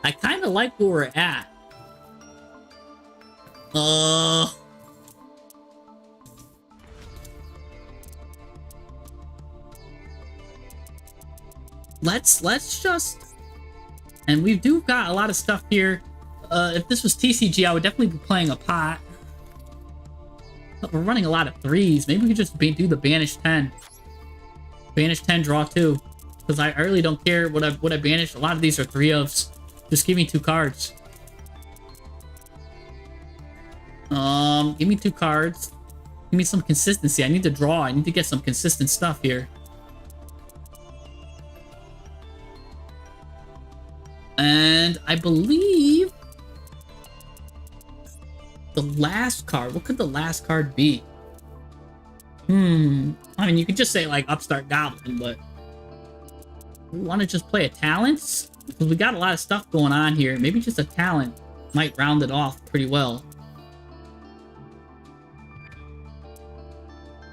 I kind of like where we're at. Let's just... And we do got a lot of stuff here. If this was TCG, I would definitely be playing a pot. But we're running a lot of 3s. Maybe we could just do the Banish 10. Banish 10, draw 2. Because I really don't care what I banish. A lot of these are 3-ofs. Just give me 2 cards. Give me 2 cards. Give me some consistency. I need to draw. I need to get some consistent stuff here. And I believe the last card. What could the last card be? I mean, you could just say like Upstart Goblin, but we want to just play a talents because we got a lot of stuff going on here. Maybe just a talent might round it off pretty well.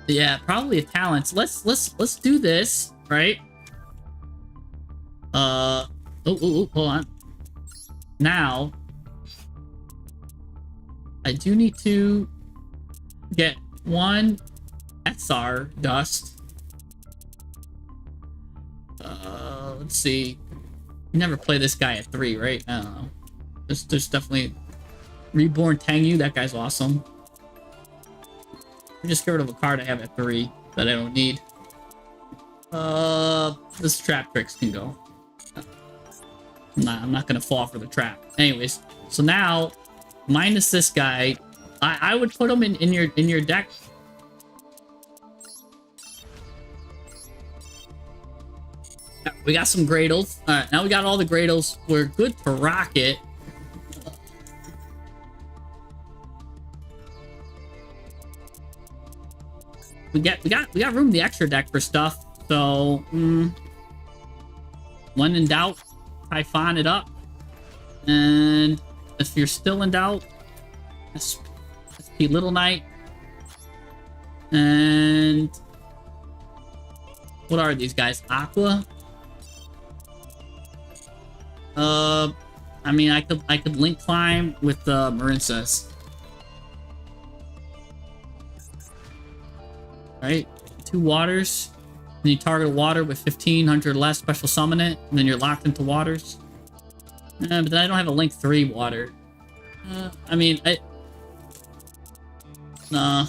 Yeah, probably a talents. Let's do this, right? Oh, hold on. Now, I do need to get 1 SR dust. Let's see. You never play this guy at 3, right? I don't know. There's definitely Reborn Tengu. That guy's awesome. Just get rid of a card I have at 3 that I don't need. This Trap Tricks can go. I'm not gonna fall for the trap. Anyways, so now minus this guy, I would put him in your deck. We got some Gradles. All right, now we got all the Gradles. We're good to rocket. We got room in the extra deck for stuff. So when in doubt, Typhon it up. And if you're still in doubt, SP Little Knight. And what are these guys? Aqua? I mean, I could link climb with Marincess. Right? 2 waters. Then you target a water with 1500 less, special summon it, and then you're locked into waters. But then I don't have a link 3 water. I mean, nah.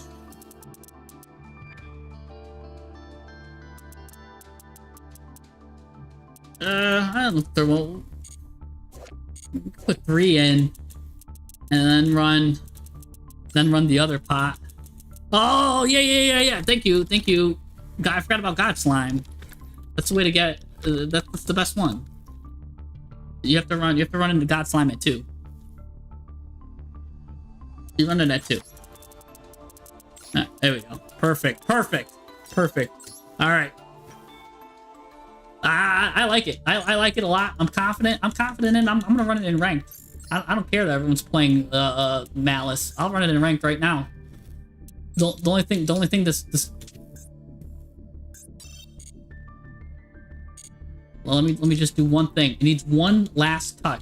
I don't know if there will. Put 3 in, and then run the other pot. Oh yeah. Thank you. God, I forgot about God Slime. That's the way to get. That's the best one. You have to run into God Slime at 2. You run it at 2. There we go. Perfect. All right. I like it. I like it a lot. I'm confident in. I'm gonna run it in ranked. I don't care that everyone's playing Malice. I'll run it in ranked right now. The only thing this. Well, let me just do one thing. It needs one last touch.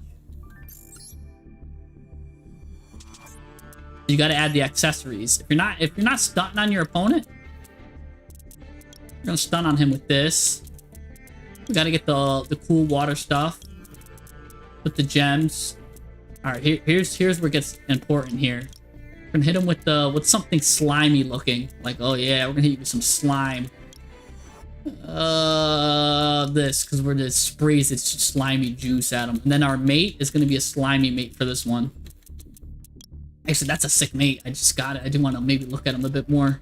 You got to add the accessories. If you're not stunting on your opponent, you're gonna stun on him with this. We got to get the cool water stuff with the gems. All right, here's where it gets important here. We're gonna hit him with something slimy looking. Like, oh yeah, we're gonna hit you with some slime. This, because we're just sprays its slimy juice at him. And then our mate is gonna be a slimy mate for this one. Actually, that's a sick mate. I just got it. I do want to maybe look at him a bit more.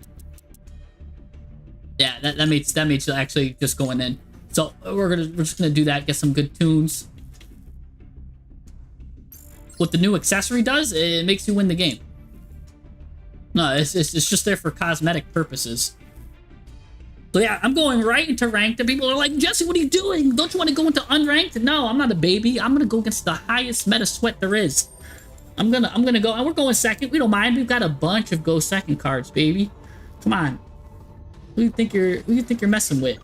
Yeah, that mate's actually just going in. So we're just gonna do that. Get some good tunes. What the new accessory does, it makes you win the game. No, it's just there for cosmetic purposes. So yeah, I'm going right into ranked, and people are like, Jesse, what are you doing? Don't you want to go into unranked? No, I'm not a baby. I'm gonna go against the highest meta sweat there is. I'm gonna go, and we're going second. We don't mind. We've got a bunch of go second cards, baby. Come on. Who do you think you're messing with?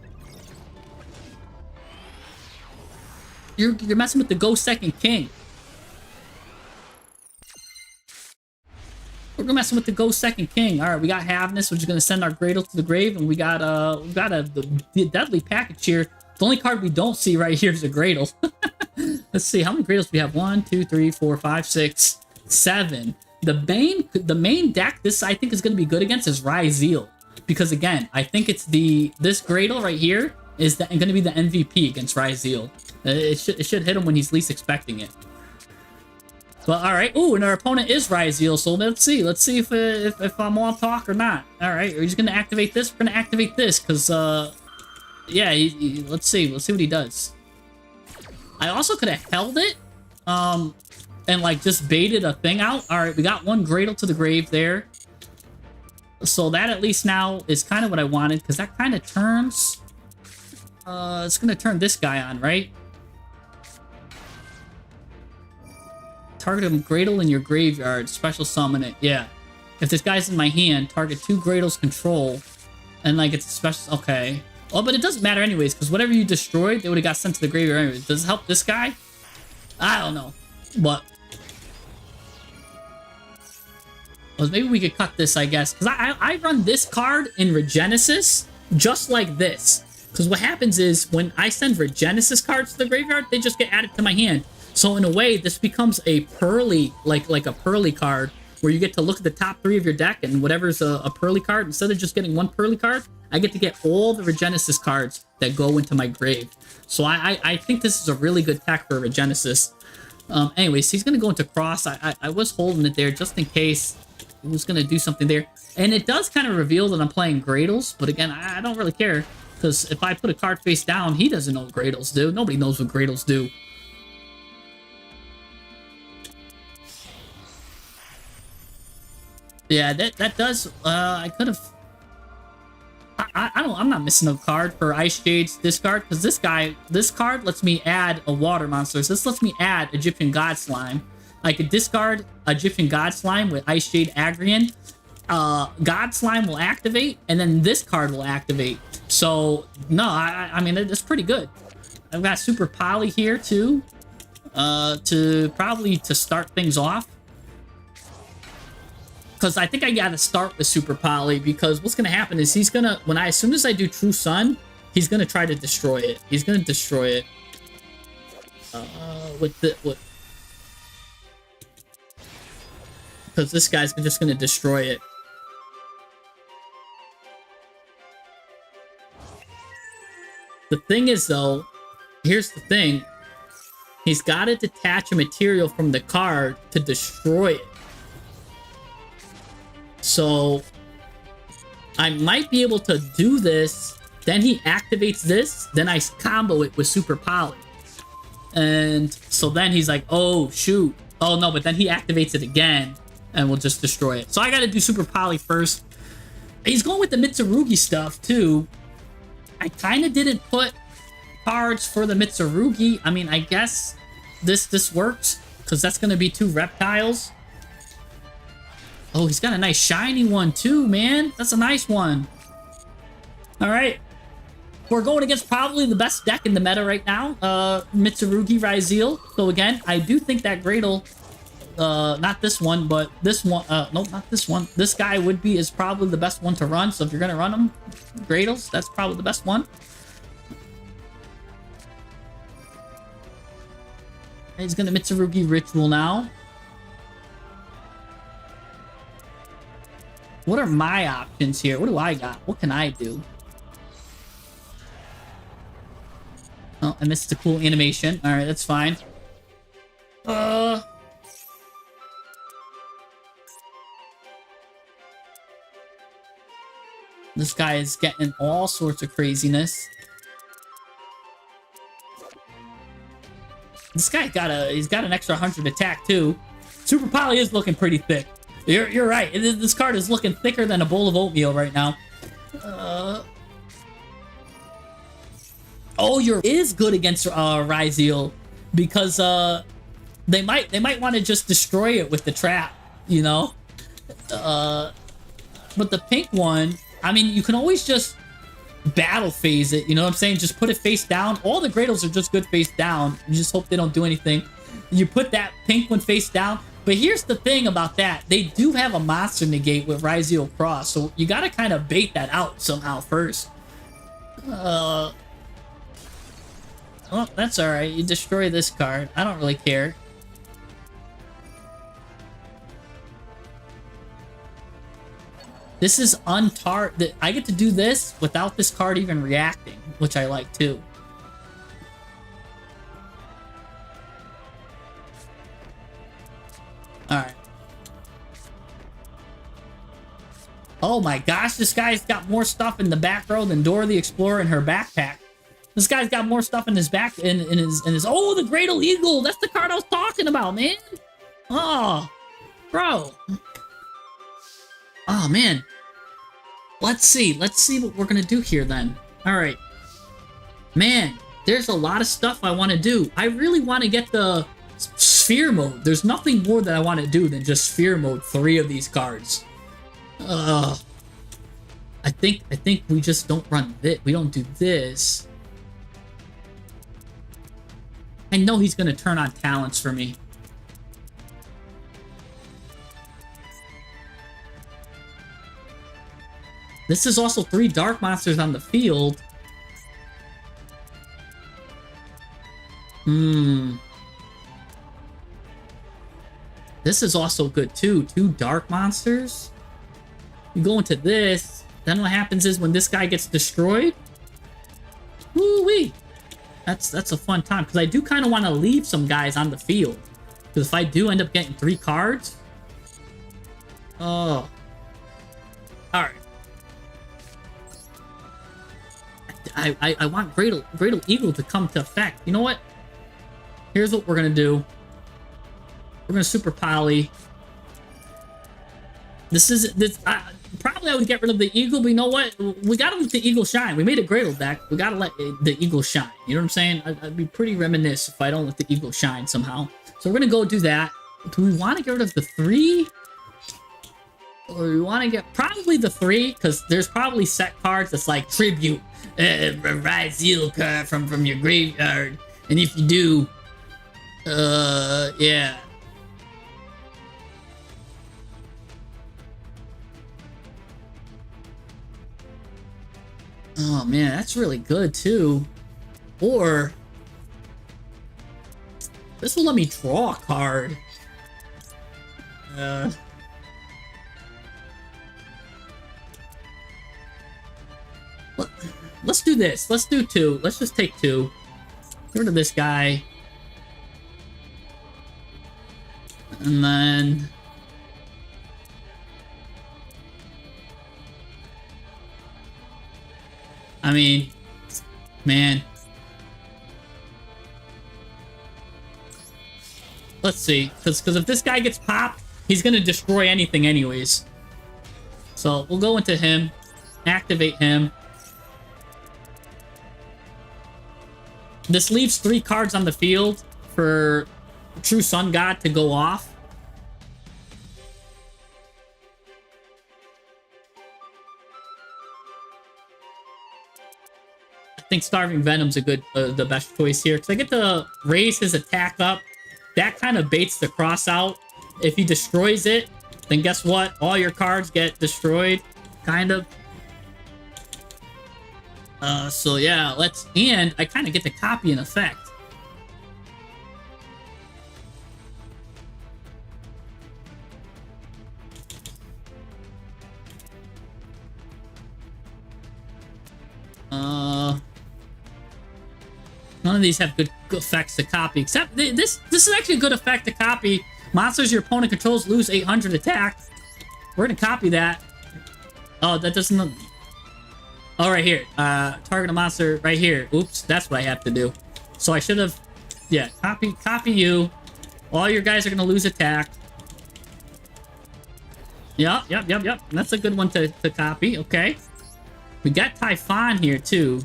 You're messing with the Go Second King. We're messing with the Go Second King. All right, we got Havness, which is gonna send our Gradle to the grave, and we got the deadly package here. The only card we don't see right here is a Gradle. Let's see how many Gradles we have. 1, 2, 3, 4, 5, 6, 7. The main deck this I think is gonna be good against is Ryzeal, because again I think it's this Gradle right here is going to be the MVP against Ryzeal. It should hit him when he's least expecting it. But all right. Ooh, and our opponent is Ryzeal, so let's see if I'm on talk or not. All right, we're just gonna activate this. We're gonna activate this because yeah. Let's see what he does. I also could have held it, and like just baited a thing out. All right, we got one Gradle to the grave there. So that at least now is kind of what I wanted, because that kind of turns. It's gonna turn this guy on, right? Target a Gradle in your graveyard. Special summon it. Yeah. If this guy's in my hand, target 2 Gradles control, and like it's a special. Okay. Oh, but it doesn't matter anyways, because whatever you destroyed, they would have got sent to the graveyard anyways. Does it help this guy? I don't know, but well, maybe we could cut this, I guess, because I run this card in Regenesis just like this. Because what happens is when I send Regenesis cards to the graveyard, they just get added to my hand. So in a way, this becomes a Pearly, like a Pearly card, where you get to look at the top 3 of your deck, and whatever's a Pearly card, instead of just getting one Pearly card, I get to get all the Regenesis cards that go into my grave. So I think this is a really good tech for Regenesis. Anyways, he's going to go into Cross. I was holding it there just in case he was going to do something there. And it does kind of reveal that I'm playing Gradles, but again, I don't really care. Because if I put a card face down, he doesn't know what Gradles do. Nobody knows what Gradles do. Yeah, that does. I could have. I'm not missing a card for Ice Shade's discard, because this card lets me add a water monster. So this lets me add Egyptian God Slime. I could discard Egyptian God Slime with Ice Shade Agrian. God Slime will activate, and then this card will activate. So no, I mean it's pretty good. I've got Super Poly here too, to start things off. Because I think I gotta start with Super Poly, because what's gonna happen is he's gonna, as soon as I do True Sun, he's gonna try to destroy it. He's gonna destroy it. Because this guy's just gonna destroy it. The thing is, though, here's the thing. He's got to detach a material from the card to destroy it. So, I might be able to do this. Then he activates this. Then I combo it with Super Poly. And so then he's like, oh, shoot. Oh, no, but then he activates it again. And we'll just destroy it. So I got to do Super Poly first. He's going with the Mitsurugi stuff, too. I kind of didn't put cards for the Mitsurugi. I mean, I guess this works, because that's going to be 2 reptiles. Oh, he's got a nice shiny one too, man. That's a nice one. All right. We're going against probably the best deck in the meta right now. Mitsurugi Ryzeal. So again, I do think that Gradle, not this one, but this one, nope, not this one. This guy is probably the best one to run. So if you're going to run them, Gradles, that's probably the best one. He's going to Mitsurugi Ritual now. What are my options here? What do I got? What can I do? Oh, I missed a cool animation. All right, that's fine. This guy is getting all sorts of craziness. This guy he's got an extra 100 attack too. Super Poly is looking pretty thick. You're right. This card is looking thicker than a bowl of oatmeal right now. Oh, is good against Ryzeal, because they might want to just destroy it with the trap, you know. But the pink one, I mean, you can always just battle phase it. You know what I'm saying? Just put it face down. All the Gradles are just good face down. You just hope they don't do anything. You put that pink one face down. But here's the thing about that. They do have a monster negate with Rizio Cross. So you got to kind of bait that out somehow first. Well, that's alright. You destroy this card. I don't really care. This is untar. I get to do this without this card even reacting, which I like too. Alright. Oh my gosh, this guy's got more stuff in the back row than Dora the Explorer in her backpack. This guy's got more stuff in his back, in his, oh, the Gradle Eagle! That's the card I was talking about, man! Oh, bro. Oh, man. Let's see what we're gonna do here then. Alright. Man, there's a lot of stuff I want to do. I really want to get the sphere mode. There's nothing more that I want to do than just sphere mode 3 of these cards. I think we just don't run this. We don't do this. I know he's gonna turn on talents for me. This is also 3 dark monsters on the field. This is also good too. 2 dark monsters. You go into this, then what happens is when this guy gets destroyed, woo-wee. That's a fun time, because I do kind of want to leave some guys on the field. Because if I do end up getting 3 cards... Oh. Alright. I want Gradle Eagle to come to effect. You know what? Here's what we're going to do. We're going to Super Poly. Probably I would get rid of the Eagle, but you know what? We got to let the Eagle shine. We made a Gradle deck. We got to let the Eagle shine. You know what I'm saying? I'd be pretty reminiscent if I don't let the Eagle shine somehow. So we're going to go do that. Do we want to get rid of the 3? Or we want to get... Probably the 3, because there's probably set cards that's like Tribute. Rise Seal card from your graveyard. And if you do... yeah. Oh man, that's really good too. Or this will let me draw a card. Let's do this. Let's do 2. Let's just take 2. Get rid of this guy. And then... I mean, man. Let's see. Because if this guy gets popped, he's going to destroy anything anyways. So we'll go into him. Activate him. This leaves 3 cards on the field for True Sun God to go off. I think Starving Venom's a good, the best choice here, because I get to raise his attack up. That kind of baits the cross out. If he destroys it, then guess what? All your cards get destroyed, kind of. So yeah, and I kind of get to copy an effect. None of these have good effects to copy, except this is actually a good effect to copy. Monsters your opponent controls lose 800 attack. We're gonna copy that. Oh, that doesn't... Oh, right here. Target a monster right here. Oops, that's what I have to do. So I should have... Yeah, copy you. All your guys are gonna lose attack. Yep. That's a good one to copy. Okay. We got Typhon here, too.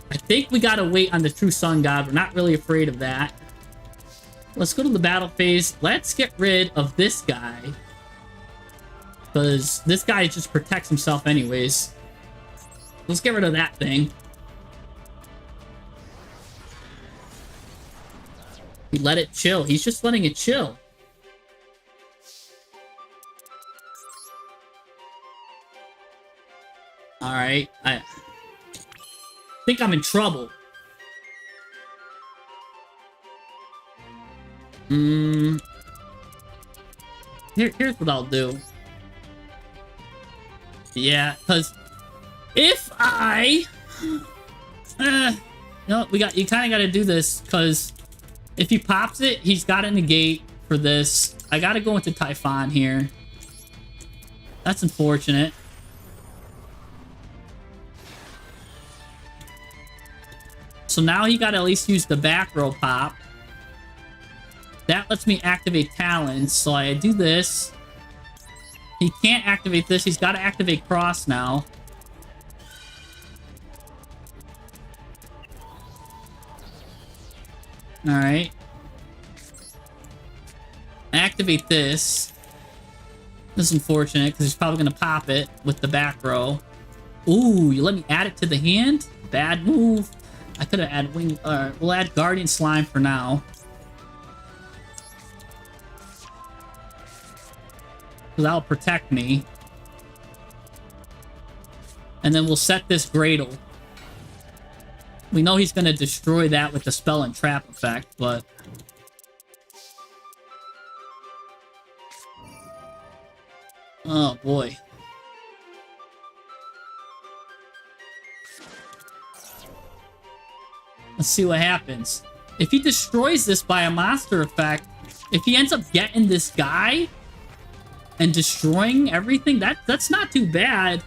I think we gotta wait on the True Sun God. We're not really afraid of that. Let's go to the battle phase. Let's get rid of this guy. Because this guy just protects himself anyways. Let's get rid of that thing. He let it chill. He's just letting it chill. Alright. I think I'm in trouble. Here's what I'll do. Yeah, because if I... you know, you kind of got to do this, because if he pops it, he's got to negate for this. I got to go into Typhon here. That's unfortunate. So now he got to at least use the back row pop. That lets me activate Talons. So I do this. He can't activate this. He's got to activate Cross now. Alright. Activate this. This is unfortunate because he's probably going to pop it with the back row. Ooh, you let me add it to the hand? Bad move. I could have added Wing... we'll add Guardian Slime for now. So that'll protect me. And then we'll set this Gradle. We know he's going to destroy that with the Spell and Trap effect, but... oh, boy. Let's see what happens. If he destroys this by a monster effect, if he ends up getting this guy and destroying everything, that's not too bad.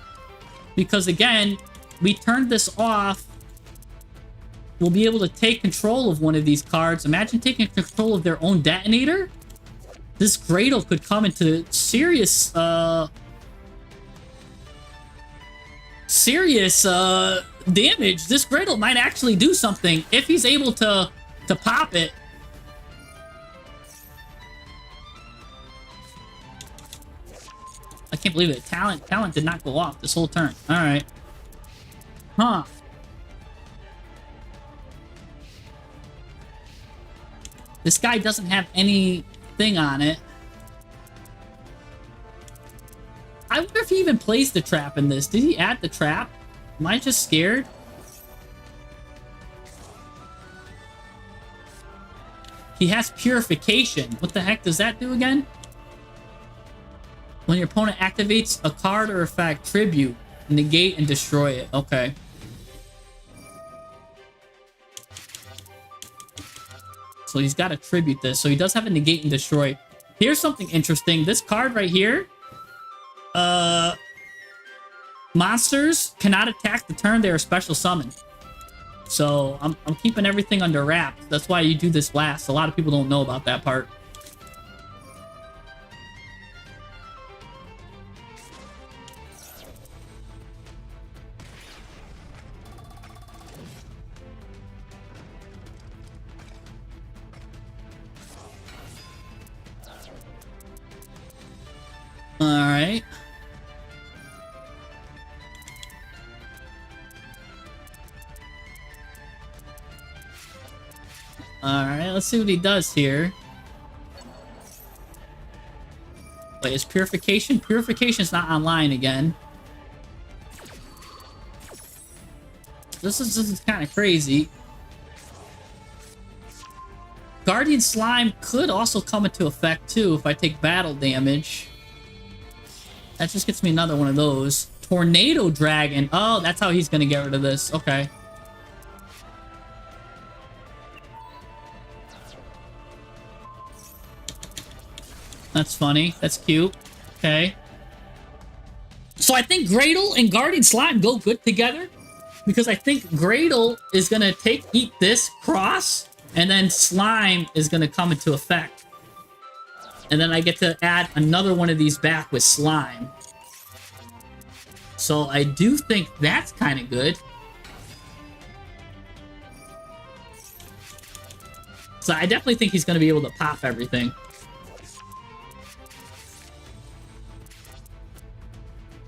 Because, again, we turned this off. We'll be able to take control of one of these cards. Imagine taking control of their own detonator. This Gradle could come into serious, damage. This Gradle might actually do something if he's able to pop it. I can't believe it. Talent did not go off this whole turn. All right. Huh. This guy doesn't have anything on it. I wonder if he even plays the trap in this. Did he add the trap? Am I just scared? He has Purification. What the heck does that do again? When your opponent activates a card or effect, tribute, negate, and destroy it. Okay. So he's got to tribute this. So he does have a negate and destroy. Here's something interesting. This card right here. Monsters cannot attack the turn they are special summoned. So I'm keeping everything under wraps. That's why you do this last. A lot of people don't know about that part. Alright. Alright, let's see what he does here. Wait, is Purification? Purification's not online again. This is kind of crazy. Guardian Slime could also come into effect too if I take battle damage. That just gets me another one of those. Tornado Dragon. Oh, that's how he's gonna get rid of this. Okay. That's funny. That's cute. Okay. So I think Gradle and Guardian Slime go good together. Because I think Gradle is gonna eat this cross, and then Slime is gonna come into effect. And then I get to add another one of these back with Slime. So I do think that's kind of good. So I definitely think he's going to be able to pop everything.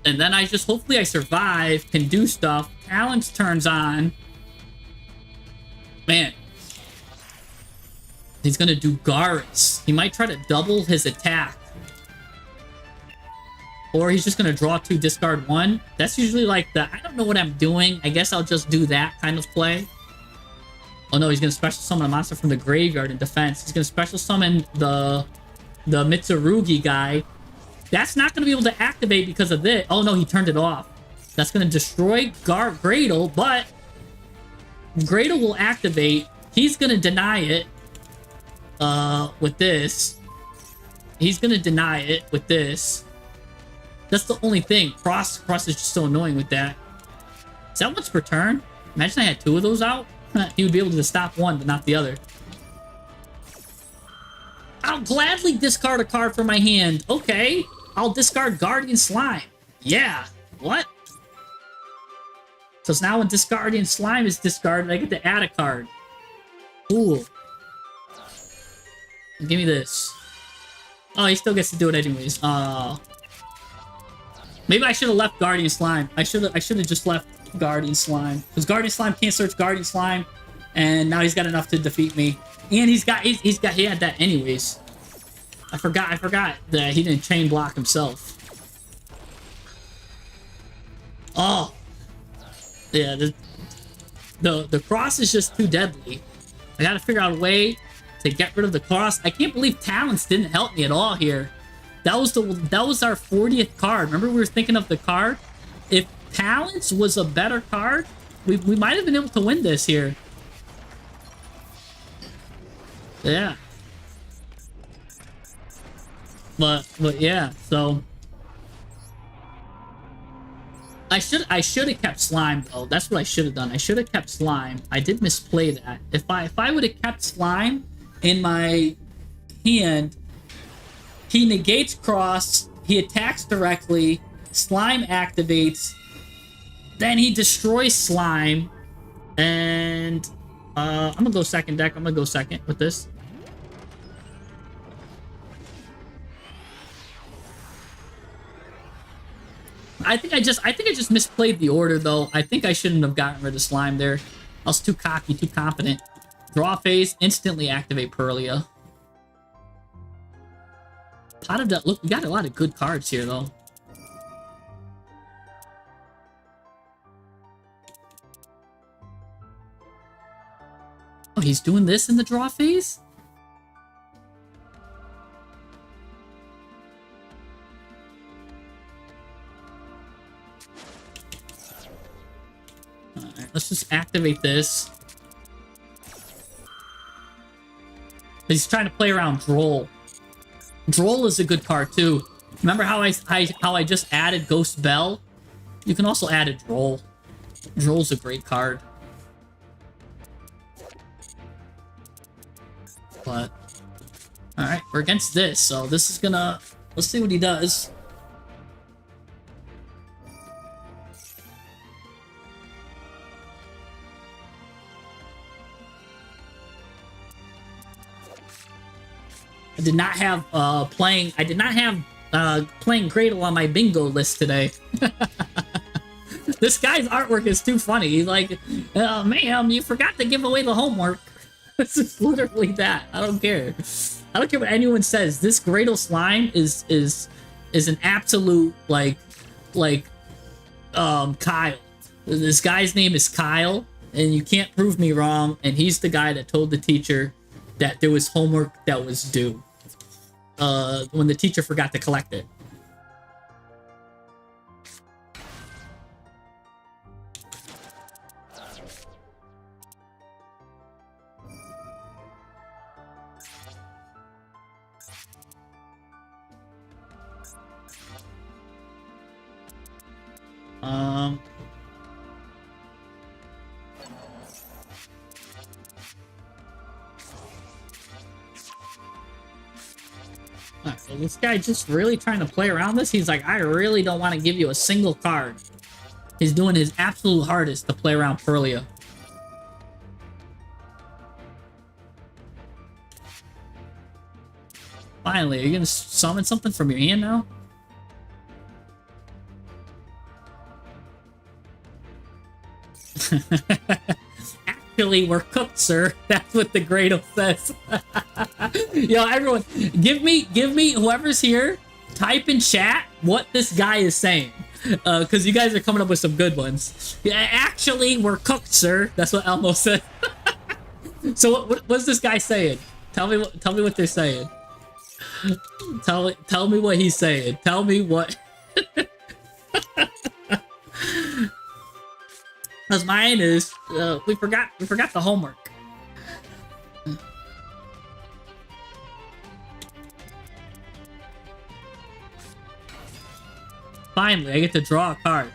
And then hopefully I survive, can do stuff, Talon's turns on. Man. He's gonna do guards. He might try to double his attack. Or he's just gonna draw 2, discard 1. That's usually like the, I don't know what I'm doing. I guess I'll just do that kind of play. Oh no, he's gonna special summon a monster from the graveyard in defense. He's gonna special summon the Mitsurugi guy. That's not gonna be able to activate because of this. Oh no, he turned it off. That's gonna destroy Gradle, but Gradle will activate. He's gonna deny it. With this. He's gonna deny it with this. That's the only thing. Cross is just so annoying with that. Is that once per turn? Imagine I had 2 of those out. He would be able to stop one, but not the other. I'll gladly discard a card from my hand. Okay. I'll discard Guardian Slime. Yeah. What? So now when Guardian Slime is discarded, I get to add a card. Cool. Give me this. Oh, he still gets to do it anyways. Maybe I should have left Guardian Slime. I should have just left Guardian Slime. Because Guardian Slime can't search Guardian Slime. And now he's got enough to defeat me. And he had that anyways. I forgot that he didn't chain block himself. Oh. Yeah, the cross is just too deadly. I gotta figure out a way to get rid of the cross. I can't believe Talents didn't help me at all here. That was our 40th card. Remember we were thinking of the card? If Talents was a better card, we might have been able to win this here. Yeah. But yeah, so I should have kept Slime though. That's what I should have done. I should have kept Slime. I did misplay that. If I would have kept Slime in my hand, he negates cross, he attacks directly, Slime activates, then he destroys Slime, and I'm gonna go second deck. I'm gonna go second with this. I think I just misplayed the order though. I think I shouldn't have gotten rid of Slime there. I was too cocky, too confident. Draw phase, instantly activate Purlia. Pot of Death. Look, we got a lot of good cards here though. Oh, he's doing this in the draw phase? Alright, let's just activate this. He's trying to play around Droll. Droll is a good card too. Remember how I just added Ghost Bell? You can also add a Droll. Droll's a great card. But alright, we're against this, so this is gonna, let's see what he does. I did not have playing Cradle on my bingo list today. This guy's artwork is too funny. He's like, ma'am, you forgot to give away the homework. This is literally that. I don't care. I don't care what anyone says. This Gradle Slime is an absolute Kyle. This guy's name is Kyle, and you can't prove me wrong. And he's the guy that told the teacher that there was homework that was due. When the teacher forgot to collect it. So this guy just really trying to play around this. He's like, I really don't want to give you a single card. He's doing his absolute hardest to play around Purlia. Finally, are you gonna summon something from your hand now? Actually, we're cooked, sir. That's what the Gradle says. Yo, everyone, give me whoever's here, type in chat what this guy is saying. Because you guys are coming up with some good ones. Yeah, actually, we're cooked, sir. That's what Elmo said. So what's this guy saying? Tell me what they're saying. Tell me what he's saying. Tell me what. Because mine is we forgot the homework. Finally, I get to draw a card.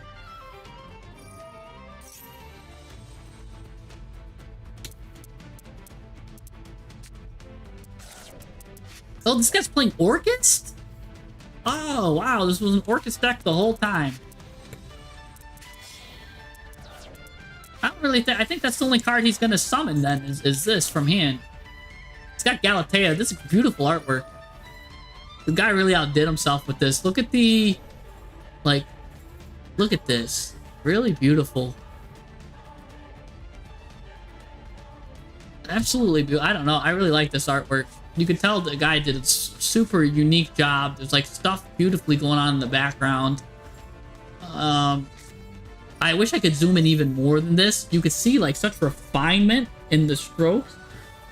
Oh, this guy's playing Orchist? Oh, wow, this was an Orchist deck the whole time. I don't really think... I think that's the only card he's gonna summon, then, is this from hand. It's got Galatea. This is beautiful artwork. The guy really outdid himself with this. Look at the... Like, look at this. Really beautiful. Absolutely beautiful. I don't know. I really like this artwork. You could tell the guy did a super unique job. There's like stuff beautifully going on in the background. I wish I could zoom in even more than this. You could see like such refinement in the strokes.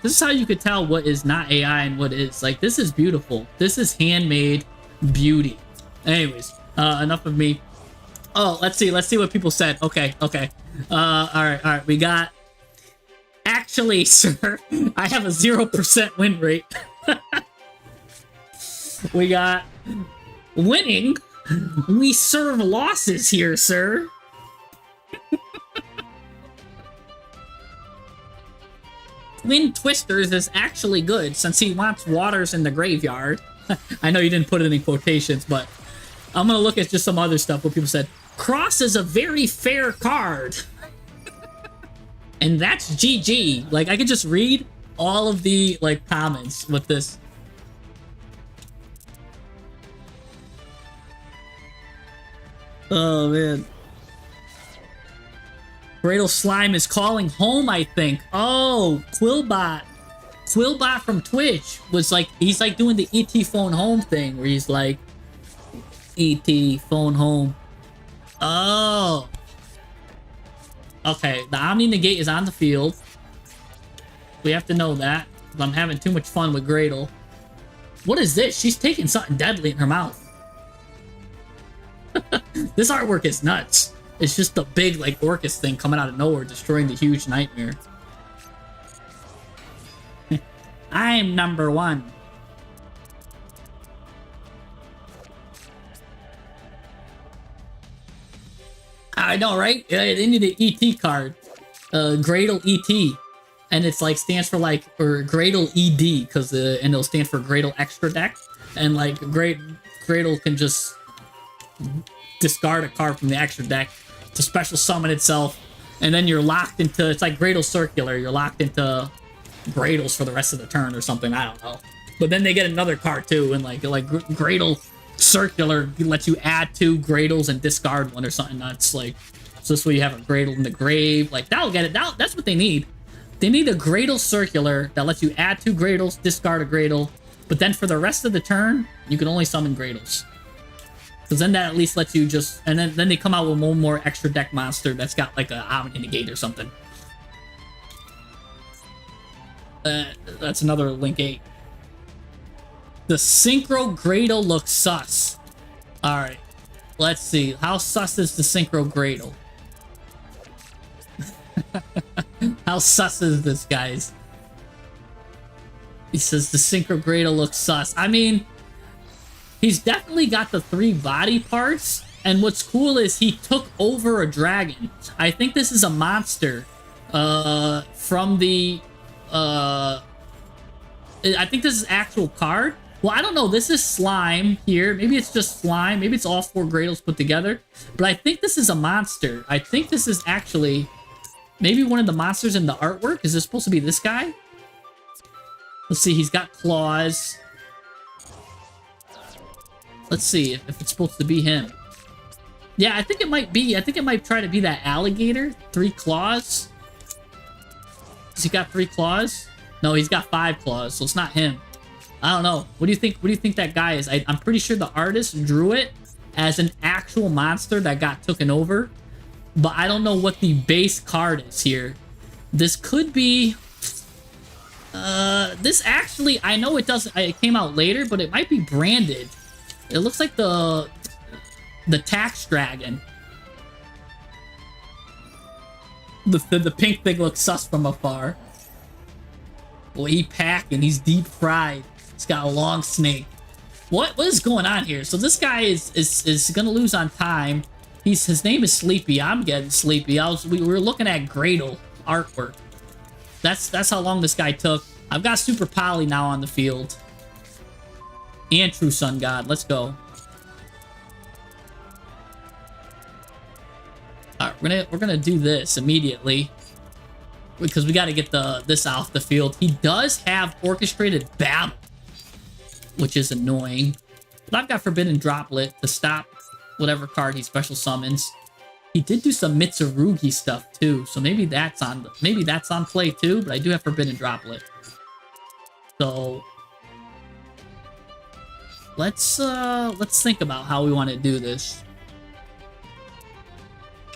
This is how you could tell what is not AI and what is. Like, this is beautiful. This is handmade beauty. Anyways, enough of me. Oh, let's see what people said. Okay. All right. We got... Actually, sir, I have a 0% win rate. We got... Winning? We serve losses here, sir. Twin Twisters is actually good since he wants waters in the graveyard. I know you didn't put it in quotations, but I'm gonna look at just some other stuff what people said. Cross is a very fair card. And that's GG. Like, I could just read all of the, like, comments with this. Oh, man. Gradle Slime is calling home, I think. Oh, Quillbot. Quillbot from Twitch was like, he's like doing the ET phone home thing where he's like, ET phone home. Oh. Okay, the Omni Negate is on the field. We have to know that. I'm having too much fun with Gradle. What is this? She's taking something deadly in her mouth. This artwork is nuts. It's just the big, like, Orchis thing coming out of nowhere, destroying the huge nightmare. I'm number one. I know, right? They need an ET card. Gradle ET. And it's like, stands for like, or Gradle ED, because, and it'll stand for Gradle Extra Deck. And like, Gradle can just discard a card from the extra deck to special summon itself. And then you're locked into, it's like Gradle Circular. You're locked into Gradles for the rest of the turn or something. I don't know. But then they get another card too. And like Gradle Circular lets you add 2 Gradles and discard 1 or something nuts. Like, so this way you have a Gradle in the grave. Like, that'll get it. That's what they need. They need a Gradle Circular that lets you add 2 Gradles, discard a Gradle. But then for the rest of the turn, you can only summon Gradles. Because then that at least lets you just... And then they come out with one more extra deck monster that's got like a Omni Negate or something. That's another Link 8. The Synchro Gradle looks sus. Alright. Let's see. How sus is the Synchro Gradle? How sus is this, guys? He says the Synchro Gradle looks sus. I mean... He's definitely got the 3 body parts, and what's cool is he took over a dragon. I think this is a monster from the... I think this is actual card. Well, I don't know. This is slime here. Maybe it's just slime. Maybe it's all 4 Gradles put together. But I think this is a monster. I think this is actually maybe one of the monsters in the artwork. Is this supposed to be this guy? Let's see. He's got claws. Let's see if it's supposed to be him. Yeah, I think it might be. I think it might try to be that alligator. 3 claws. Has he got 3 claws? No, he's got 5 claws, so it's not him. I don't know. What do you think? What do you think that guy is? I'm pretty sure the artist drew it as an actual monster that got taken over, but I don't know what the base card is here. This could be. This actually, I know it doesn't. It came out later, but it might be branded. It looks like the tax dragon. The pink thing looks sus from afar. Well, he packing. He's deep fried. He's got a long snake. What is going on here? So this guy is gonna lose on time. His name is Sleepy. I'm getting sleepy. We were looking at Gradle artwork. That's how long this guy took. I've got Super Poly now on the field. And True Sun God. Let's go. Alright, we're gonna do this immediately. Because we gotta get this off the field. He does have orchestrated battle, which is annoying. But I've got Forbidden Droplet to stop whatever card he special summons. He did do some Mitsurugi stuff too, so maybe that's on play too, but I do have Forbidden Droplet. So let's think about how we want to do this.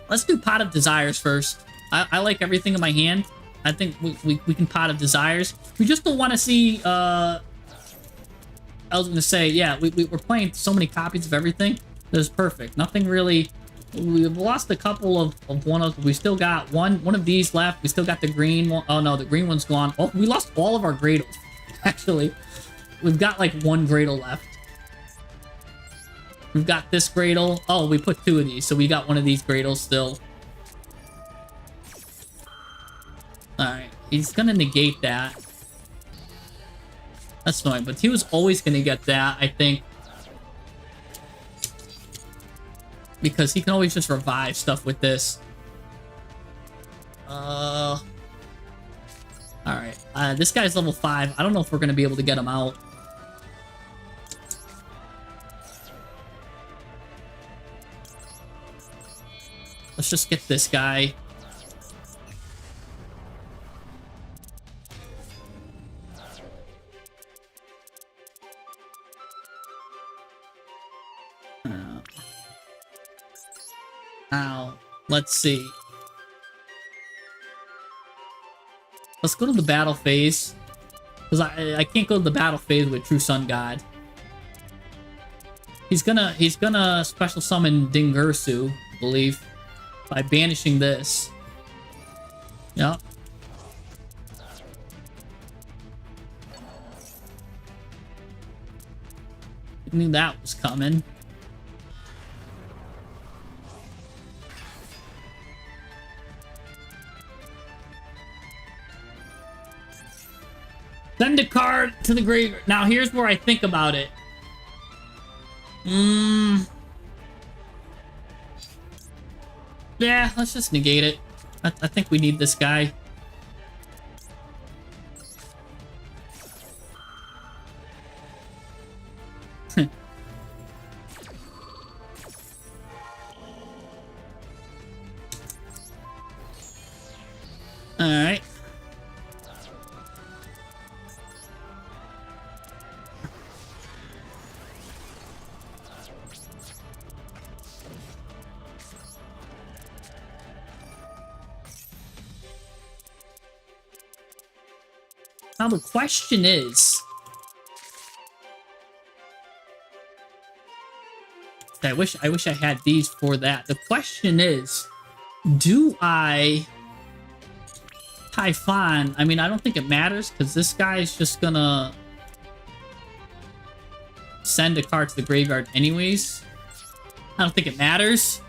Let's do Pot of Desires first. I like everything in my hand. I think we can Pot of Desires. We just don't want to see I was gonna say, yeah, we're playing so many copies of everything. That is perfect. Nothing really. We've lost a couple of one of. We still got one of these left. We still got the green one. Oh no, the green one's gone. Oh, we lost all of our Gradles. Actually, we've got like 1 Gradle left. We've got this Gradle. Oh, we put 2 of these, so we got 1 of these Gradles still. All right, he's gonna negate that. That's annoying, but he was always gonna get that, I think. Because he can always just revive stuff with this. Alright. This guy's level 5. I don't know if we're going to be able to get him out. Let's just get this guy. Now, let's see. Let's go to the battle phase. Because I can't go to the battle phase with True Sun God. He's gonna special summon Dingursu, I believe, by banishing this. Yep. I knew that was coming. Send a card to the graveyard. Now, here's where I think about it. Yeah, let's just negate it. I think we need this guy. Alright. Now the question is, I wish I had these for that. The question is, do I Typhon? I mean, I don't think it matters because this guy's just gonna send a card to the graveyard anyways. I don't think it matters.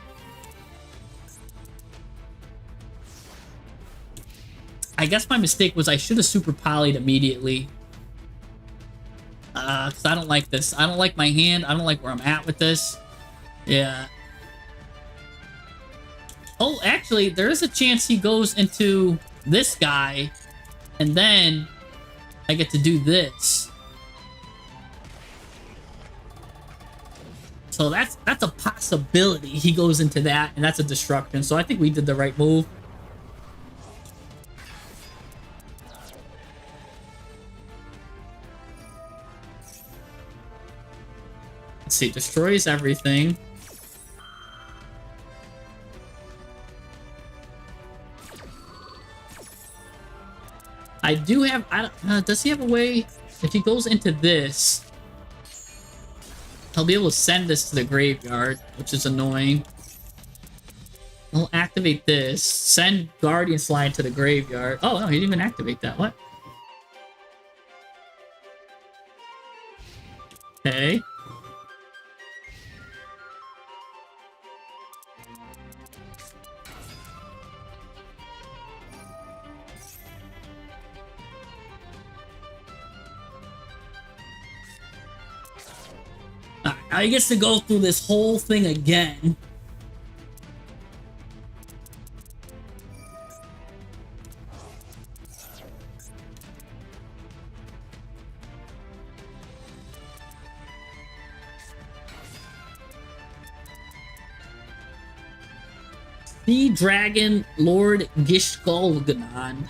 I guess my mistake was I should have super polyed immediately. Because I don't like this. I don't like my hand. I don't like where I'm at with this. Yeah. Oh, actually, there is a chance he goes into this guy. And then I get to do this. So that's a possibility. He goes into that, and that's a destruction. So I think we did the right move. Let's see, destroys everything. I do have, does he have a way, if he goes into this, he'll be able to send this to the graveyard, which is annoying. He'll activate this, send Guardian Slide to the graveyard. Oh, no, he didn't even activate that. What? Okay. Now he gets to go through this whole thing again. Sea Dragon Lord Gishgolganon.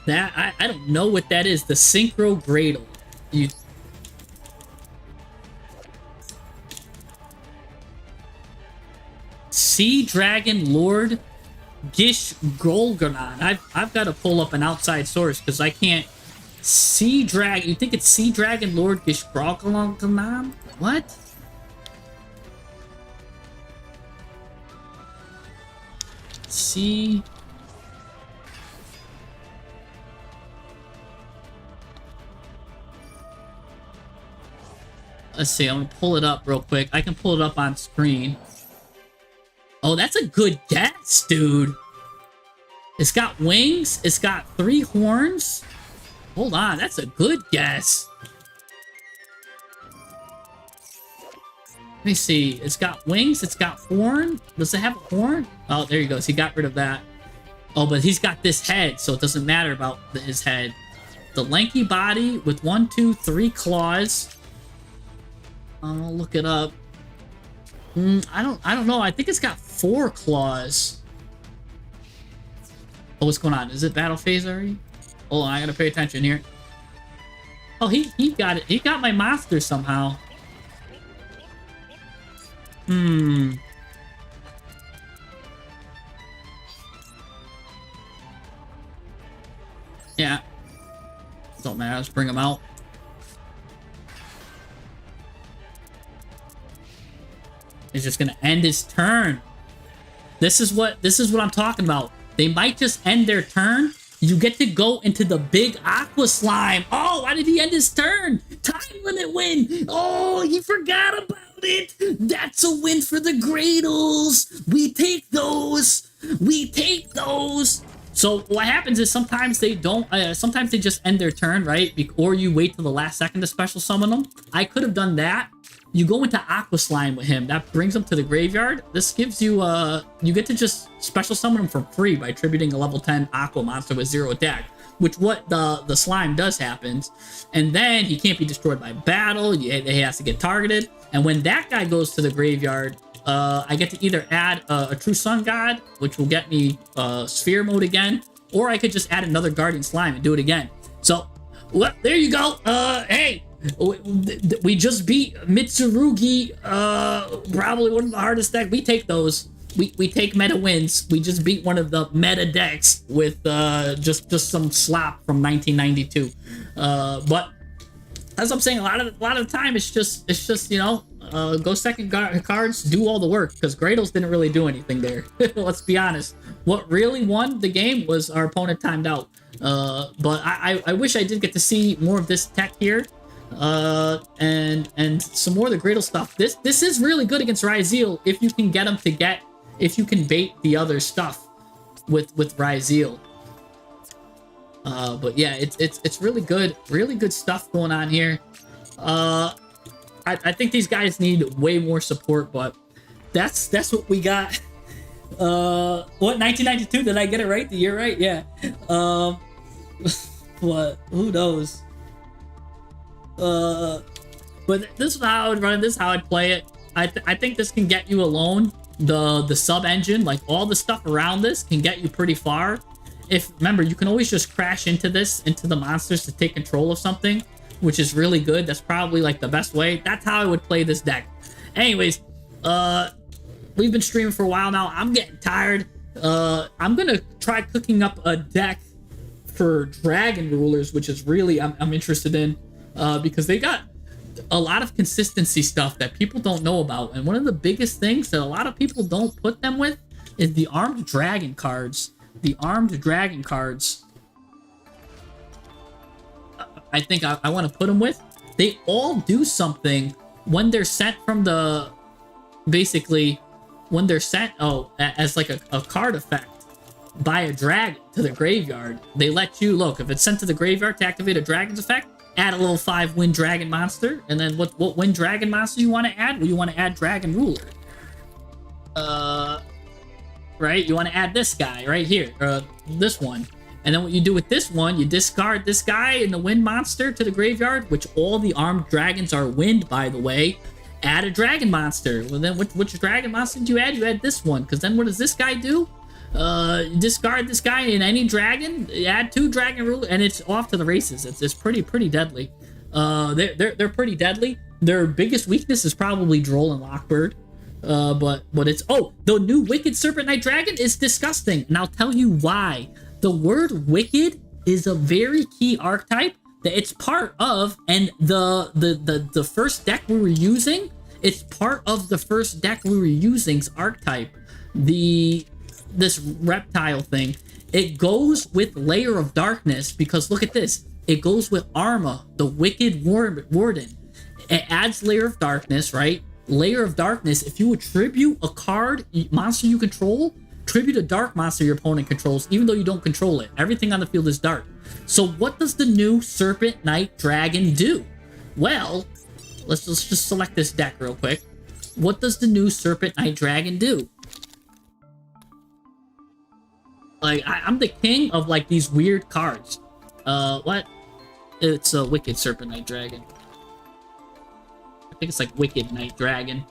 That I don't know what that is. The Synchro Gradle. You Sea Dragon Lord Gishgolganon. I've got to pull up an outside source because I can't. Sea Dragon. You think it's Sea Dragon Lord Gishgolganon? What? Sea. Let's see. I'm gonna pull it up real quick. I can pull it up on screen. Oh, that's a good guess, dude. It's got wings. It's got 3 horns. Hold on, that's a good guess. Let me see. It's got wings. It's got horn. Does it have a horn? Oh, there he goes. He got rid of that. Oh, but he's got this head, so it doesn't matter about his head. The lanky body with 1, 2, 3 claws. I'll look it up. I don't know. I think it's got 4 claws. Oh, what's going on? Is it battle phase already? Hold on, I gotta pay attention here. Oh, he got it. He got my monster somehow. Yeah. Don't matter. Let's bring him out. He's just gonna end his turn. This is what I'm talking about. They might just end their turn. You get to go into the big aqua slime. Oh, why did he end his turn? Time limit win. Oh, he forgot about it. That's a win for the Gradles. We take those. We take those. So what happens is sometimes they don't, sometimes they just end their turn, right? Or you wait till the last second to special summon them. I could have done that. You go into Aqua Slime with him. That brings him to the graveyard. This gives you, you get to just special summon him for free by attributing a level 10 Aqua monster with 0 attack. Which what the slime does happens. And then he can't be destroyed by battle. He has to get targeted. And when that guy goes to the graveyard, I get to either add a True Sun God, which will get me Sphere mode again, or I could just add another Guardian Slime and do it again. So, well, there you go. Hey, we just beat Mitsurugi, probably one of the hardest decks. We take those. We take meta wins. We just beat one of the meta decks with just some slop from 1992. But as I'm saying, a lot of the time it's just you know, go second cards, do all the work, because Gradles didn't really do anything there. Let's be honest. What really won the game was our opponent timed out. But I wish I did get to see more of this tech here. And some more of the Gradle stuff. This is really good against Ryzeal if you can get him to get, if you can bait the other stuff with Ryzeal. But yeah, it's really good stuff going on here. I think these guys need way more support, but that's what we got. What, 1992? Did I get it right? The year right? Yeah. What? Who knows? But this is how I would run it. This is how I'd play it. I think this can get you alone. The sub engine, like all the stuff around this, can get you pretty far. If remember, you can always just crash into the monsters to take control of something, which is really good. That's probably like the best way. That's how I would play this deck. Anyways, we've been streaming for a while now. I'm getting tired. I'm gonna try cooking up a deck for Dragon Rulers, which is really I'm interested in, because they got a lot of consistency stuff that people don't know about. And one of the biggest things that a lot of people don't put them with is the Armed Dragon cards. The Armed Dragon cards, I think I want to put them with. They all do something when they're sent from the... Basically, when they're sent, as like a card effect by a dragon to the graveyard, they let you, look, if it's sent to the graveyard to activate a dragon's effect, add a little 5-win dragon monster, and then what win dragon monster you want to add? Well, you want to add Dragon Ruler. Right? You want to add this guy right here, this one. And then what you do with this one, you discard this guy and the wind monster to the graveyard, which all the armed dragons are wind, by the way. Add a dragon monster. Well, then which dragon monster did you add? You add this one, because then what does this guy do? You discard this guy in any dragon, add 2 Dragon Ruler, and it's off to the races. It's pretty deadly. They're pretty deadly. Their biggest weakness is probably Droll and Lockbird. But it's... Oh, the new Wicked Serpent Knight Dragon is disgusting, and I'll tell you why. The word wicked is a very key archetype that it's part of, and the first deck we were using, it's part of the first deck we were using's archetype. This reptile thing, it goes with Layer of Darkness, because look at this. It goes with Arma, the Wicked Warden. It adds Layer of Darkness, right? Layer of Darkness, if you attribute a card, monster you control, tribute a dark monster your opponent controls, even though you don't control it. Everything on the field is dark. So what does the new Serpent Knight Dragon do? Well, let's just select this deck real quick. What does the new Serpent Knight Dragon do? Like, I'm the king of, like, these weird cards. What? It's a Wicked Serpent Knight Dragon. I think it's like Wicked Knight Dragon.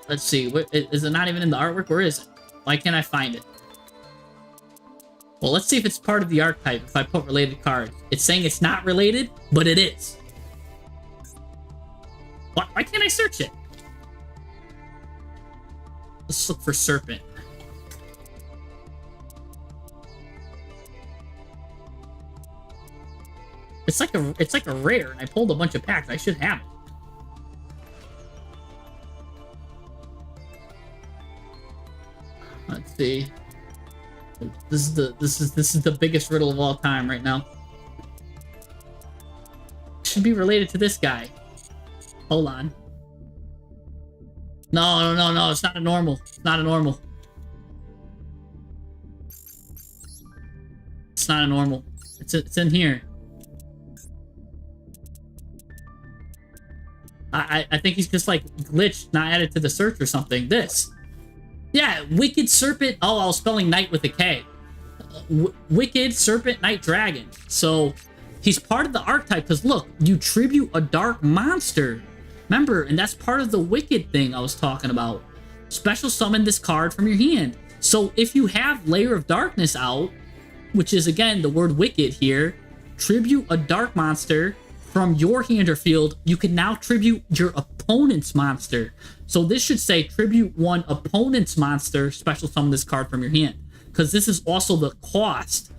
Let's see. Is it not even in the artwork? Where is it? Why can't I find it? Well, let's see if it's part of the archetype if I put related cards. It's saying it's not related, but it is. Why can't I search it? Let's look for Serpent. It's like a rare, and I pulled a bunch of packs. I should have it. Let's see. This is the biggest riddle of all time right now. Should be related to this guy. Hold on. No, it's not a normal. It's not a normal. It's not a normal. It's in here. I think he's just like glitched, not added to the search or something. This. Yeah, Wicked Serpent. Oh, I was spelling Knight with a K. Wicked Serpent Knight Dragon. So he's part of the archetype because look, you tribute a dark monster. Remember, and that's part of the Wicked thing I was talking about. Special summon this card from your hand. So if you have Layer of Darkness out, which is again the word Wicked here, tribute a dark monster from your hand or field, you can now tribute your opponent's monster. So this should say tribute one opponent's monster, special summon this card from your hand. Because this is also the cost.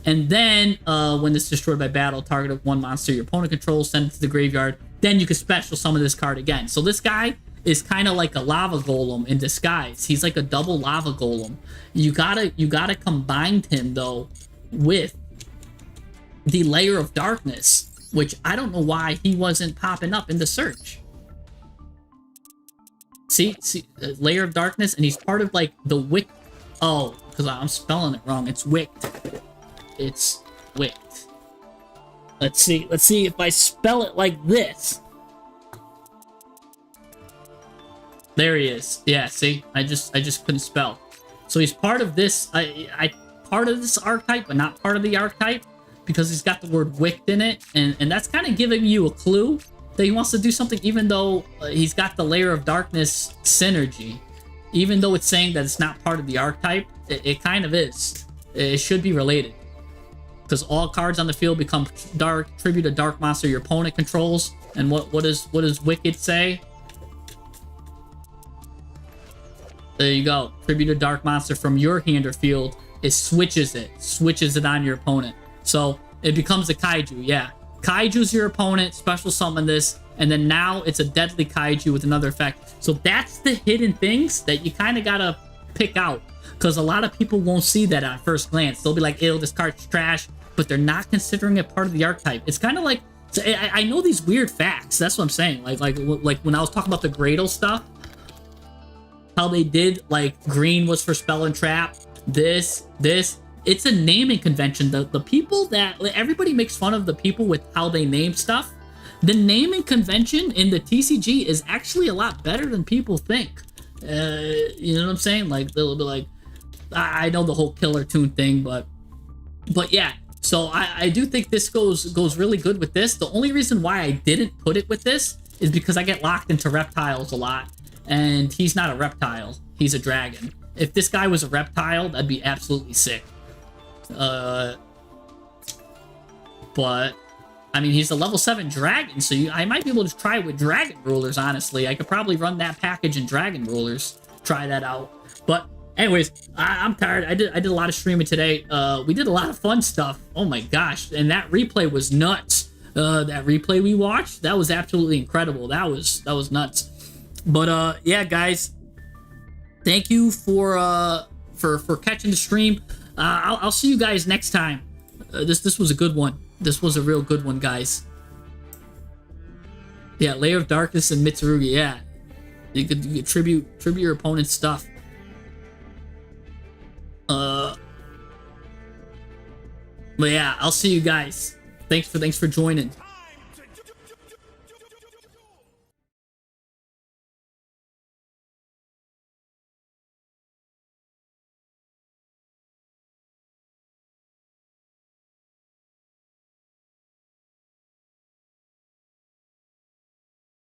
And then, when it's destroyed by battle, target of one monster your opponent controls, send it to the graveyard. Then you can special summon this card again. So this guy is kind of like a lava golem in disguise. He's like a double lava golem. You gotta combine him though with the Layer of Darkness, which I don't know why he wasn't popping up in the search. See, Layer of Darkness, and he's part of like the Wick. Oh, because I'm spelling it wrong. It's Wicked. It's Wicked. Let's see if I spell it like this. There he is. Yeah, see, I just couldn't spell. So he's part of this. I part of this archetype, but not part of the archetype because he's got the word wicked in it, and that's kind of giving you a clue that he wants to do something, even though he's got the layer of darkness synergy. Even though it's saying that it's not part of the archetype, it kind of is. It should be related. Because all cards on the field become dark, tribute a dark monster your opponent controls. And what does Wicked say? There you go. Tribute a dark monster from your hand or field. It switches it on your opponent. So it becomes a kaiju, yeah. Kaiju's your opponent, special summon this, and then now it's a deadly kaiju with another effect. So that's the hidden things that you kind of gotta pick out, because a lot of people won't see that at first glance. They'll be like, ew, this card's trash, but they're not considering it part of the archetype. It's kind of like, so I know these weird facts. That's what I'm saying. Like when I was talking about the Gradle stuff, how they did, like, green was for spell and trap, this. It's a naming convention. The people that, everybody makes fun of the people with how they name stuff. The naming convention in the TCG is actually a lot better than people think. You know what I'm saying? Like, they'll be like, I know the whole Killer Tune thing, but yeah. So I do think this goes really good with this. The only reason why I didn't put it with this is because I get locked into reptiles a lot, and he's not a reptile. He's a dragon. If this guy was a reptile, that'd be absolutely sick. But I mean, he's a level 7 dragon, so I might be able to try it with dragon rulers. Honestly, I could probably run that package in dragon rulers, try that out. But anyways, I'm tired. I did a lot of streaming today. We did a lot of fun stuff. Oh my gosh, and that replay was nuts. That replay we watched, that was absolutely incredible. That was nuts. But yeah, guys, thank you for catching the stream. I'll see you guys next time. This was a good one. This was a real good one, guys. Yeah, Layer of Darkness and Mitsurugi. Yeah, you could tribute your opponent's stuff. But yeah, I'll see you guys. Thanks for joining.